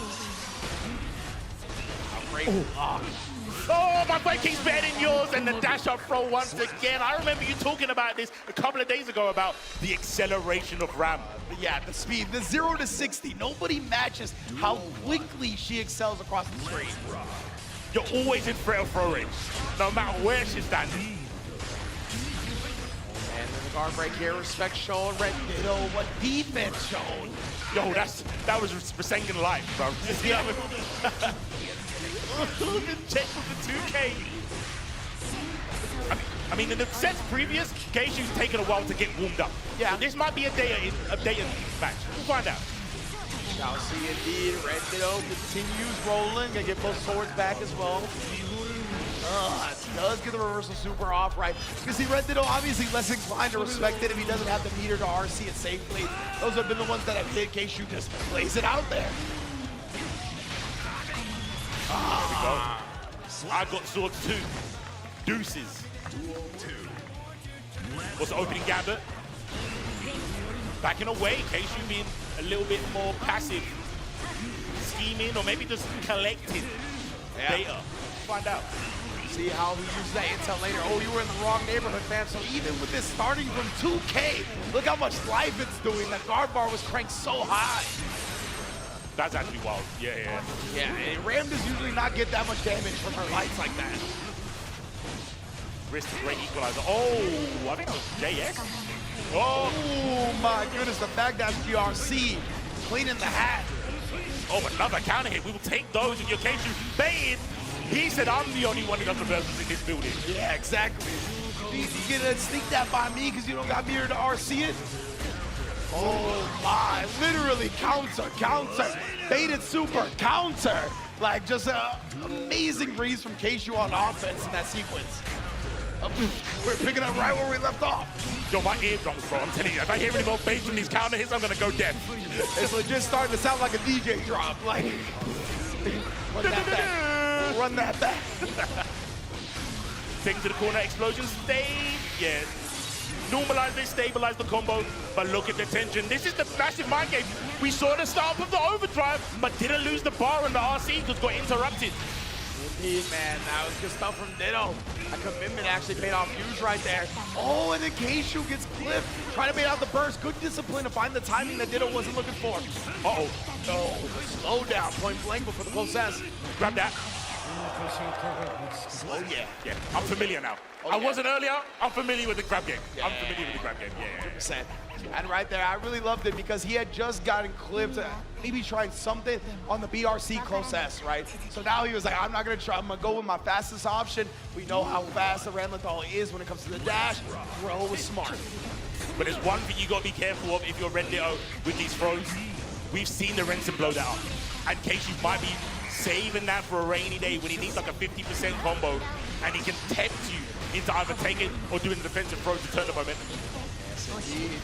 A: Great block.
B: Oh, my fight keeps better than yours, and the dash up throw once again. I remember you talking about this a couple of days ago about the acceleration of Ram.
A: Yeah, the speed, the 0 to 60. Nobody matches how quickly she excels across the screen.
B: You're always in threat of throw range, no matter where she's standing.
A: And then the guard break here, respect shown. Red Ditto, what defense shown?
B: Yo, that was Rasengan life, bro. Yeah. Check with the 2K. I mean, in the sets previous, Keishu's taken a while to get warmed up. Yeah. So this might be a day match. We'll find out.
A: Shall see indeed. Red Ditto continues rolling. Gonna get both swords back as well. Does get the reversal super off, right? Because see, Red Ditto obviously less inclined to respect it if he doesn't have the meter to RC it safely. Those have been the ones that have hit. Keishu just lays it out there.
B: I got swords too. Deuces. What's the opening gambit? Backing away, Keishu being a little bit more passive. Scheming or maybe just collecting data. Find out.
A: See how he uses that intel later. Oh, you were in the wrong neighborhood, fam. So even with this starting from 2K, look how much life it's doing. That guard bar was cranked so high.
B: That's actually wild. Yeah.
A: Yeah, and Ram does usually not get that much damage from her lights like that.
B: Wrist great equalizer. Oh, I think it was JX.
A: Oh my goodness, the backdash GRC. Cleaning the hat.
B: Oh, another counter hit. We will take those in your case. You baited. He said, I'm the only one who does reversals in this building.
A: Yeah, exactly. You gonna sneak that by me because you don't got meter to RC it? Oh my, literally counter. Baited super, counter. Like just an amazing breeze from Keishu on offense in that sequence. We're picking up right where we left off.
B: Yo, my eardrums, bro. I'm telling you, if I hear any more bass from these counter hits, I'm gonna go deaf.
A: It's legit starting to sound like a DJ drop. Like, run that back. Run that back.
B: Take it to the corner, explosion, stay. Yeah. Normalize this, stabilize the combo, but look at the tension. This is the massive mind game. We saw the start of the overdrive, but didn't lose the bar on the RC because got interrupted.
A: Indeed, man. That was good stuff from Ditto. That commitment actually paid off huge right there. Oh, and then Keishu gets clipped. Trying to bait out the burst. Good discipline to find the timing that Ditto wasn't looking for.
B: Uh-oh.
A: No, slow down. Point blank before the close S.
B: Grab that.
A: Oh, yeah.
B: Yeah, I'm familiar now. I wasn't earlier. I'm familiar with the grab game. Yeah. I'm familiar with the grab game. Yeah.
A: 100%. And right there, I really loved it because he had just gotten clipped, maybe trying something on the BRC close S, right? So now he was like, I'm not going to try. I'm going to go with my fastest option. We know how fast the Ramlethal is when it comes to the dash. Throw was smart.
B: But there's one thing you got to be careful of if you're Red Ditto with these throws. We've seen the Renson blow that up. And Keishu might be saving that for a rainy day when he needs like a 50% combo, and he can tempt you into either taking or doing the defensive throw to turn the momentum.
A: Yes, indeed.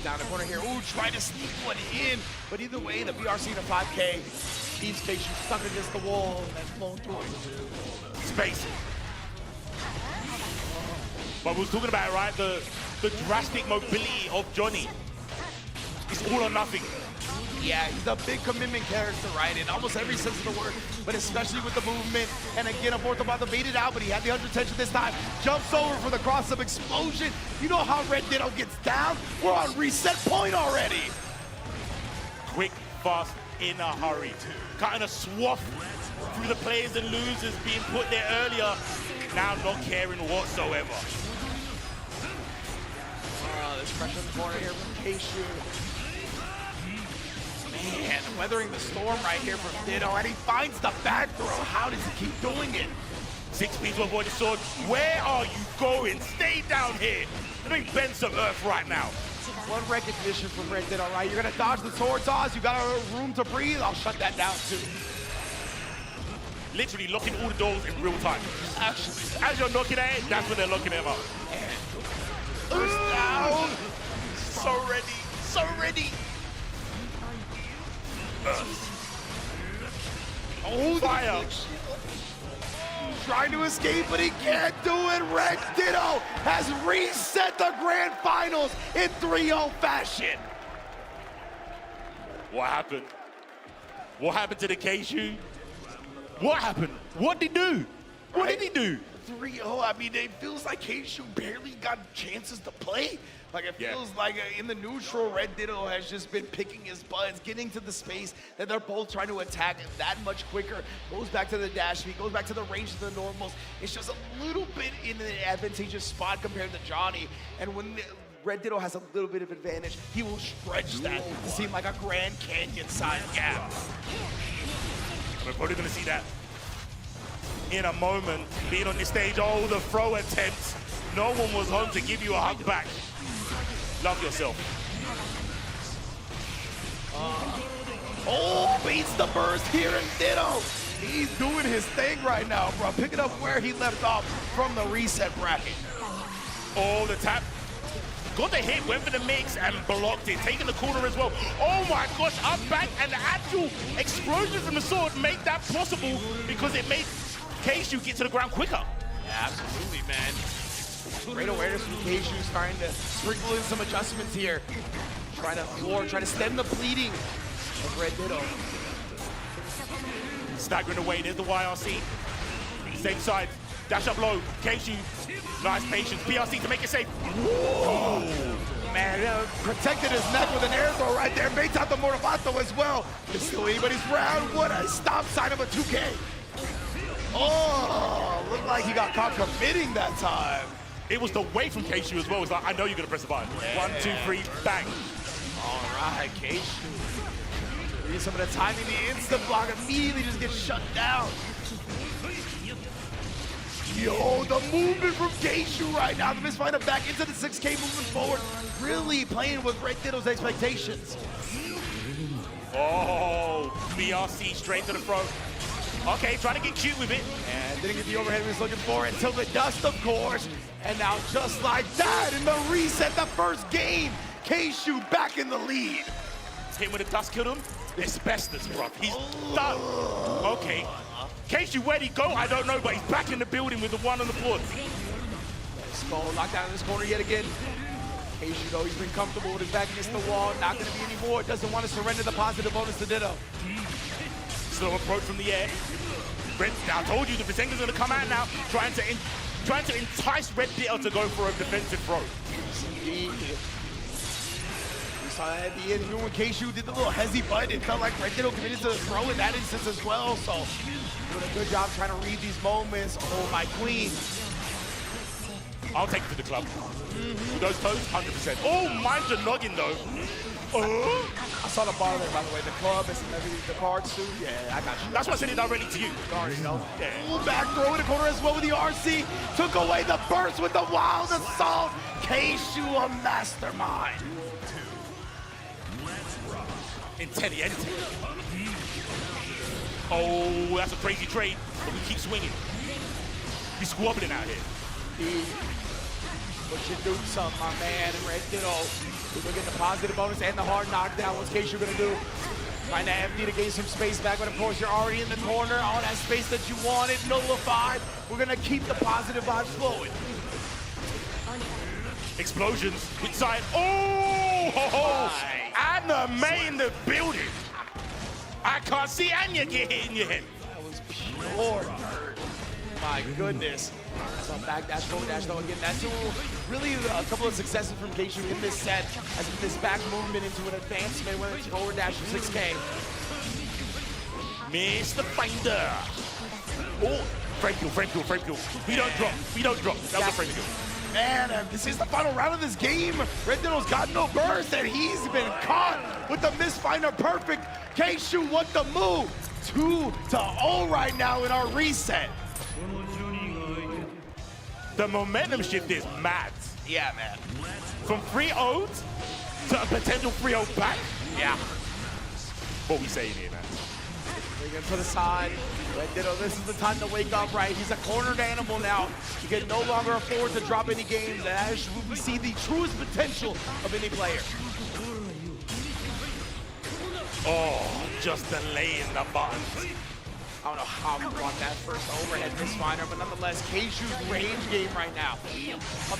A: Down the corner here. Ooh, trying to sneak one in. But either way, the BRC in a 5K leaves Keishu stuck against the wall and flown through
B: space. But we was talking about it, right? The drastic mobility of Johnny. It's all or nothing.
A: Yeah, he's a big commitment character, right? In almost every sense of the word, but especially with the movement. And again, Aborto about to bait it out, but he had the 100 tension this time. Jumps over for the cross-up explosion. You know how Red Ditto gets down? We're on reset point already.
B: Quick, fast, in a hurry. Cutting a swath through the players and losers being put there earlier. Now not caring whatsoever.
A: There's pressure in the corner here from Keishu. Man, weathering the storm right here from Ditto, and he finds the back throw. How does he keep doing it?
B: 6 speed to avoid the sword. Where are you going? Stay down here. You're doing bend some earth right now.
A: One recognition from Red Ditto, right? You're gonna dodge the sword toss. You got a room to breathe. I'll shut that down too.
B: Literally locking all the doors in real time. Actually, as you're knocking at it, that's when they're locking them up.
A: First down. So ready. So ready. Oh,
B: fire!
A: Trying to escape, but he can't do it. Red Ditto has reset the grand finals in 3-0 fashion.
B: What happened? What happened to the Keishu? What happened? What did he do? What did he do?
A: 3-0, I mean, it feels like Keishu barely got chances to play. Like, it feels like in the neutral, Red Ditto has just been picking his buttons, getting to the space that they're both trying to attack that much quicker. Goes back to the dash speed, goes back to the range of the normals. It's just a little bit in an advantageous spot compared to Johnny. And when Red Ditto has a little bit of advantage, he will stretch that to seem like a Grand Canyon-sized gap.
B: We're probably going to see that in a moment. Being on this stage, oh, the throw attempts. No one was home to give you a hug back. Love yourself.
A: Oh, beats the burst here in Ditto. He's doing his thing right now, bro. Picking up where he left off from the reset bracket.
B: Oh, the tap. Got the hit, went for the mix and blocked it. Taking the corner as well. Oh my gosh, up back, and the actual explosion from the sword made that possible because it made Keishu get to the ground quicker.
A: Yeah, absolutely, man. Great awareness from Keishu, starting to sprinkle in some adjustments here. Trying to stem the bleeding of Red Ditto.
B: Staggering away, there's the YRC. Same side, dash up low, Keishu, nice patience. BRC to make it safe.
A: Whoa. Man, protected his neck with an air throw right there. Baits out the Mortabato as well. It's still anybody's round. What a stop sign of a 2K. Oh, looked like he got caught committing that time.
B: It was the weight from Keishu as well. It's like, I know you're going to press the button. 1, 2, 3, bang.
A: All right, Keishu. Read some of the timing, the instant block immediately just gets shut down. Yo, the movement from Keishu right now. The misfinder back into the 6K moving forward. Really playing with Red Ditto's expectations.
B: Oh, BRC straight to the throat. Okay, trying to get cute with it.
A: And didn't get the overhead he was looking for until the dust, of course. And now just like that, in the reset, the first game, Keishu back in the lead.
B: Hit with the dust killed him. Asbestos, bro. He's done. Okay. Keishu, where'd he go? I don't know, but he's back in the building with the one on the board.
A: Skull locked down in this corner yet again. Keishu, though, he's been comfortable with his back against the wall. Not going to be any more. Doesn't want to surrender the positive bonus to Ditto.
B: Slow approach from the air. I told you the Visenga's going to come out now, trying to entice Red Ditto to go for a defensive throw.
A: Indeed. We saw that at the end. Even when Keishu did the little hezzy butt, it felt like Red Ditto committed to the throw in that instance as well. So doing a good job trying to read these moments. Oh, my queen.
B: I'll take it to the club. Those toes, 100%. Oh, mind your noggin, though.
A: I saw the bar there, by the way. The club and the cards, too. Yeah, I got you.
B: That's why I sent it directly to you.
A: Sorry, you know. Yeah. Back throw in the corner as well with the RC. Took away the burst with the wild assault. Keishu, a mastermind.
B: Intelligente. Oh, that's a crazy trade, but we keep swinging. He's squabbling out here.
A: What you do something, my man. Red Ditto. We're gonna get the positive bonus and the hard knockdown. What's Case you're gonna do? Trying to empty to gain some space back, but of course you're already in the corner. All that space that you wanted, nullified. We're gonna keep the positive vibes flowing.
B: Explosions inside. Oh! Ho, ho. And the main in the building. I can't see Anya get hit in your head.
A: That was pure dirt. My goodness. So back dash, forward dash though again. That's really a couple of successes from Keishu in this set as this back movement into an advancement, whether it's forward dash or 6K.
B: Mr. Finder. Oh, frame kill. We don't drop. That was a frame kill.
A: Man, this is the final round of this game. Red Ditto's got no burst, and he's been caught with the Mistfinder perfect. Keishu, what the move? 2-0 right now in our reset.
B: The momentum shift is mad.
A: Yeah, man.
B: From 3-0 to a potential 3-0 back.
A: Yeah.
B: What we saying here, man?
A: Bring him to the side. Red Ditto, this is the time to wake up, right? He's a cornered animal now. He can no longer afford to drop any games, and as we see the truest potential of any player.
B: Oh, just delaying the button.
A: I don't know how he brought that first overhead Mistfinder, but nonetheless, Keishu's range game right now.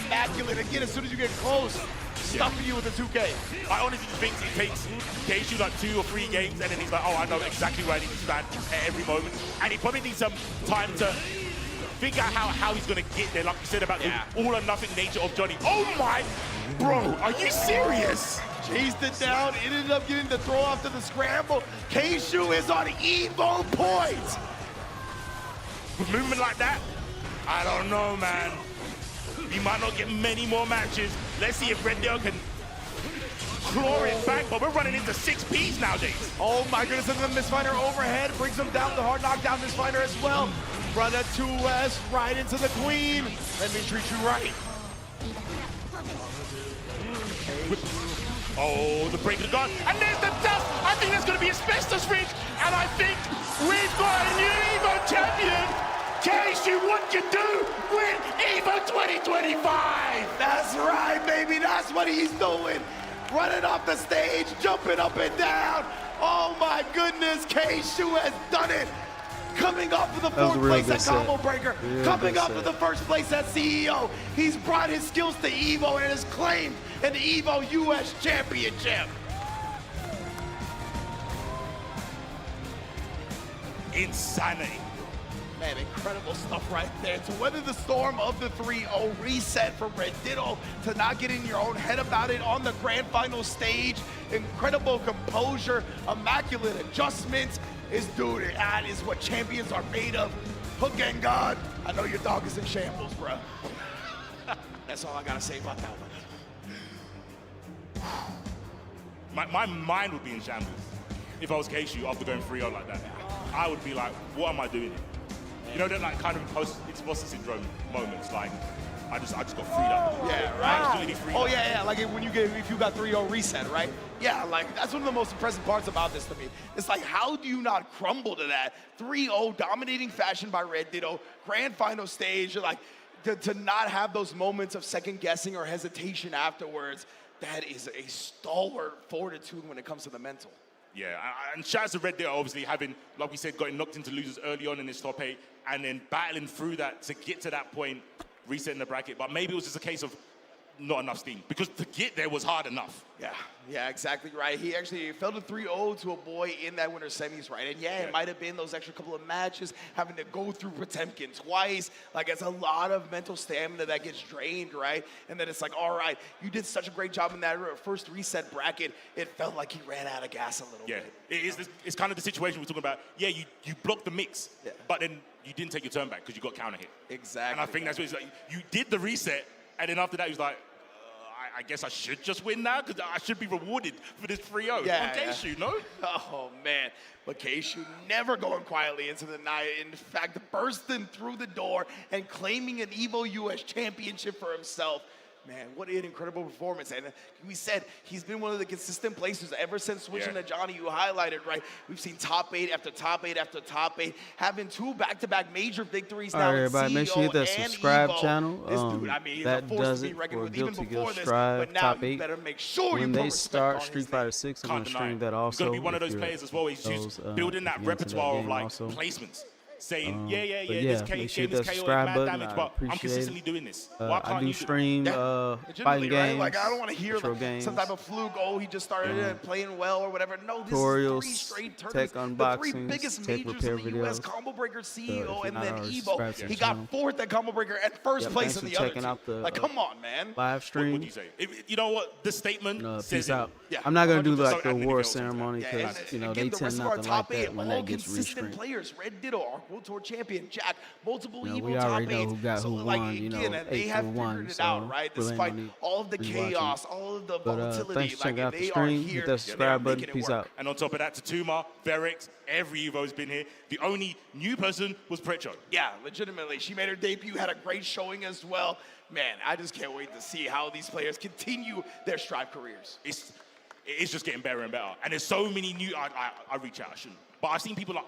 A: Immaculate. Again, as soon as you get close, stuffing you with a 2K.
B: I honestly think it takes Keishu like 2 or 3 games, and then he's like, oh, I know exactly where I need to stand at every moment. And he probably needs some time to figure out how he's going to get there, like you said about the all or nothing nature of Johnny. Oh my, bro, are you serious?
A: Chased it down, ended up getting the throw off to the scramble. Keishu is on Evo points.
B: With movement like that, I don't know, man. He might not get many more matches. Let's see if Red Ditto can claw it back, but we're running into 6Ps nowadays.
A: Oh my goodness, and the Mistfinder overhead brings him down, the hard knockdown Mistfinder as well. Run a 2S right into the queen. Let me treat you right.
B: Oh, the break of the gun, and there's the dust. I think there's going to be asbestos ridge, and I think we've got a new EVO champion. Keishu, what you do? Win EVO 2025.
A: That's right, baby. That's what he's doing. Running off the stage, jumping up and down. Oh my goodness, Keishu has done it. Coming up for the 4th place at Combo Breaker, coming up for the 1st place at CEO. He's brought his skills to EVO and has claimed an EVO US Championship.
B: Insanity.
A: Man, incredible stuff right there. To weather the storm of the 3-0 reset for Red Ditto, to not get in your own head about it on the grand final stage. Incredible composure, immaculate adjustments. Dude, that is what champions are made of. Hook and God, I know your dog is in shambles, bro. That's all I gotta say about that one.
B: My mind would be in shambles if I was Keishu after going 3-0 like that. I would be like, what am I doing? You know, that like kind of post-imposter syndrome moments, like I just got freed up.
A: Yeah, right.
B: Absolutely freed up.
A: Yeah, like when if you got 3-0 reset, right? Yeah, like that's one of the most impressive parts about this to me. It's like, how do you not crumble to that? 3-0 dominating fashion by Red Ditto, grand final stage, like to not have those moments of second guessing or hesitation afterwards. That is a stalwart fortitude when it comes to the mental.
B: Yeah, and shout out to Red Ditto obviously having, like we said, gotten knocked into losers early on in this top 8 and then battling through that to get to that point, resetting the bracket. But maybe it was just a case of not enough steam, because to get there was hard enough.
A: Yeah, exactly right. He actually fell to 3-0 to a boy in that winter semis, right? And yeah, it might have been those extra couple of matches, having to go through Potemkin twice. Like, it's a lot of mental stamina that gets drained, right? And then it's like, all right, you did such a great job in that first reset bracket. It felt like he ran out of gas a little bit.
B: It's kind of the situation we're talking about. Yeah, you blocked the mix, but then you didn't take your turn back because you got counter hit.
A: Exactly.
B: And I think that's what it's like. You did the reset, and then after that, he was like, I guess I should just win now because I should be rewarded for this 3-0. Keishu, no?
A: Oh, man. But Keishu never going quietly into the night. In fact, bursting through the door and claiming an EVO US Championship for himself. Man, what an incredible performance. And we said he's been one of the consistent placers ever since switching to Johnny. You highlighted, right? We've seen top 8 after top 8 after top 8, having 2 back-to-back major victories
D: All
A: now
D: right,
A: in
D: everybody, make
A: CEO
D: sure you hit that
A: and
D: subscribe
A: Evo.
D: channel.
A: This dude, I mean, he's
D: that
A: a force
D: does
A: to be
D: it
A: reckoned
D: for
A: with even
D: Guilty
A: before
D: Gear
A: this.
D: Strive
A: But now
D: top
A: you
D: 8.
A: better make sure you
D: When
A: put
D: they
A: respect
D: start
A: on his
D: Street
A: name.
D: Fighter 6, I'm
B: Can't
D: gonna
B: deny
D: stream
B: it.
D: that also.
B: He's going to be one of
D: if
B: those
D: you're
B: players as well. He's
D: those,
B: building that
D: if you're into
B: repertoire of
D: game
B: like
D: also.
B: placements. Saying,
D: But
B: this
D: yeah,
B: game
D: make
B: is
D: sure you hit that
B: KO
D: subscribe
B: mad
D: button.
B: damage,
D: I
B: but I'm
D: appreciate
B: consistently
D: it.
B: doing this. Why
D: I
B: can't
D: do
B: you
D: stream
A: Legitimately,
D: fighting
A: right?
D: games,
A: Like, I don't want to hear
D: retro
A: like,
D: games,
A: some type of fluke, oh, he just started playing well or whatever. No, this
D: tutorials,
A: is 3 straight
D: tech
A: tournaments. The 3
D: unboxings,
A: biggest
D: tech
A: majors
D: repair
A: in the U.S.
D: videos.
A: Combo Breaker CEO
D: if
A: and
D: you're
A: then
D: not already
A: Evo.
D: subscribed to
A: He
D: the
A: got
D: channel.
A: 4th at Combo Breaker and 1st place
D: thanks
A: in
D: for
A: the other
D: checking
A: 2.
D: out the
A: Like, come on, man.
D: live stream.
B: What do you say? You know what? The statement says
D: Peace
B: it.
D: out.
A: Yeah,
D: I'm not gonna do
B: 100%.
D: like
B: So
D: the
B: add anything
D: war
B: else into that.
D: ceremony
A: Yeah,
D: because
A: and
D: you know
A: again,
D: they
A: the
D: tend
A: rest of
D: not
A: our
D: to like
A: top 8,
D: that when
A: all
D: that gets
A: consistent
D: restreamed.
A: players. Red Ditto, our World Tour champion, Jack, multiple
D: You know,
A: Evo
D: we
A: top
D: already know
A: 8s.
D: who got
A: So,
D: who
A: like,
D: won. You know,
A: again, they have
D: 8-1.
A: figured it
D: So
A: out, right?
D: really
A: Despite
D: no need
A: all of the
D: rewatching.
A: chaos, all of the
D: But
A: volatility,
D: thanks for
A: like
D: checking out the
A: they are
D: stream.
A: here.
D: Hit that subscribe button. Peace out.
B: And on top of that, Tatuma, Verix, every Evo's been here. The only new person was Precho.
A: Yeah, legitimately. She made her debut, had a great showing as well. Man, I just can't wait to see how these players continue their Strive careers.
B: It's just getting better and better. And there's so many new, I reach out, I shouldn't. But I've seen people like